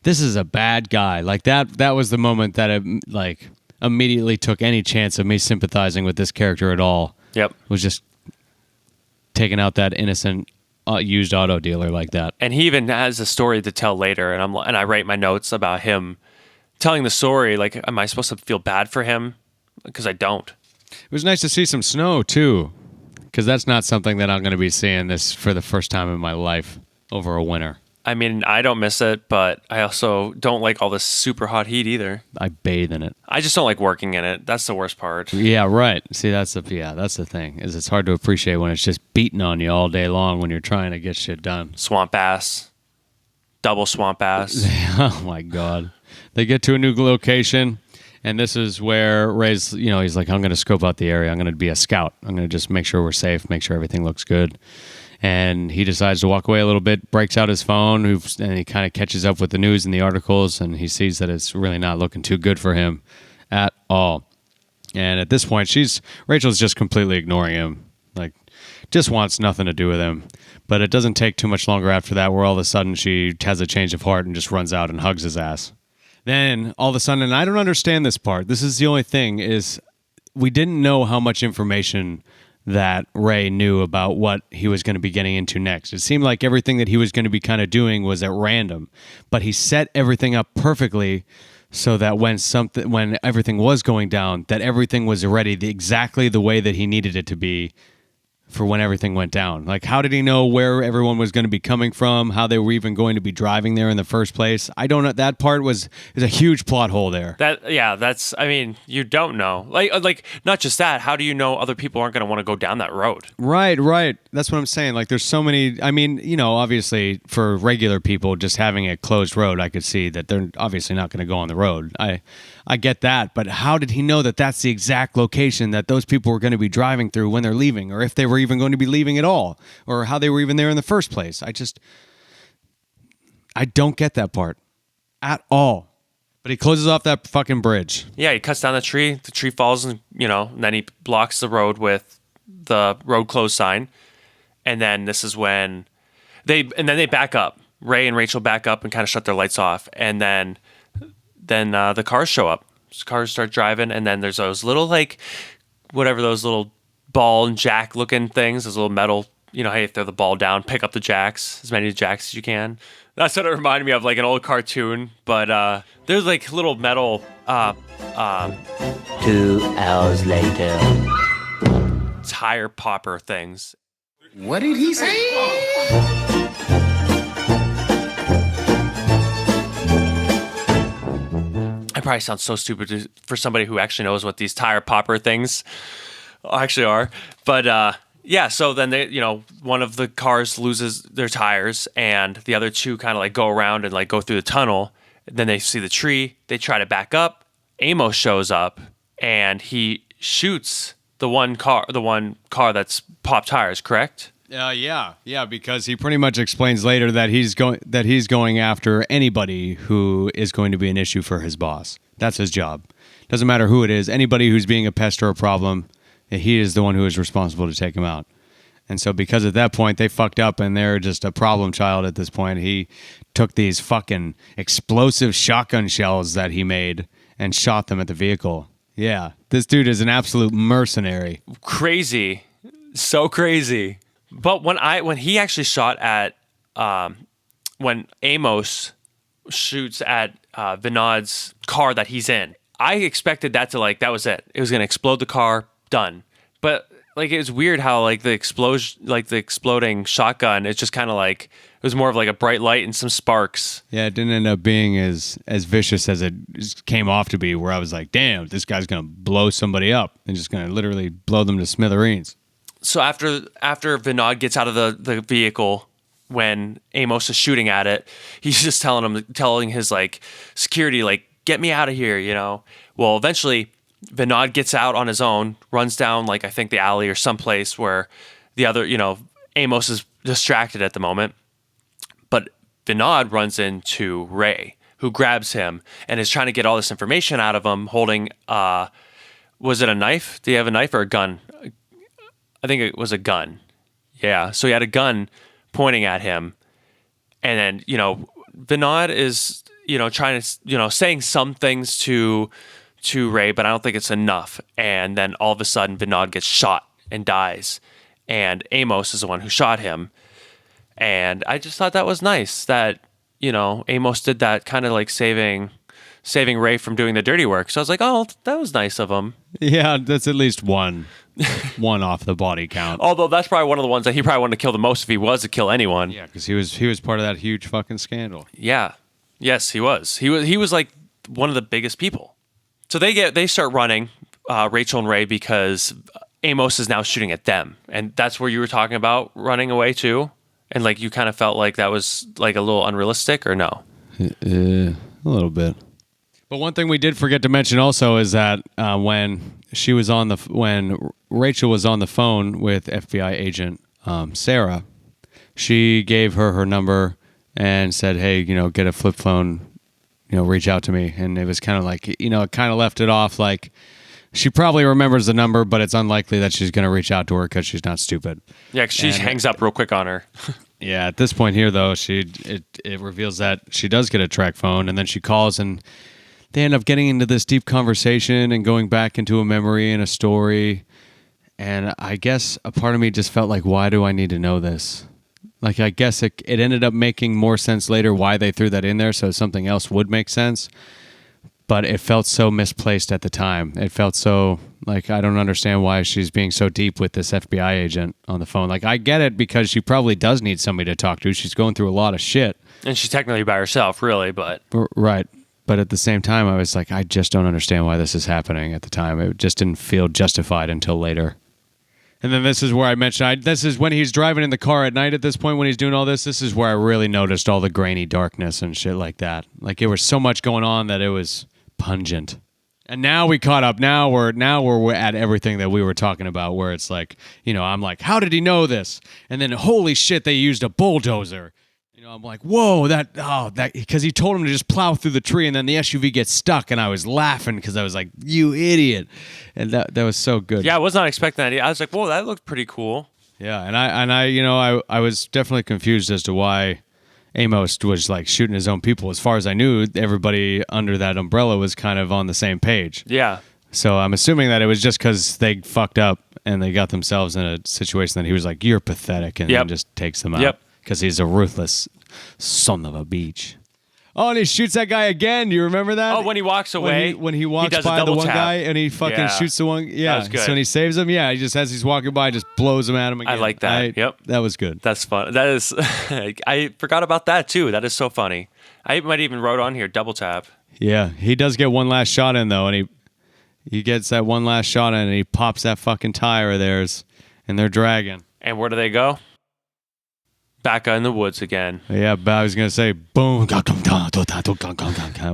this is a bad guy. Like that was the moment that it immediately took any chance of me sympathizing with this character at all. Yep. Was just taking out that innocent used auto dealer like that. And he even has a story to tell later, and I write my notes about him telling the story. Like, am I supposed to feel bad for him? Because I don't. It was nice to see some snow too, because that's not something that I'm going to be seeing this for the first time in my life. Over a winter. I mean, I don't miss it, but I also don't like all this super hot heat either. I bathe in it. I just don't like working in it. That's the worst part. Yeah, right. See, that's the thing. Is it's hard to appreciate when it's just beating on you all day long when you're trying to get shit done. Swamp ass. Double swamp ass. Oh my God. They get to a new location, and this is where Ray's, he's like, I'm going to scope out the area. I'm going to be a scout. I'm going to just make sure we're safe, make sure everything looks good. And he decides to walk away a little bit, breaks out his phone, and he kind of catches up with the news and the articles, and he sees that it's really not looking too good for him at all. And at this point, Rachel's just completely ignoring him, like just wants nothing to do with him. But it doesn't take too much longer after that, where all of a sudden she has a change of heart and just runs out and hugs his ass. Then all of a sudden, and I don't understand this part. This is the only thing, is we didn't know how much information that Ray knew about what he was going to be getting into next. It seemed like everything that he was going to be kind of doing was at random, but he set everything up perfectly so that when everything was going down, that everything was ready exactly the way that he needed it to be for when everything went down. Like, how did he know where everyone was going to be coming from, how they were even going to be driving there in the first place? I don't know. That part is a huge plot hole there. I mean, you don't know. Like not just that, how do you know other people aren't going to want to go down that road? Right. That's what I'm saying. Like, there's so many, I mean, obviously for regular people, just having a closed road, I could see that they're obviously not going to go on the road. I get that, but how did he know that that's the exact location that those people were going to be driving through when they're leaving, or if they were even going to be leaving at all, or how they were even there in the first place? I don't get that part at all. But he closes off that fucking bridge. Yeah, he cuts down the tree falls, and then he blocks the road with the road closed sign. And then this is when they back up. Ray and Rachel back up and kind of shut their lights off, and then the cars show up. Cars start driving, and then there's those little, like, whatever, those little ball and jack looking things, those little metal, hey, throw the ball down, pick up the jacks, as many jacks as you can. That's what it reminded me of, like an old cartoon, but there's like little metal 2 hours later. tire popper things. What did he say? I probably sound so stupid for somebody who actually knows what these tire popper things actually are. But yeah, so then they, one of the cars loses their tires, and the other two kind of like go around and like go through the tunnel. Then they see the tree. They try to back up. Amos shows up, and he shoots the one car that's popped tires. Correct? Yeah, because he pretty much explains later that he's going after anybody who is going to be an issue for his boss. That's his job. Doesn't matter who it is. Anybody who's being a pest or a problem, he is the one who is responsible to take him out. And so because at that point they fucked up and they're just a problem child at this point, he took these fucking explosive shotgun shells that he made and shot them at the vehicle. Yeah, this dude is an absolute mercenary. Crazy. So crazy. But when he actually shot at when Amos shoots at Vinod's car that he's in, I expected that to that was it. It was gonna explode the car, done. But it was weird how the exploding shotgun, it's just kind of it was more of a bright light and some sparks. Yeah, it didn't end up being as vicious as it came off to be, where I was like, damn, this guy's gonna blow somebody up and just gonna literally blow them to smithereens. So after Vinod gets out of the vehicle, when Amos is shooting at it, he's just telling his security, get me out of here, Well, eventually Vinod gets out on his own, runs down I think the alley or someplace where the other, Amos is distracted at the moment. But Vinod runs into Ray, who grabs him and is trying to get all this information out of him, holding was it a knife? Do you have a knife or a gun? I think it was a gun. Yeah. So he had a gun pointing at him. And then, Vinod is, trying to, saying some things to Ray, but I don't think it's enough. And then all of a sudden, Vinod gets shot and dies. And Amos is the one who shot him. And I just thought that was nice that, Amos did that, kind of saving Ray from doing the dirty work. So I was like, oh, that was nice of him. Yeah, that's at least one off the body count. Although that's probably one of the ones that he probably wanted to kill the most if he was to kill anyone. Yeah, because he was part of that huge fucking scandal. Yeah. Yes, he was. He was one of the biggest people. So they start running, Rachel and Ray, because Amos is now shooting at them. And that's where you were talking about running away too? And you kind of felt like that was a little unrealistic, or no? A little bit. But one thing we did forget to mention also is that when Rachel was on the phone with FBI agent Sarah, she gave her number and said, "Hey, get a flip phone, reach out to me." And it was kind of it kind of left it off like she probably remembers the number, but it's unlikely that she's going to reach out to her because she's not stupid. Yeah, 'cause she hangs up real quick on her. Yeah, at this point here though, it reveals that she does get a track phone, and then she calls and they end up getting into this deep conversation and going back into a memory and a story. And I guess a part of me just felt like, why do I need to know this? I guess it ended up making more sense later why they threw that in there, so something else would make sense. But it felt so misplaced at the time. It felt so I don't understand why she's being so deep with this FBI agent on the phone. I get it because she probably does need somebody to talk to. She's going through a lot of shit. And she's technically by herself, really, but... Right. But at the same time, I was like, I just don't understand why this is happening at the time. It just didn't feel justified until later. And then this is where I mentioned, this is when he's driving in the car at night at this point when he's doing all this. This is where I really noticed all the grainy darkness and shit like that. There was so much going on that it was pungent. And now we caught up. Now we're at everything that we were talking about, where it's I'm like, how did he know this? And then holy shit, they used a bulldozer. I'm like, whoa, because he told him to just plow through the tree, and then the SUV gets stuck, and I was laughing because I was like, you idiot. And that was so good. Yeah, I was not expecting that. I was like, whoa, that looked pretty cool. Yeah, and I was definitely confused as to why Amos was shooting his own people. As far as I knew, everybody under that umbrella was kind of on the same page. Yeah. So I'm assuming that it was just because they fucked up and they got themselves in a situation that he was like, you're pathetic, and then just takes them out. Yep. Because he's a ruthless son of a bitch. Oh, and he shoots that guy again. Do you remember that? Oh, when he walks away? When he walks does a by the double one tap. guy and he fucking shoots the one. Yeah. That was good. So when he saves him, he just, as he's walking by, just blows him at him again. I like that. Yep. That was good. That's fun. That is, I forgot about that too. That is so funny. I might even wrote on here, double tap. Yeah. He does get one last shot in, though, and he gets that one last shot in, and he pops that fucking tire of theirs, and they're dragging. And where do they go? Back in the woods again. Yeah, but I was going to say, boom,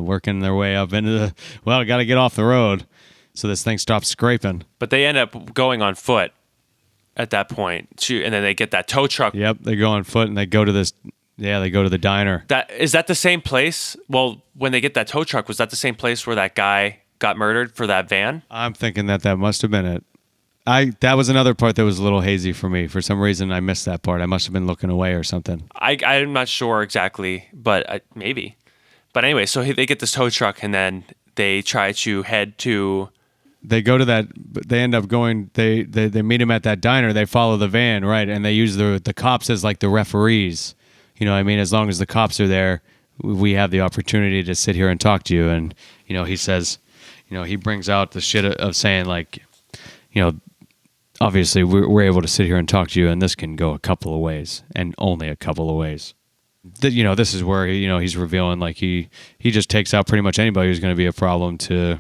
working their way up into the, well, got to get off the road so this thing stops scraping. But they end up going on foot at that point, and then they get that tow truck. Yep, they go on foot, and they go to this, they go to the diner. Is that the same place? Well, when they get that tow truck, was that the same place where that guy got murdered for that van? I'm thinking that must have been it. That was another part that was a little hazy for me. For some reason, I missed that part. I must have been looking away or something. I'm not sure exactly, but maybe. But anyway, so they get this tow truck, and then they try to head to... They go to that... They end up going... They meet him at that diner. They follow the van, right? And they use the cops as like the referees. You know what I mean? As long as the cops are there, we have the opportunity to sit here and talk to you. And, he says... he brings out the shit of saying, like... Obviously, we're able to sit here and talk to you, and this can go a couple of ways, and only a couple of ways. This is where he's revealing, like, he just takes out pretty much anybody who's going to be a problem to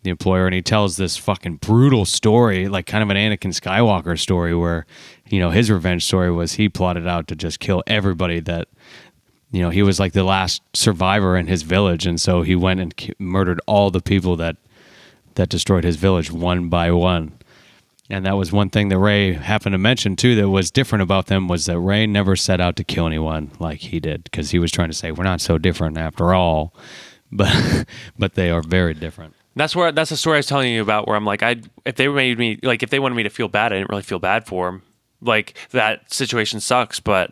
the employer, and he tells this fucking brutal story, like kind of an Anakin Skywalker story, where his revenge story was he plotted out to just kill everybody that he was like the last survivor in his village, and so he went and murdered all the people that destroyed his village one by one. And that was one thing that Ray happened to mention, too, that was different about them, was that Ray never set out to kill anyone like he did, because he was trying to say, we're not so different after all. But they are very different. That's the story I was telling you about, where I'm like, if they wanted me to feel bad, I didn't really feel bad for him. Like, that situation sucks, but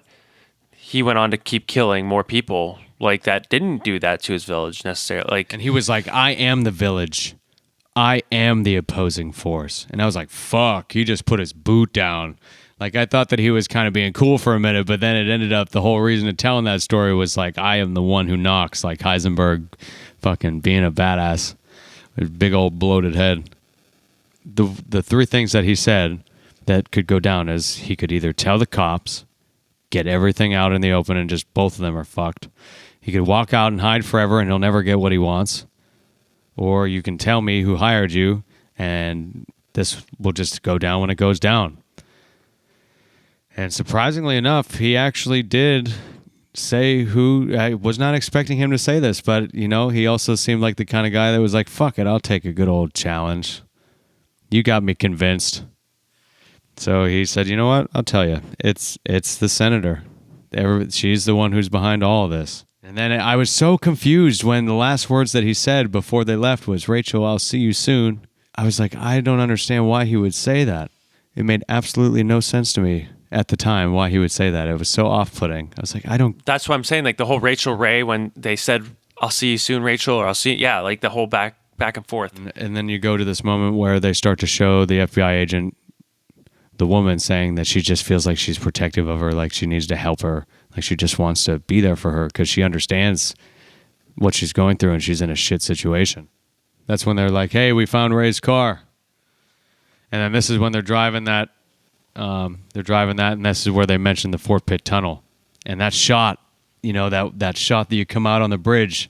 he went on to keep killing more people, like, that didn't do that to his village necessarily. Like, and he was like, I am the village. I am the opposing force. And I was like, fuck, he just put his boot down. Like, I thought that he was kind of being cool for a minute, but then it ended up, the whole reason of telling that story was like, I am the one who knocks, like Heisenberg fucking being a badass. His big old bloated head. The three things that he said that could go down is he could either tell the cops, get everything out in the open, and just both of them are fucked. He could walk out and hide forever, and he'll never get what he wants. Or you can tell me who hired you, and this will just go down when it goes down. And surprisingly enough, he actually did say who. I was not expecting him to say this, but, he also seemed like the kind of guy that was like, fuck it, I'll take a good old challenge. You got me convinced. So he said, you know what? I'll tell you. It's the senator. She's the one who's behind all of this. And then I was so confused when the last words that he said before they left was, Rachel, I'll see you soon. I was like, I don't understand why he would say that. It made absolutely no sense to me at the time why he would say that. It was so off-putting. I was like, I don't... That's what I'm saying. Like, the whole Rachel Ray, when they said, I'll see you soon, Rachel, or I'll see... Yeah, like the whole back and forth. And then you go to this moment where they start to show the FBI agent, the woman, saying that she just feels like she's protective of her, like she needs to help her. Like she just wants to be there for her because she understands what she's going through and she's in a shit situation. That's when they're like, hey, we found Ray's car. And then this is when they're driving that, and this is where they mentioned the Fort Pitt Tunnel. And that shot, that shot that you come out on the bridge,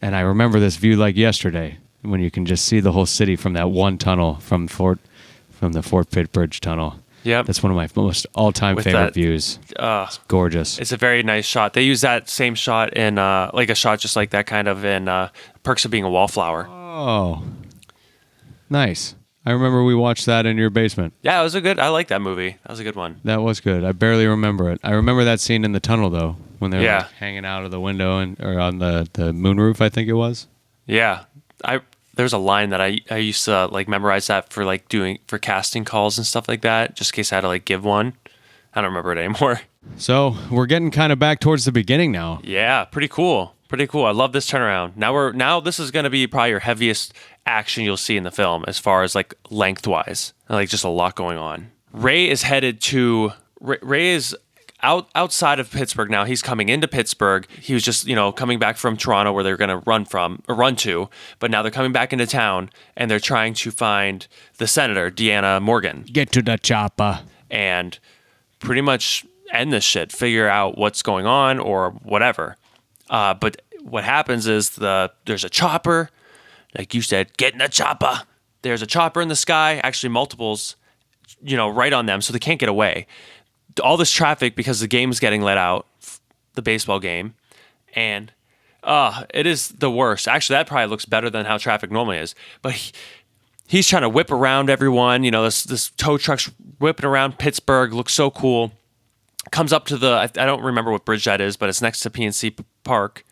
and I remember this view like yesterday, when you can just see the whole city from that one tunnel, from the Fort Pitt Bridge tunnel. Yep. That's one of my most all-time favorite views. It's gorgeous. It's a very nice shot. They use that same shot in, like a shot just like that kind of in Perks of Being a Wallflower. Oh, nice. I remember we watched that in your basement. Yeah, it was I like that movie. That was a good one. That was good. I barely remember it. I remember that scene in the tunnel, though, when they were like, hanging out of the window or on the moonroof, I think it was. Yeah. There's a line that I used to like memorize that for like for casting calls and stuff like that, just in case I had to like give one. I don't remember it anymore. So we're getting kind of back towards the beginning now. Yeah, pretty cool. Pretty cool. I love this turnaround. Now this is going to be probably your heaviest action you'll see in the film as far as like lengthwise. Like just a lot going on. Ray is outside of Pittsburgh now. He's coming into Pittsburgh. He was just, coming back from Toronto where they're going to run to, but now they're coming back into town and they're trying to find the senator, Deanna Morgan. Get to the chopper. And pretty much end this shit, figure out what's going on or whatever. But what happens is there's a chopper, like you said, get in the chopper. There's a chopper in the sky, actually multiples, right on them, so they can't get away. All this traffic because the game's getting let out, the baseball game, and it is the worst. Actually, that probably looks better than how traffic normally is. But he's trying to whip around everyone. This tow truck's whipping around Pittsburgh. Looks so cool. Comes up to I don't remember what bridge that is, but it's next to PNC Park,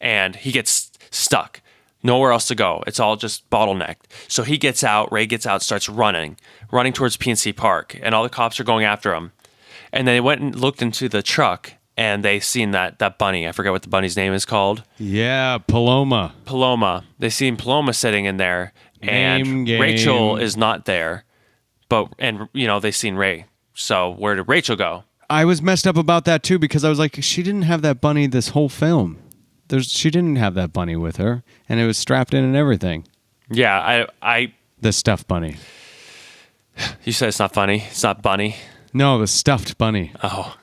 and he gets stuck. Nowhere else to go. It's all just bottlenecked. So he gets out. Ray gets out, starts running towards PNC Park, and all the cops are going after him. And they went and looked into the truck, and they seen that bunny. I forget what the bunny's name is called. Yeah, Paloma. They seen Paloma sitting in there, and Game. Rachel is not there. They seen Ray. So where did Rachel go? I was messed up about that too because I was like, she didn't have that bunny this whole film. She didn't have that bunny with her, and it was strapped in and everything. Yeah, the stuffed bunny. You said it's not funny. It's not bunny. No, the stuffed bunny. Oh.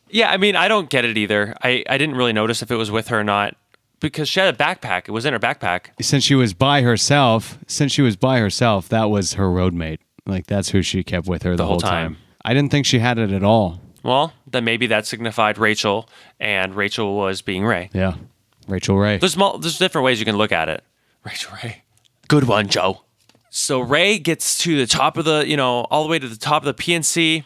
Yeah, I mean, I don't get it either. I didn't really notice if it was with her or not because she had a backpack. It was in her backpack. Since she was by herself, that was her roadmate. Like, that's who she kept with her the whole time. I didn't think she had it at all. Well, then maybe that signified Rachel, and Rachel was being Ray. Yeah, Rachel Ray. There's different ways you can look at it. Rachel Ray. Good one, Joe. So Ray gets to the top of all the way to the top of the PNC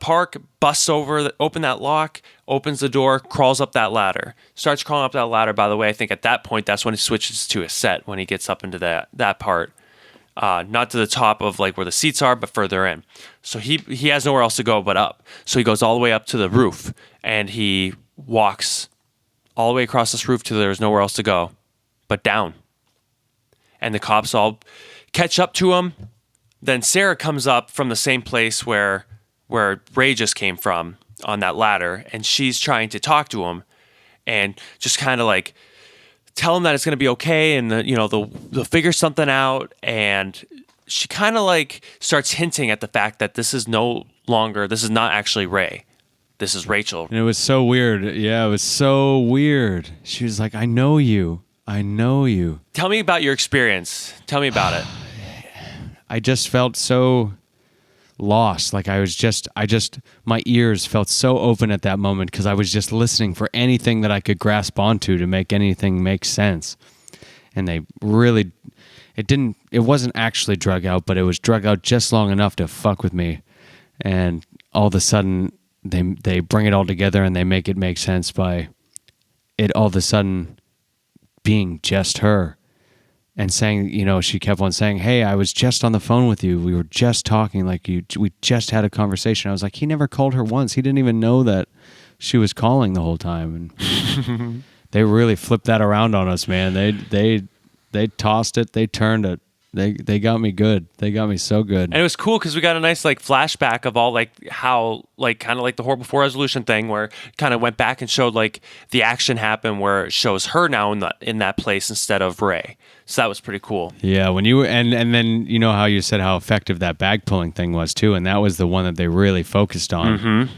park, busts open that lock, opens the door, crawls up that ladder. Starts crawling up that ladder, by the way. I think at that point, that's when he switches to a set, when he gets up into that part. Not to the top of like where the seats are, but further in. So he has nowhere else to go but up. So he goes all the way up to the roof, and he walks all the way across this roof till there's nowhere else to go but down. And the cops all catch up to him. Then Sarah comes up from the same place where Ray just came from on that ladder, and she's trying to talk to him and just kind of like tell him that it's going to be okay, and they'll figure something out. And she kind of like starts hinting at the fact that this is not actually Ray. This is Rachel. And it was so weird. Yeah, it was so weird. She was like, I know you. Tell me about your experience. Tell me about it. I just felt so lost. Like my ears felt so open at that moment because I was just listening for anything that I could grasp onto to make anything make sense. And it wasn't actually drug out, but it was drug out just long enough to fuck with me. And all of a sudden they bring it all together and they make it make sense by it all of a sudden being just her. And saying, she kept on saying, hey, I was just on the phone with you. We were just talking we just had a conversation. I was like, he never called her once. He didn't even know that she was calling the whole time. And they really flipped that around on us, man. They tossed it. They turned it. They got me good. They got me so good. And it was cool because we got a nice flashback of all how kind of the horror before resolution thing where kind of went back and showed the action happen where it shows her now in that place instead of Ray. So that was pretty cool. Yeah, when you and then how you said how effective that bag pulling thing was too, and that was the one that they really focused on. Mm-hmm.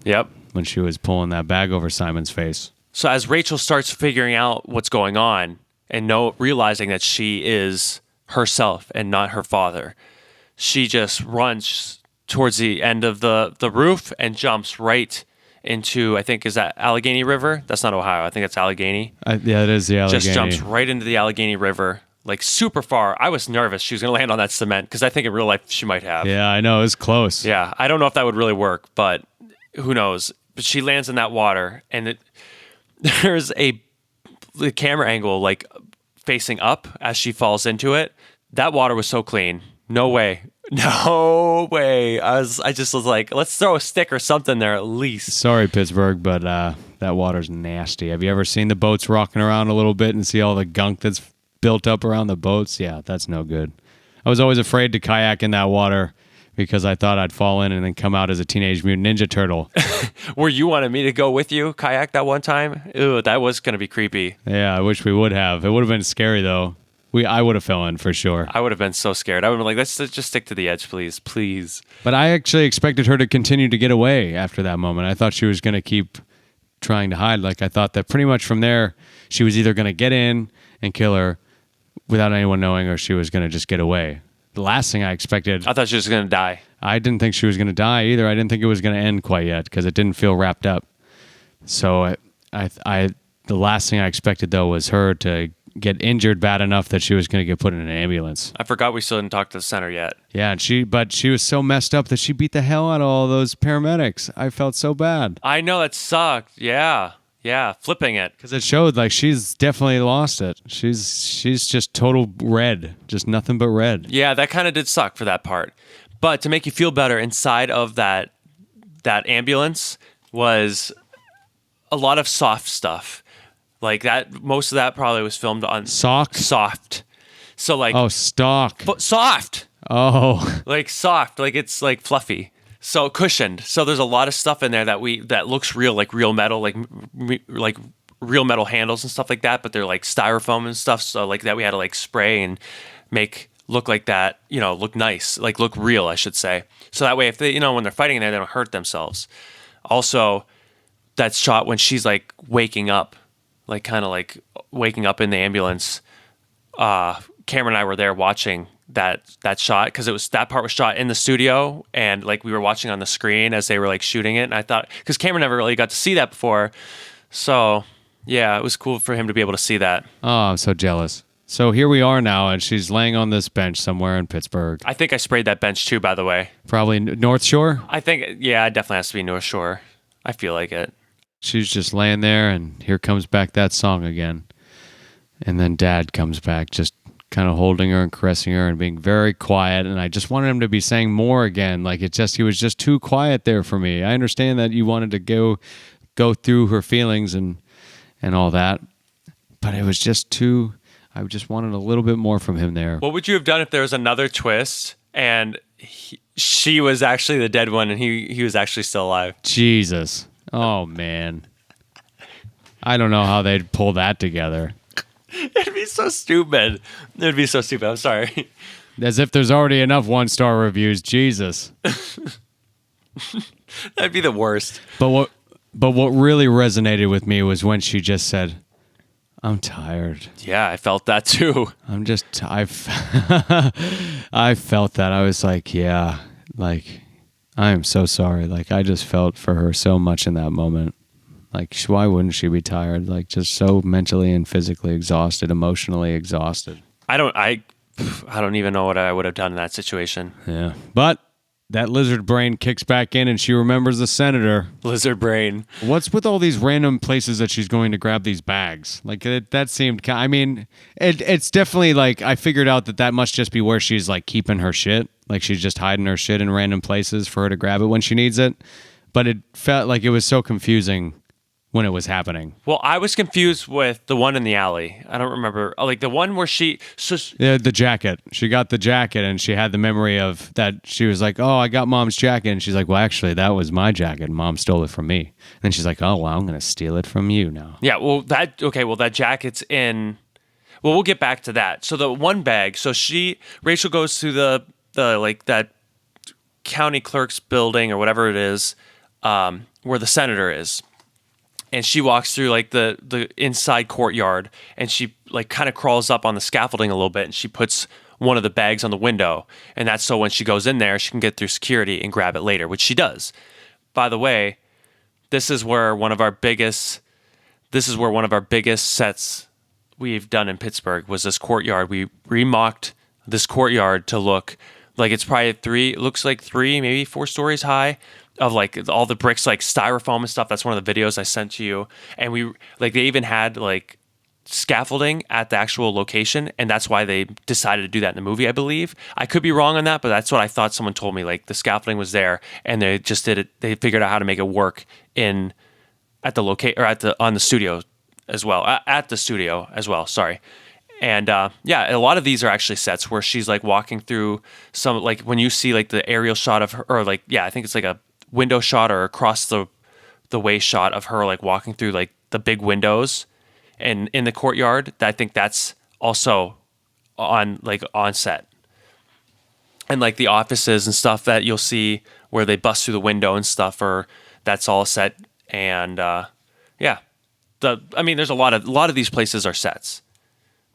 Yep. When she was pulling that bag over Simon's face. So as Rachel starts figuring out what's going on and realizing that she is herself and not her father, she just runs towards the end of the roof and jumps right into, I think, is that Allegheny River? That's not Ohio. I think it's Allegheny. Yeah, it is the Allegheny. Just jumps right into the Allegheny River, super far. I was nervous she was going to land on that cement because I think in real life she might have. Yeah, I know. It was close. Yeah, I don't know if that would really work, but who knows? But she lands in that water, and there's the camera angle facing up as she falls into it. That water was so clean. No way. I just was like, let's throw a stick or something there at least. Sorry, Pittsburgh, but that water's nasty. Have you ever seen the boats rocking around a little bit and see all the gunk that's built up around the boats? Yeah, that's no good. I was always afraid to kayak in that water because I thought I'd fall in and then come out as a Teenage Mutant Ninja Turtle. Where you wanted me to go with you kayak that one time? Ew, that was going to be creepy. Yeah, I wish we would have. It would have been scary, though. I would have fell in for sure. I would have been so scared. I would have been like, let's just stick to the edge, please. Please. But I actually expected her to continue to get away after that moment. I thought she was going to keep trying to hide. Like, I thought that pretty much from there, she was either going to get in and kill her without anyone knowing, or she was going to just get away. The last thing I expected... I thought she was going to die. I didn't think she was going to die either. I didn't think it was going to end quite yet because it didn't feel wrapped up. So the last thing I expected, though, was her to get injured bad enough that she was going to get put in an ambulance. I forgot we still didn't talk to the center yet. Yeah, but she was so messed up that she beat the hell out of all those paramedics. I felt so bad. I know, that sucked. Yeah, flipping it. Because it showed like she's definitely lost it. She's just total red, just nothing but red. Yeah, that kind of did suck for that part. But to make you feel better, inside of that ambulance was a lot of soft stuff. Like that, most of that probably was filmed on soft. So like stock. But soft. Oh, like soft, like it's like fluffy. So cushioned. So there's a lot of stuff in there that looks real, like real metal, like real metal handles and stuff like that. But they're like styrofoam and stuff. So like that we had to like spray and make look like that, look nice, like look real, I should say. So that way, if they, when they're fighting in there, they don't hurt themselves. Also, that shot when she's like waking up. Like kind of like waking up in the ambulance. Cameron and I were there watching that shot because that part was shot in the studio and like we were watching on the screen as they were like shooting it. And I thought, because Cameron never really got to see that before, so yeah, it was cool for him to be able to see that. Oh, I'm so jealous. So here we are now, and she's laying on this bench somewhere in Pittsburgh. I think I sprayed that bench too, by the way. Probably North Shore. I think, yeah, it definitely has to be North Shore. I feel like it. She's just laying there, and here comes back that song again. And then Dad comes back, just kind of holding her and caressing her and being very quiet. And I just wanted him to be saying more again. Like he was just too quiet there for me. I understand that you wanted to go through her feelings and all that, but it was just too. I just wanted a little bit more from him there. What would you have done if there was another twist and she was actually the dead one and he was actually still alive? Jesus. Oh, man. I don't know how they'd pull that together. It'd be so stupid. I'm sorry. As if there's already enough 1-star reviews. Jesus. That'd be the worst. But what really resonated with me was when she just said, I'm tired. Yeah, I felt that too. I felt that. I was like, yeah, like, I am so sorry. Like, I just felt for her so much in that moment. Like, why wouldn't she be tired? Like, just so mentally and physically exhausted, emotionally exhausted. I don't even know what I would have done in that situation. Yeah. But that lizard brain kicks back in and she remembers the senator. Lizard brain. What's with all these random places that she's going to grab these bags? Like, that seemed, I mean, it's definitely like, I figured out that must just be where she's like keeping her shit. Like, she's just hiding her shit in random places for her to grab it when she needs it. But it felt like it was so confusing when it was happening. Well, I was confused with the one in the alley. I don't remember. Like the one where the jacket. She got the jacket and she had the memory of that. She was like, oh, I got Mom's jacket. And she's like, well, actually, that was my jacket. Mom stole it from me. And then she's like, oh, well, I'm going to steal it from you now. Yeah, well, that jacket's in... Well, we'll get back to that. So the one bag, Rachel goes to the like that county clerk's building or whatever it is, where the senator is. And she walks through like the inside courtyard and she like kind of crawls up on the scaffolding a little bit and she puts one of the bags on the window. And that's so when she goes in there, she can get through security and grab it later, which she does. By the way, this is where one of our biggest sets we've done in Pittsburgh was this courtyard. We remocked this courtyard to look like it's probably looks like 3, maybe 4 stories high. Of like all the bricks, like styrofoam and stuff. That's one of the videos I sent to you. And we like they even had like scaffolding at the actual location, and that's why they decided to do that in the movie, I believe. I could be wrong on that, but that's what I thought someone told me. Like the scaffolding was there, and they just did it. They figured out how to make it work on the studio as well. Sorry, And yeah, a lot of these are actually sets where she's like walking through some, like when you see like the aerial shot of her, or like, yeah, I think it's like a window shot or across the way shot of her like walking through like the big windows and in the courtyard. I think that's also on set. And like the offices and stuff that you'll see where they bust through the window and stuff, or that's all set. And yeah, there's a lot of these places are sets,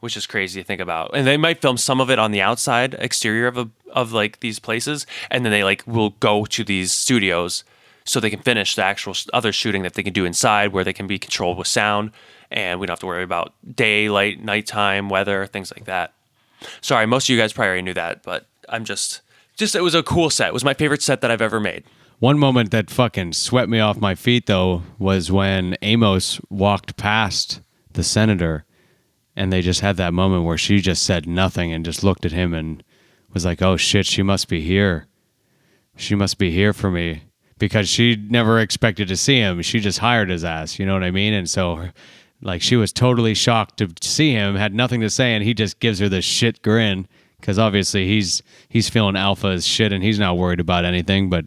which is crazy to think about. And they might film some of it on the outside exterior of like these places, and then they like will go to these studios so they can finish the actual other shooting that they can do inside, where they can be controlled with sound, and we don't have to worry about daylight, nighttime, weather, things like that. Sorry, most of you guys probably already knew that, but I'm just it was a cool set. It was my favorite set that I've ever made. One moment that fucking swept me off my feet, though, was when Amos walked past the senator, and they just had that moment where she just said nothing and just looked at him and was like, oh shit, she must be here. She must be here for me. Because she never expected to see him. She just hired his ass, you know what I mean? And so, like, she was totally shocked to see him, had nothing to say, and he just gives her this shit grin. Because obviously he's feeling alpha as shit, and he's not worried about anything, but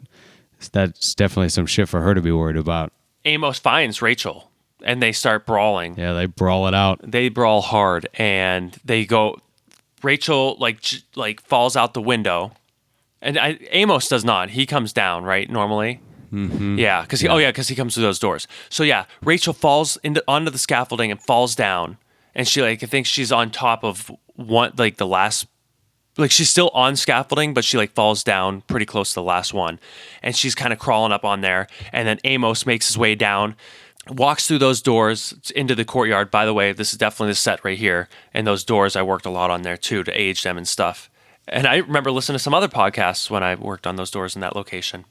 that's definitely some shit for her to be worried about. Amos finds Rachel, and they start brawling. Yeah, they brawl it out. They brawl hard, and they go. Rachel like falls out the window, and Amos does not. He comes down, right? Normally, yeah, because he comes through those doors. So yeah, Rachel falls onto the scaffolding and falls down, and she I think she's on top of one the last. Like she's still on scaffolding, but she falls down pretty close to the last one, and she's kind of crawling up on there. And then Amos makes his way down, walks through those doors into the courtyard. By the way, this is definitely the set right here, and those doors I worked a lot on there too to age them and stuff. And I remember listening to some other podcasts when I worked on those doors in that location.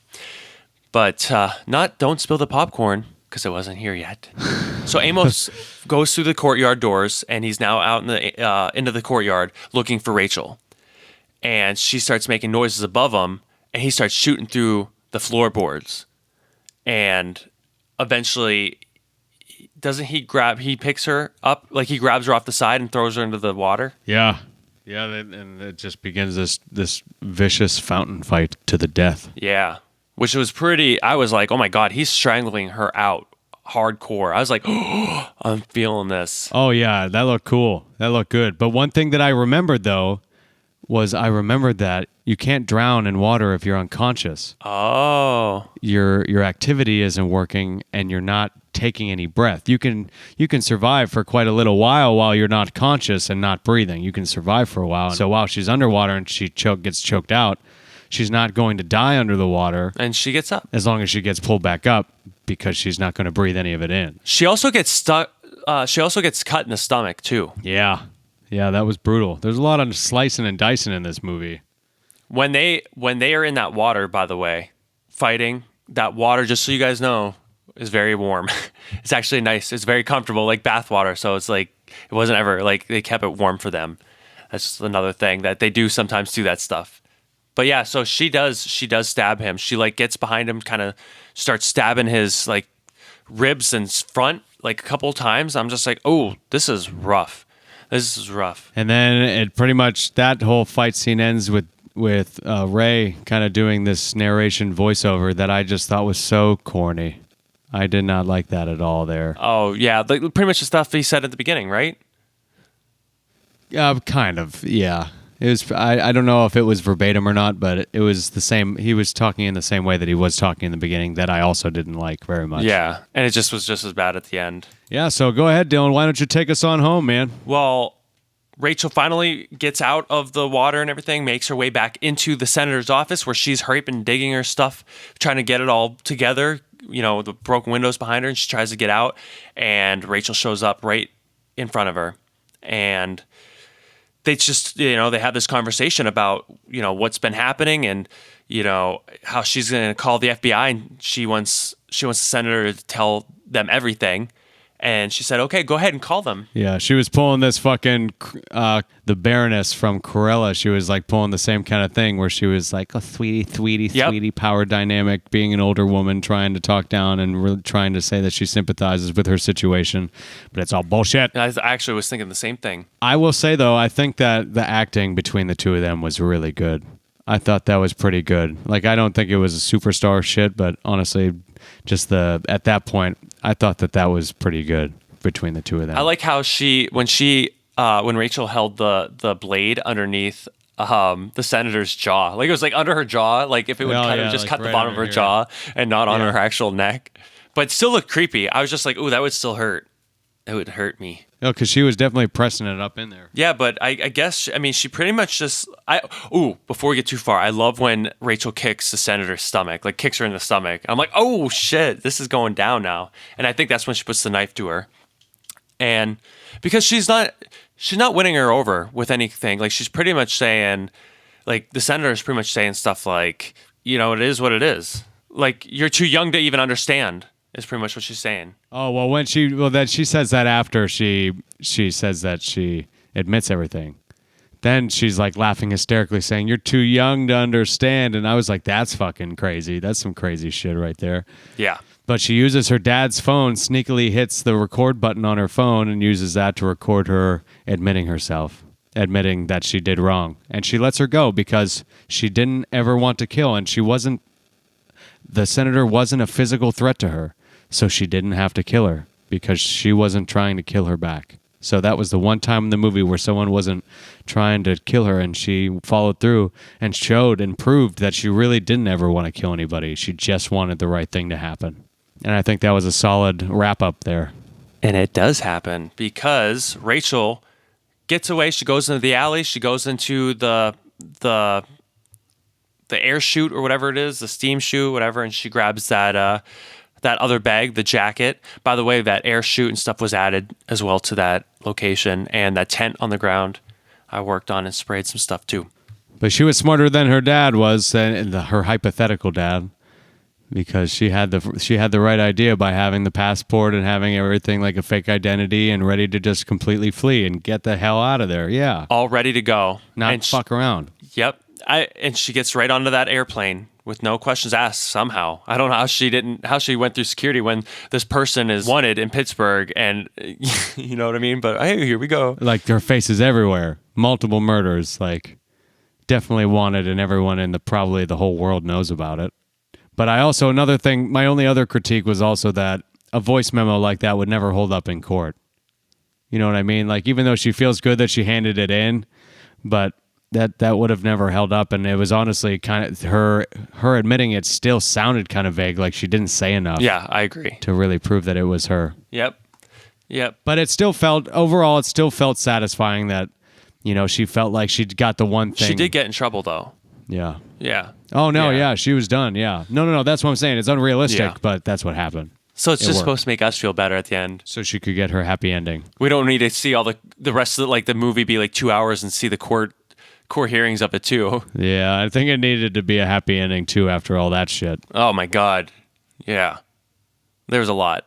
But don't spill the popcorn because it wasn't here yet. So Amos goes through the courtyard doors, and he's now out into the courtyard looking for Rachel. And she starts making noises above him, and he starts shooting through the floorboards. And eventually, he picks her up, like he grabs her off the side and throws her into the water? Yeah. Yeah, and it just begins this vicious fountain fight to the death. Yeah, which was I was like, oh my God, he's strangling her out hardcore. I was like, oh, I'm feeling this. Oh yeah, that looked cool. That looked good. But one thing that I remembered, though, was I remembered that you can't drown in water if you're unconscious. Oh. Your activity isn't working, and you're not taking any breath. You can survive for quite a little while you're not conscious and not breathing. You can survive for a while. So while she's underwater and she gets choked out, she's not going to die under the water. And she gets up. As long as she gets pulled back up, because she's not going to breathe any of it in. She also gets stuck. She also gets cut in the stomach too. Yeah. Yeah, that was brutal. There's a lot of slicing and dicing in this movie. When they are in that water, by the way, fighting, that water, just so you guys know, is very warm. It's actually nice. It's very comfortable, like bath water. So it's like, it wasn't ever, like, they kept it warm for them. That's just another thing that they do sometimes do that stuff. But yeah, so she does stab him. She gets behind him, kind of starts stabbing his ribs and front a couple times. I'm just like, oh, this is rough. This is rough. And then it pretty much, that whole fight scene ends with Ray kind of doing this narration voiceover that I just thought was so corny. I did not like that at all there. Oh, yeah. Pretty much the stuff he said at the beginning, right? Kind of, yeah. It was. I don't know if it was verbatim or not, but it was the same. He was talking in the same way that he was talking in the beginning that I also didn't like very much. Yeah, and it just was just as bad at the end. Yeah, so go ahead, Dylan. Why don't you take us on home, man? Well, Rachel finally gets out of the water and everything, makes her way back into the senator's office where she's hurrying, digging her stuff, trying to get it all together. You know, the broken windows behind her, and she tries to get out, and Rachel shows up right in front of her, and they just, they have this conversation about, what's been happening, and, how she's going to call the FBI, and she wants the senator to tell them everything. And she said, okay, go ahead and call them. Yeah, she was pulling this fucking the Baroness from Cruella. She was like pulling the same kind of thing where she was like, "Oh, sweetie, power dynamic," being an older woman trying to talk down and really trying to say that she sympathizes with her situation, but it's all bullshit. I actually was thinking the same thing. I will say though, I think that the acting between the two of them was really good. I thought that was pretty good. Like, I don't think it was a superstar shit, but honestly, just at that point, I thought that was pretty good between the two of them. I like how when Rachel held the blade underneath the senator's jaw, like it was like under her jaw, like if it would kind of just like cut the right bottom of her here. jaw and not on her actual neck, but it still looked creepy. I was just like, ooh, that would still hurt. It would hurt me. No, because she was definitely pressing it up in there. Yeah, but I guess, I mean, she pretty much just, before we get too far, I love when Rachel kicks the senator's stomach, like kicks her in the stomach. I'm like, oh shit, this is going down now. And I think that's when she puts the knife to her. And because she's not winning her over with anything. Like, she's pretty much saying, like, the senator's pretty much saying stuff like, it is what it is. Like, you're too young to even understand. Is pretty much what she's saying. Oh, well, then she says that after she says that she admits everything. Then she's like laughing hysterically saying, "You're too young to understand." And I was like, that's fucking crazy. That's some crazy shit right there. Yeah. But she uses her dad's phone, sneakily hits the record button on her phone and uses that to record her admitting that she did wrong. And she lets her go because she didn't ever want to kill, and the senator wasn't a physical threat to her. So she didn't have to kill her because she wasn't trying to kill her back. So that was the one time in the movie where someone wasn't trying to kill her, and she followed through and showed and proved that she really didn't ever want to kill anybody. She just wanted the right thing to happen. And I think that was a solid wrap up there. And it does happen because Rachel gets away. She goes into the alley. She goes into the air chute or whatever it is, the steam chute, whatever, and she grabs that other bag, the jacket. By the way, that air chute and stuff was added as well to that location, and that tent on the ground I worked on and sprayed some stuff too. But she was smarter than her dad was, and her hypothetical dad, because she had the right idea by having the passport and having everything like a fake identity and ready to just completely flee and get the hell out of there. Yeah, all ready to go, not fuck around. Yep, and she gets right onto that airplane with no questions asked somehow. I don't know how she went through security when this person is wanted in Pittsburgh, and you know what I mean? But hey, here we go. Like, their faces everywhere. Multiple murders, like, definitely wanted, and everyone in probably the whole world knows about it. But another thing, my only other critique was also that a voice memo like that would never hold up in court. You know what I mean? Like, even though she feels good that she handed it in, but that would have never held up, and it was honestly kind of her admitting it still sounded kind of vague, like she didn't say enough. Yeah, I agree. To really prove that it was her. Yep. But it still felt satisfying that, she felt like she got the one thing. She did get in trouble though. Yeah. Yeah. Oh no, yeah, she was done. Yeah. No, that's what I'm saying. It's unrealistic, but that's what happened. So it's just supposed to make us feel better at the end. So she could get her happy ending. We don't need to see all the rest of the movie be like 2 hours and see the court hearings of it too. Yeah, I think it needed to be a happy ending too after all that shit. Oh my God. Yeah. There was a lot.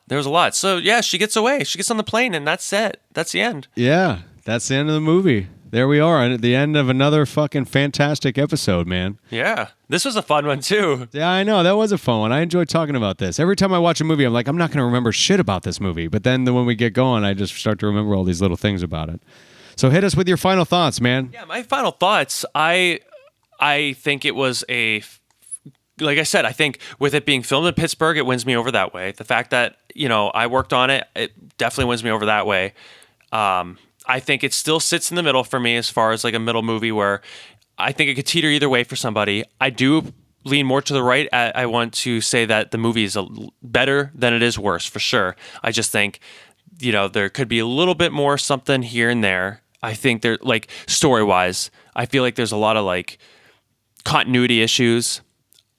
So yeah, she gets away. She gets on the plane, and that's it. That's the end. Yeah, that's the end of the movie. There we are at the end of another fucking fantastic episode, man. Yeah. This was a fun one too. Yeah, I know. That was a fun one. I enjoyed talking about this. Every time I watch a movie, I'm like, I'm not going to remember shit about this movie. But then when we get going, I just start to remember all these little things about it. So hit us with your final thoughts, man. Yeah, my final thoughts. I think it was like I said, I think with it being filmed in Pittsburgh, it wins me over that way. The fact that, I worked on it, it definitely wins me over that way. I think it still sits in the middle for me as far as like a middle movie where I think it could teeter either way for somebody. I do lean more to the right. I want to say that the movie is better than it is worse, for sure. I just think, there could be a little bit more something here and there. I think there, like, story-wise, I feel like there's a lot of like continuity issues.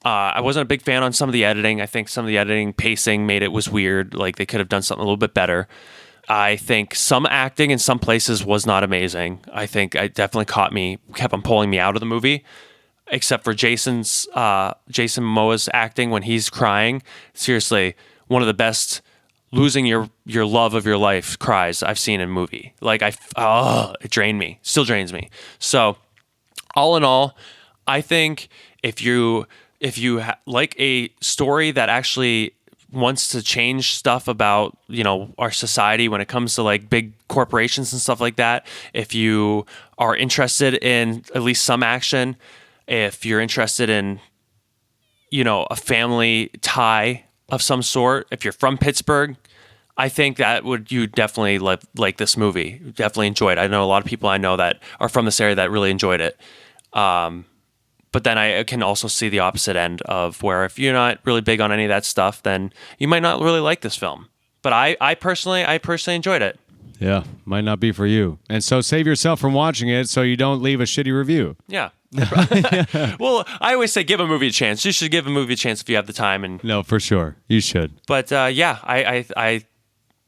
I wasn't a big fan on some of the editing. I think some of the editing pacing made it was weird. Like, they could have done something a little bit better. I think some acting in some places was not amazing. I think it definitely kept on pulling me out of the movie, except for Jason Momoa's acting when he's crying. Seriously, one of the best losing your love of your life cries I've seen in a movie. Like it drained me, still drains me. So all in all, I think if you like a story that actually wants to change stuff about, our society when it comes to like big corporations and stuff like that, if you are interested in at least some action, if you're interested in, a family tie of some sort, if you're from Pittsburgh, I think that you definitely like this movie. Definitely enjoy it. I know a lot of people I know that are from this area that really enjoyed it. But then I can also see the opposite end of where if you're not really big on any of that stuff, then you might not really like this film. But I personally enjoyed it. Yeah, might not be for you. And so save yourself from watching it so you don't leave a shitty review. Yeah. Well, I always say give a movie a chance. You should give a movie a chance if you have the time. No, for sure. You should. But yeah, I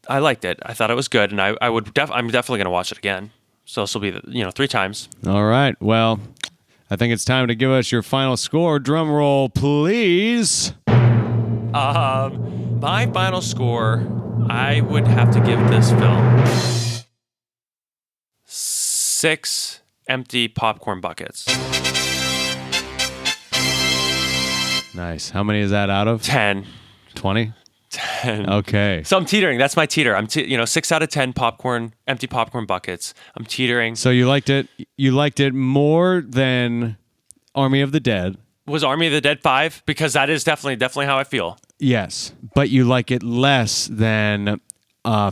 liked it. I thought it was good, and I'm definitely going to watch it again. So this will be 3 times. All right. Well, I think it's time to give us your final score. Drum roll, please. My final score, I would have to give this film 6 empty popcorn buckets. Nice. How many is that out of? 10. 20? 10. Okay. So I'm teetering. That's my teeter. I'm 6 out of 10 empty popcorn buckets. I'm teetering. So you liked it. You liked it more than Army of the Dead. Was Army of the Dead 5? Because that is definitely how I feel. Yes, but you like it less than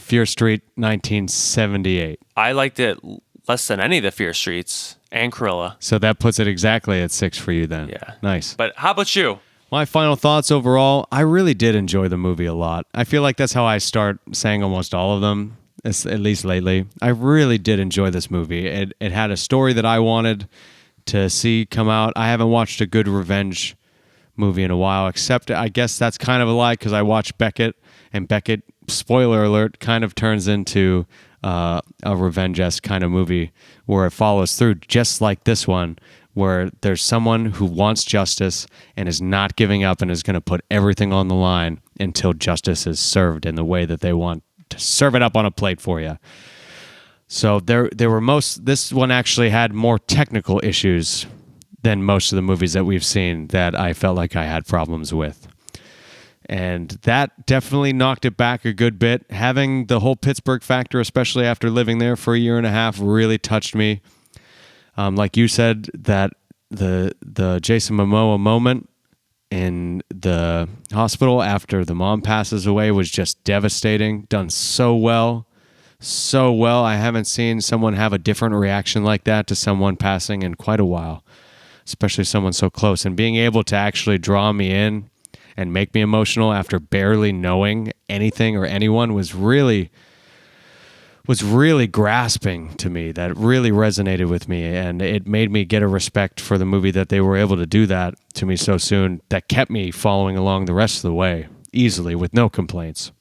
Fear Street 1978. I liked it less than any of the Fear Streets and Cruella. So that puts it exactly at 6 for you then. Yeah. Nice. But how about you? My final thoughts overall, I really did enjoy the movie a lot. I feel like that's how I start saying almost all of them, at least lately. I really did enjoy this movie. It had a story that I wanted to see come out. I haven't watched a good revenge movie in a while, except I guess that's kind of a lie because I watched Beckett, and Beckett, spoiler alert, kind of turns into a revenge-esque kind of movie where it follows through just like this one, where there's someone who wants justice and is not giving up and is going to put everything on the line until justice is served in the way that they want to serve it up on a plate for you. So this one actually had more technical issues than most of the movies that we've seen that I felt like I had problems with. And that definitely knocked it back a good bit. Having the whole Pittsburgh factor, especially after living there for a year and a half, really touched me. Like you said, that the Jason Momoa moment in the hospital after the mom passes away was just devastating. Done so well. So well. I haven't seen someone have a different reaction like that to someone passing in quite a while, especially someone so close. And being able to actually draw me in and make me emotional after barely knowing anything or anyone was really grasping to me. That really resonated with me, and it made me get a respect for the movie that they were able to do that to me so soon. That kept me following along the rest of the way easily with no complaints.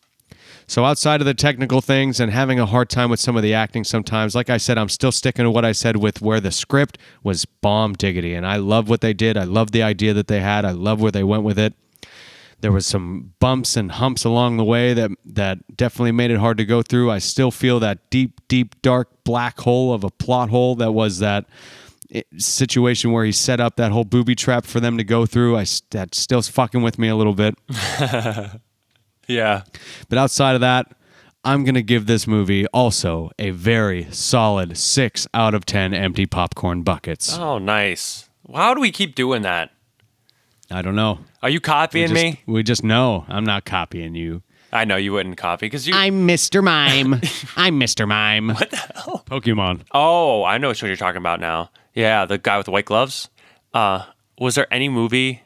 So outside of the technical things and having a hard time with some of the acting sometimes, like I said, I'm still sticking to what I said with where the script was bomb diggity, and I love what they did. I love the idea that they had. I love where they went with it. There was some bumps and humps along the way that definitely made it hard to go through. I still feel that deep, deep, dark black hole of a plot hole that was that situation where he set up that whole booby trap for them to go through. That still's fucking with me a little bit. Yeah. But outside of that, I'm going to give this movie also a very solid 6 out of 10 empty popcorn buckets. Oh, nice. How do we keep doing that? I don't know. Are you copying me? We just know. I'm not copying you. I know you wouldn't copy because you. I'm Mr. Mime. I'm Mr. Mime. What the hell? Pokemon. Oh, I know which one you're talking about now. Yeah, the guy with the white gloves. Was there any movie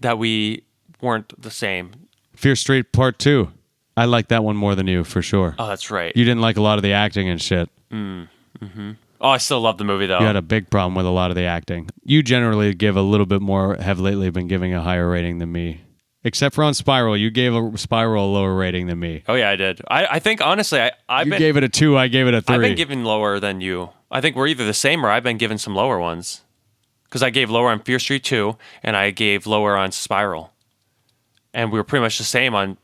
that we weren't the same? Fear Street Part 2. I like that one more than you, for sure. Oh, that's right. You didn't like a lot of the acting and shit. Mm-hmm. Oh, I still love the movie, though. You had a big problem with a lot of the acting. You generally give a little bit more, have lately been giving a higher rating than me. Except for on Spiral. You gave a Spiral a lower rating than me. Oh, yeah, I did. I think, honestly, You gave it a 2, I gave it a 3. I've been giving lower than you. I think we're either the same or I've been giving some lower ones. Because I gave lower on Fear Street 2, and I gave lower on Spiral. And we were pretty much the same on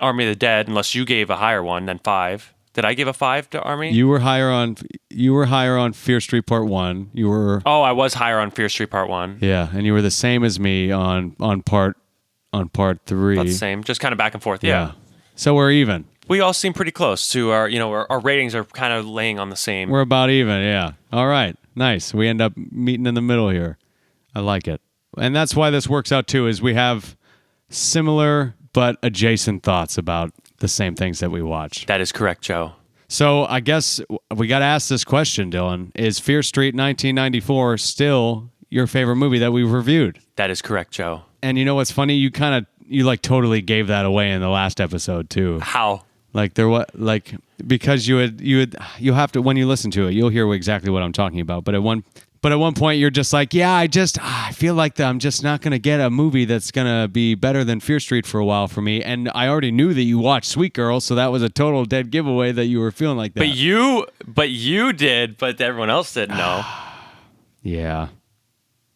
Army of the Dead, unless you gave a higher one than 5. Did I give a 5 to Army? You were higher on Fear Street Part 1. You were Oh, I was higher on Fear Street Part 1. Yeah, and you were the same as me on part 3. About the same, just kind of back and forth. Yeah. So we're even. We all seem pretty close to our ratings are kind of laying on the same. We're about even, yeah. All right. Nice. We end up meeting in the middle here. I like it. And that's why this works out too, is we have similar but adjacent thoughts about the same things that we watch. That is correct, Joe. So I guess we got to ask this question, Dylan. Is Fear Street 1994 still your favorite movie that we've reviewed? That is correct, Joe. And you know what's funny? You totally gave that away in the last episode too. How? Because you have to, when you listen to it, you'll hear exactly what I'm talking about. But at one point you're just like, yeah, I feel like I'm just not going to get a movie that's going to be better than Fear Street for a while for me. And I already knew that you watched Sweet Girl, so that was a total dead giveaway that you were feeling like that. But you did, but everyone else didn't know. Yeah.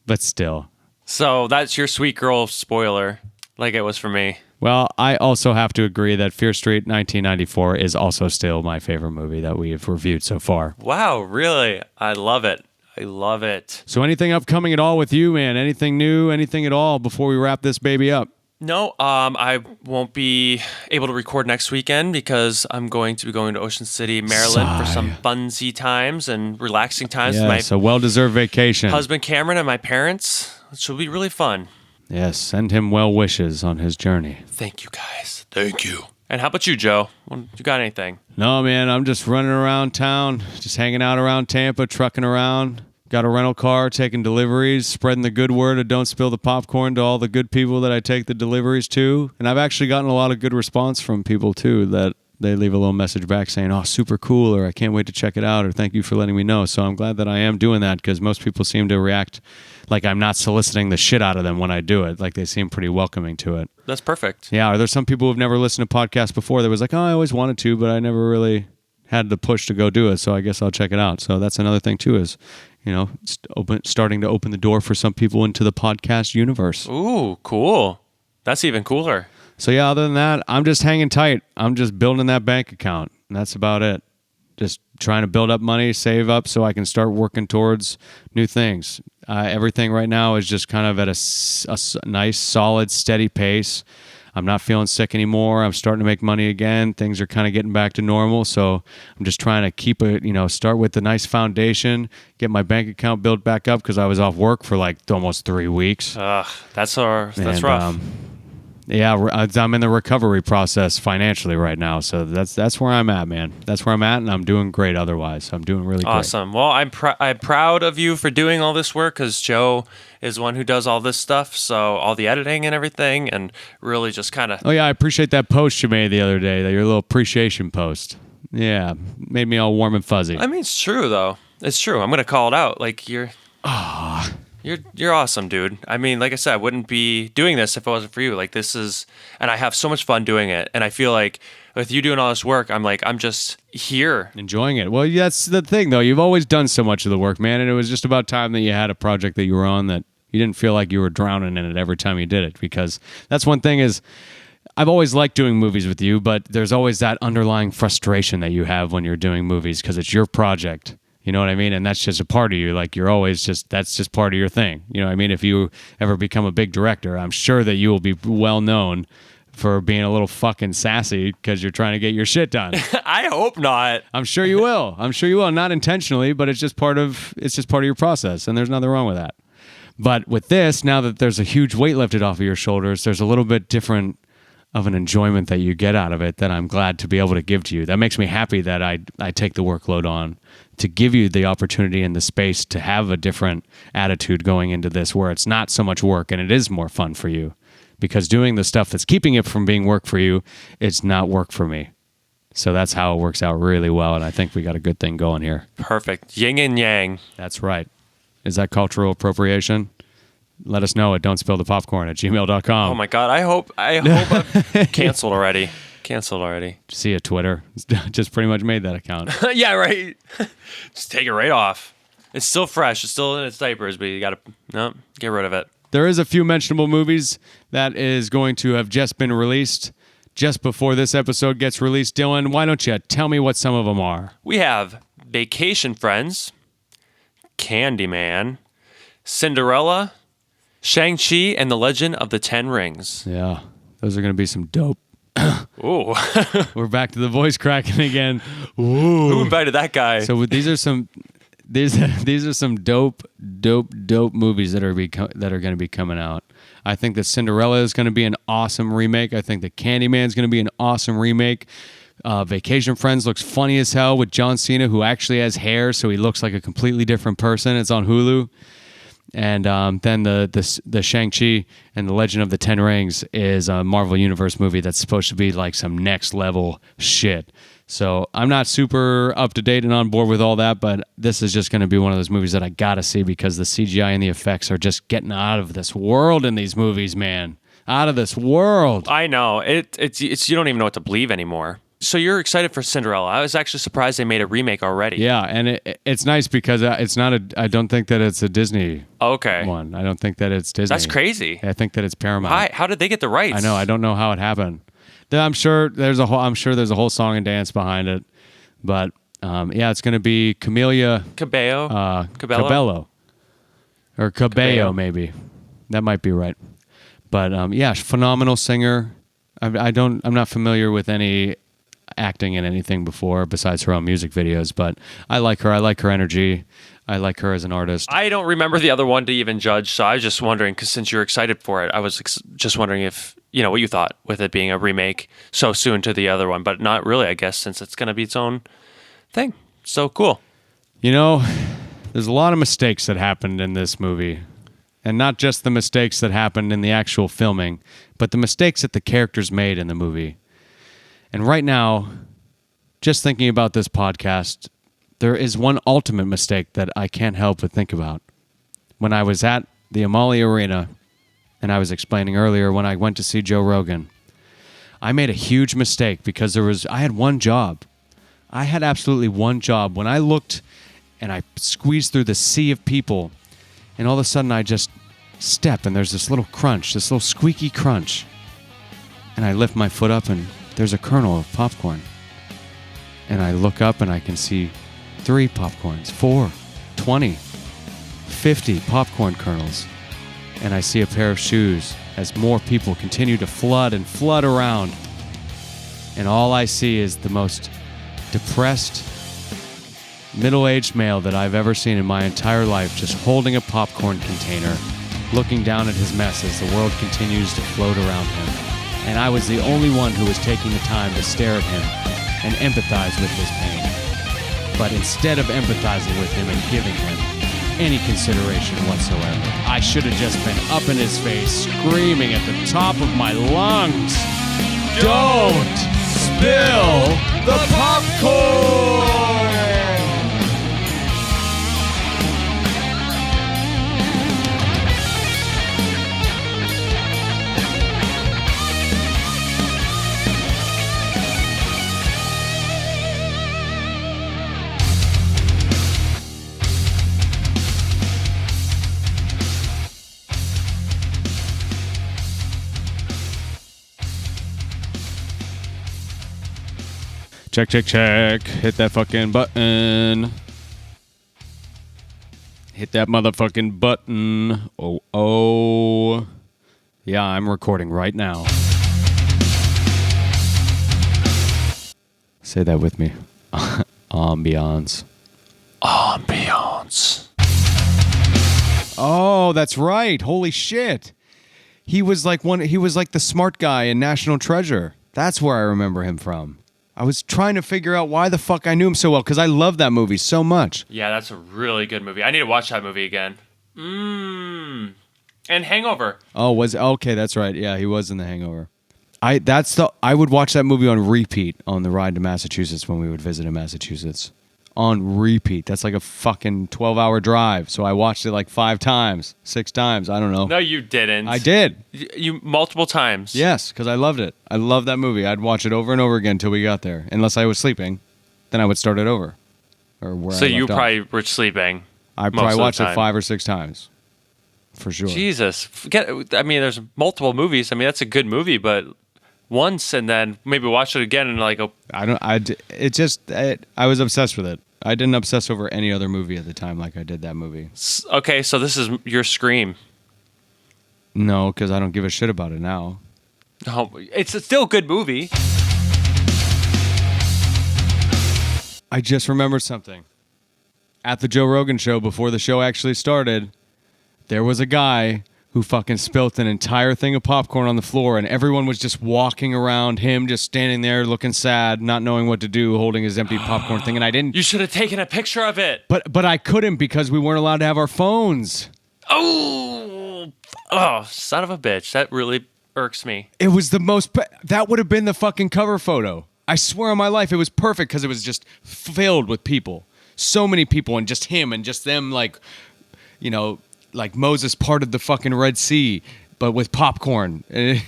But still. So that's your Sweet Girl spoiler, like it was for me. Well, I also have to agree that Fear Street 1994 is also still my favorite movie that we've reviewed so far. Wow, really? I love it. I love it. So anything upcoming at all with you, man? Anything new? Anything at all before we wrap this baby up? No, I won't be able to record next weekend because I'm going to be going to Ocean City, Maryland for some funsy times and relaxing times with my a well-deserved vacation. husband Cameron and my parents. It will be really fun. Yes, send him well wishes on his journey. Thank you, guys. Thank you. And how about you, Joe? You got anything? No, man, I'm just running around town, just hanging out around Tampa, trucking around. Got a rental car, taking deliveries, spreading the good word of Don't Spill the Popcorn to all the good people that I take the deliveries to. And I've actually gotten a lot of good response from people, too, that they leave a little message back saying, oh, super cool, or I can't wait to check it out, or thank you for letting me know. So I'm glad that I am doing that because most people seem to react like I'm not soliciting the shit out of them when I do it. Like they seem pretty welcoming to it. That's perfect. Yeah, are there some people who've never listened to podcasts before that was like, oh, I always wanted to, but I never really had the push to go do it, so I guess I'll check it out. So that's another thing, too, is, starting to open the door for some people into the podcast universe. Ooh, cool. That's even cooler. So yeah, other than that, I'm just hanging tight. I'm just building that bank account, and that's about it. Just trying to build up money, save up so I can start working towards new things. Everything right now is just kind of at a nice, solid, steady pace. I'm not feeling sick anymore. I'm starting to make money again. Things are kind of getting back to normal. So I'm just trying to keep it, start with the nice foundation, get my bank account built back up because I was off work for like almost 3 weeks. That's rough. I'm in the recovery process financially right now. So that's where I'm at, man. That's where I'm at, and I'm doing great otherwise. I'm doing really great. Awesome. Well, I'm proud of you for doing all this work because Joe is one who does all this stuff, so all the editing and everything, and really just kind of... Oh, yeah, I appreciate that post you made the other day, your little appreciation post. Yeah, made me all warm and fuzzy. I mean, it's true, though. It's true. I'm going to call it out. Like, you're awesome, dude. I mean, like I said, I wouldn't be doing this if it wasn't for you. Like, this is... And I have so much fun doing it, and I feel like with you doing all this work, I'm just here. Enjoying it. Well, that's the thing, though. You've always done so much of the work, man, and it was just about time that you had a project that you were on that you didn't feel like you were drowning in it every time you did it, because that's one thing is I've always liked doing movies with you, but there's always that underlying frustration that you have when you're doing movies because it's your project. You know what I mean? And that's just a part of you. Like you're always that's just part of your thing. You know what I mean? If you ever become a big director, I'm sure that you will be well known for being a little fucking sassy because you're trying to get your shit done. I hope not. I'm sure you will. Not intentionally, but it's just part of your process, and there's nothing wrong with that. But with this, now that there's a huge weight lifted off of your shoulders, there's a little bit different of an enjoyment that you get out of it that I'm glad to be able to give to you. That makes me happy that I take the workload on to give you the opportunity and the space to have a different attitude going into this where it's not so much work and it is more fun for you. Because doing the stuff that's keeping it from being work for you, it's not work for me. So that's how it works out really well, and I think we got a good thing going here. Perfect. Yin and yang. That's right. Is that cultural appropriation? Let us know at don'tspillthepopcorn@gmail.com. Oh my God, I hope I've canceled already. See ya, Twitter. Just pretty much made that account. Yeah, right. Just take it right off. It's still fresh. It's still in its diapers, but you got to get rid of it. There is a few mentionable movies that is going to have just been released just before this episode gets released. Dylan, why don't you tell me what some of them are? We have Vacation Friends, Candyman, Cinderella, Shang-Chi and the Legend of the Ten Rings. Yeah, those are going to be some dope. Ooh. We're back to the voice cracking again. Ooh. Who invited that guy? So these are some dope movies that are going to be coming out. I think that Cinderella is going to be an awesome remake. I think that Candyman is going to be an awesome remake. Vacation Friends looks funny as hell with John Cena, who actually has hair, so he looks like a completely different person. It's on Hulu. And then the Shang-Chi and the Legend of the Ten Rings is a Marvel Universe movie that's supposed to be like some next level shit. So I'm not super up to date and on board with all that, but this is just going to be one of those movies that I got to see because the CGI and the effects are just getting out of this world in these movies, man. Out of this world. I know. It's you don't even know what to believe anymore. So you're excited for Cinderella. I was actually surprised they made a remake already. Yeah, and it's nice because it's not I don't think that it's a Disney okay. one. I don't think that it's Disney. That's crazy. I think that it's Paramount. How did they get the rights? I know. I don't know how it happened. I'm sure there's a whole song and dance behind it. But yeah, it's going to be Cabello, or Cabello maybe. That might be right. But yeah, phenomenal singer. I'm not familiar with any acting in anything before besides her own music videos, but I like her. I like her energy. I like her as an artist. I don't remember the other one to even judge, so I was just wondering, because since you're excited for it, I was just wondering if, what you thought with it being a remake so soon to the other one, but not really, I guess, since it's going to be its own thing. So cool. There's a lot of mistakes that happened in this movie, and not just the mistakes that happened in the actual filming, but the mistakes that the characters made in the movie. And right now, just thinking about this podcast, there is one ultimate mistake that I can't help but think about. When I was at the Amalie Arena, and I was explaining earlier when I went to see Joe Rogan, I made a huge mistake because I had one job. I had absolutely one job. When I looked and I squeezed through the sea of people, and all of a sudden I just step and there's this little crunch, this little squeaky crunch. And I lift my foot up and there's a kernel of popcorn. And I look up and I can see 3 popcorns, 4, 20, 50 popcorn kernels. And I see a pair of shoes as more people continue to flood around. And all I see is the most depressed, middle-aged male that I've ever seen in my entire life, just holding a popcorn container, looking down at his mess as the world continues to float around him. And I was the only one who was taking the time to stare at him and empathize with his pain. But instead of empathizing with him and giving him any consideration whatsoever, I should have just been up in his face, screaming at the top of my lungs, "Don't spill the popcorn!" Check, check, check. Hit that fucking button. Hit that motherfucking button. Oh. Yeah, I'm recording right now. Say that with me. Ambiance. Ambiance. Oh, that's right. Holy shit. He was like the smart guy in National Treasure. That's where I remember him from. I was trying to figure out why the fuck I knew him so well, because I love that movie so much. Yeah, that's a really good movie. I need to watch that movie again. And Hangover. Oh, okay, that's right. Yeah, he was in The Hangover. I would watch that movie on repeat on the ride to Massachusetts when we would visit in Massachusetts. On repeat. That's like a fucking 12-hour drive. So I watched it like 5 times, 6 times. I don't know. No, you didn't. I did. You multiple times. Yes, because I loved it. I loved that movie. I'd watch it over and over again until we got there. Unless I was sleeping, then I would start it over. So you probably were sleeping. I probably watched it 5 or 6 times. For sure. Jesus. There's multiple movies. I mean, that's a good movie, but once and then maybe watch it again and like I was obsessed with it. I didn't obsess over any other movie at the time like I did that movie. Okay, so this is your Scream. No, because I don't give a shit about it now. No, it's still a good movie. I just remembered something. At the Joe Rogan show, before the show actually started, there was a guy who fucking spilt an entire thing of popcorn on the floor, and everyone was just walking around him, just standing there looking sad, not knowing what to do, holding his empty popcorn thing, and I didn't... You should have taken a picture of it. But I couldn't because we weren't allowed to have our phones. Oh, son of a bitch. That really irks me. It was the most... That would have been the fucking cover photo. I swear on my life, it was perfect because it was just filled with people. So many people, and just him, and just them, like, you know, like Moses parted the fucking Red Sea, but with popcorn. It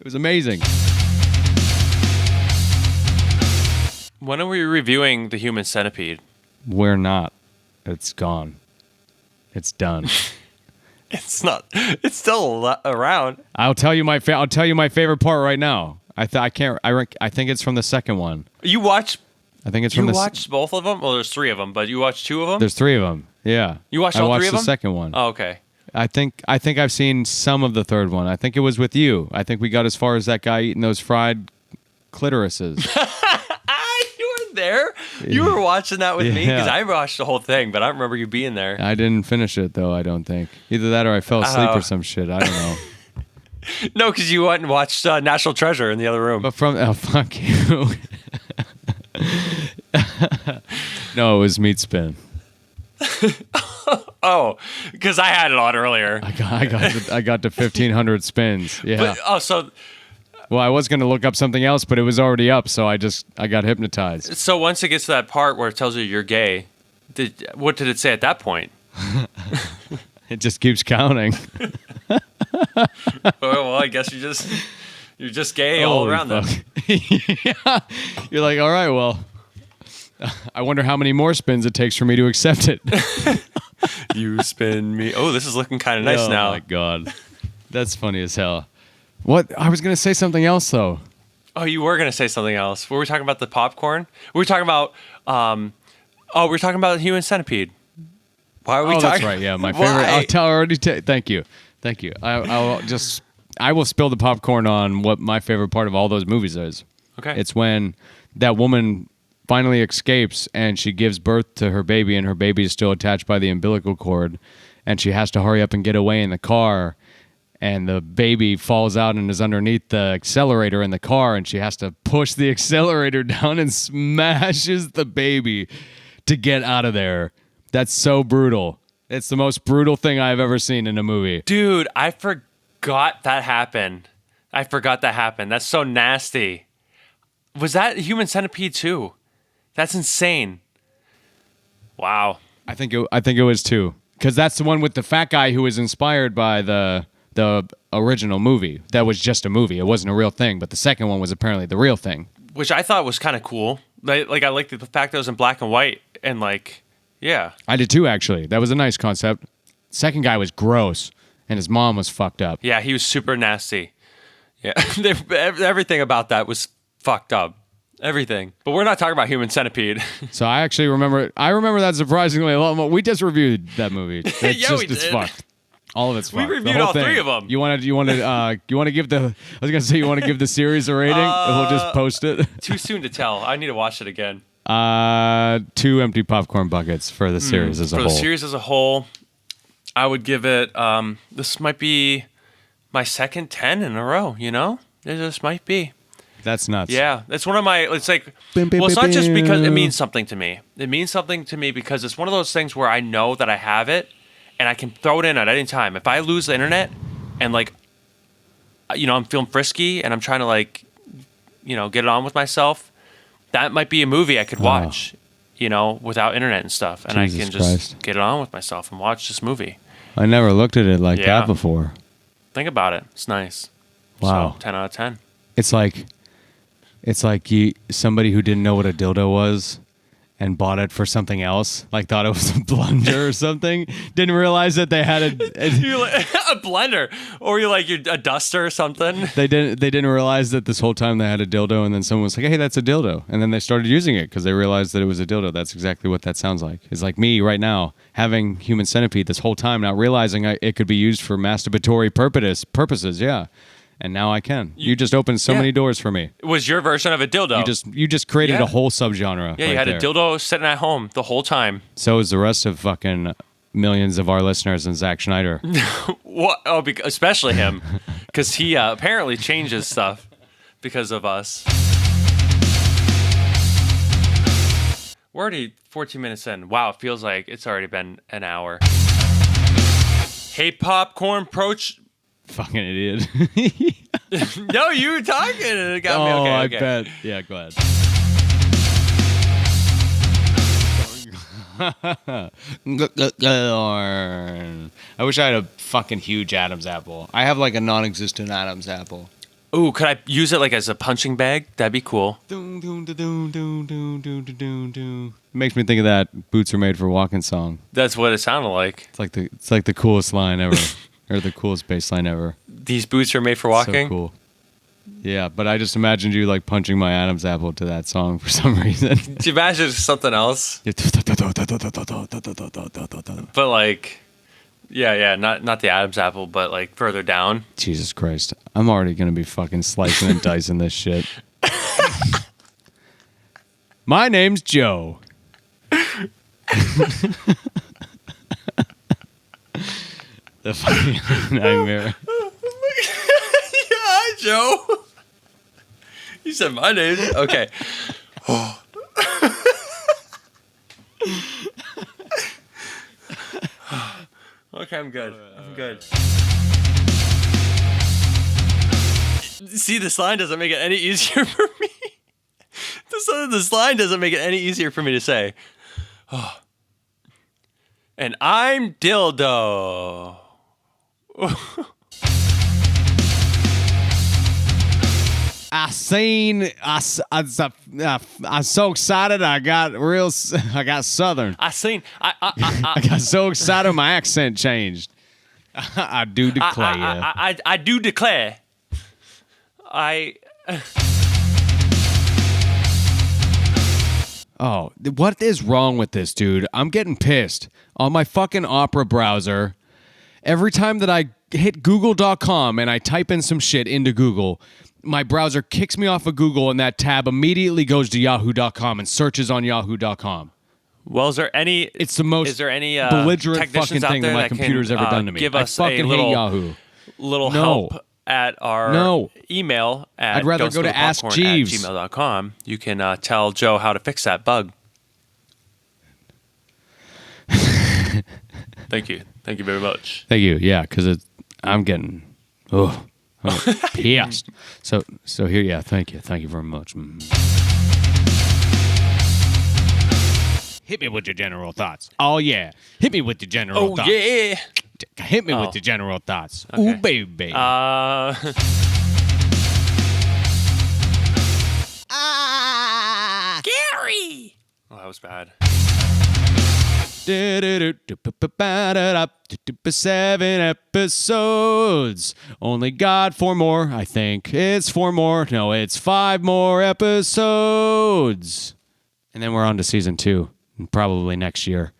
was amazing. When are we reviewing The Human Centipede? We're not. It's gone. It's done. It's not. It's still around. I'll tell you my favorite part right now. I think it's from the second one. You watched. I think it's you from watched both of them? Well, there's 3 of them, but you watched 2 of them? There's 3 of them. Yeah. You watched all 3 of them? I watched the second one. Oh, okay. I think I've seen some of the third one. I think it was with you. I think we got as far as that guy eating those fried clitorises. You were there? You were watching that with me? Yeah. Because I watched the whole thing, but I don't remember you being there. I didn't finish it, though, I don't think. Either that or I fell asleep or some shit. I don't know. No, because you went and watched National Treasure in the other room. But fuck you. No, it was Meat Spin. Oh, because I had it on earlier. I got to 1,500 spins. Yeah. So... Well, I was going to look up something else, but it was already up, so I got hypnotized. So once it gets to that part where it tells you you're gay, what did it say at that point? It just keeps counting. Well, I guess you're just gay all around them. Yeah. You're like, all right, well, I wonder how many more spins it takes for me to accept it. You spin me. Oh, this is looking kind of nice now. Oh, my God. That's funny as hell. What? I was going to say something else, though. Oh, you were going to say something else. Were we talking about the popcorn? Were we talking about... we're talking about the Human Centipede. Why are we talking... that's right. Yeah, my favorite... Thank you. I will spill the popcorn on what my favorite part of all those movies is. Okay. It's when that woman finally escapes and she gives birth to her baby, and her baby is still attached by the umbilical cord, and she has to hurry up and get away in the car, and the baby falls out and is underneath the accelerator in the car, and she has to push the accelerator down and smashes the baby to get out of there. That's so brutal. It's the most brutal thing I've ever seen in a movie. Dude, I forgot that happened. That's so nasty. Was that Human Centipede 2? That's insane. Wow. I think it was 2. Because that's the one with the fat guy who was inspired by the original movie. That was just a movie. It wasn't a real thing. But the second one was apparently the real thing. Which I thought was kind of cool. Like I liked the fact that it was in black and white. And like, yeah. I did too, actually. That was a nice concept. Second guy was gross. And his mom was fucked up. Yeah, he was super nasty. Yeah, everything about that was fucked up. Everything. But we're not talking about Human Centipede. So I actually remember that surprisingly a lot more. We just reviewed that movie. It's fucked. All of it's fucked. We reviewed all 3 of them. You want to give the? I was gonna say you want to give the series a rating. And we'll just post it. Too soon to tell. I need to watch it again. 2 empty popcorn buckets for the series as a whole. For the series as a whole, I would give it. This might be my second 10 in a row. You know, it just might be. That's nuts. Yeah, it's one of my. It's like, well, it's not just because it means something to me. It means something to me because it's one of those things where I know that I have it, and I can throw it in at any time. If I lose the internet, and like, I'm feeling frisky, and I'm trying to like, get it on with myself, that might be a movie I could watch, without internet and stuff, and Jesus I can just Christ. get it on with myself and watch this movie. I never looked at it like that before. Think about it. It's nice. Wow. So, 10 out of 10. It's like somebody who didn't know what a dildo was, and bought it for something else. Like thought it was a plunger or something. Didn't realize that they had You're like, a blender, or you're like a duster or something. They didn't realize that this whole time they had a dildo, and then someone was like, "Hey, that's a dildo," and then they started using it because they realized that it was a dildo. That's exactly what that sounds like. It's like me right now having human centipede this whole time, not realizing it could be used for masturbatory purposes. Yeah. And now I can. You just opened so many doors for me. It was your version of a dildo. You just created a whole subgenre. Yeah, you had a dildo sitting at home the whole time. So is the rest of fucking millions of our listeners and Zack Schneider. What? Oh, especially him, because he apparently changes stuff because of us. We're already 14 minutes in. Wow, it feels like it's already been an hour. Hey, popcorn proach. Fucking idiot. No, you were talking and it got me. Okay, I bet. Yeah, go ahead. I wish I had a fucking huge Adam's apple. I have like a non-existent Adam's apple. Ooh, could I use it like as a punching bag? That'd be cool. Makes me think of that "Boots Are Made for Walking" song. That's what it sounded like. It's like the coolest line ever. Or the coolest bass line ever. These boots are made for walking? So cool. Yeah, but I just imagined you like punching my Adam's apple to that song for some reason. Did you imagine something else? But like, yeah, not the Adam's apple, but like further down. Jesus Christ. I'm already going to be fucking slicing and dicing this shit. My name's Joe. The fucking nightmare. Yeah, hi, Joe. You said my name. Okay. Okay, I'm good. I'm good. See, this line doesn't make it any easier for me. This line doesn't make it any easier for me to say. And I'm Dildo. I'm so excited. I got Southern. I got so excited my accent changed. I do declare. I do declare. Oh, what is wrong with this, dude? I'm getting pissed. On my fucking Opera browser, every time that I hit google.com and I type in some shit into Google, my browser kicks me off of Google and that tab immediately goes to yahoo.com and searches on yahoo.com. Well, is there any... It's the most is there any, belligerent fucking thing that my computer's ever done to me. Give us I fucking hate Yahoo. Little help at our email at I'd rather go to askjeeves@gmail.com. You can tell Joe how to fix that bug. Thank you. Thank you very much. Thank you. Yeah, because I'm getting pissed. So here, yeah. Thank you. Thank you very much. Hit me with your general thoughts. Oh yeah, hit me with your general thoughts. Oh yeah. Hit me with your general thoughts. Okay. Ooh, baby. Gary. Oh, that was bad. 7 episodes. Only got 4 more. I think it's 4 more. No, it's 5 more episodes. And then we're on to season 2, probably next year.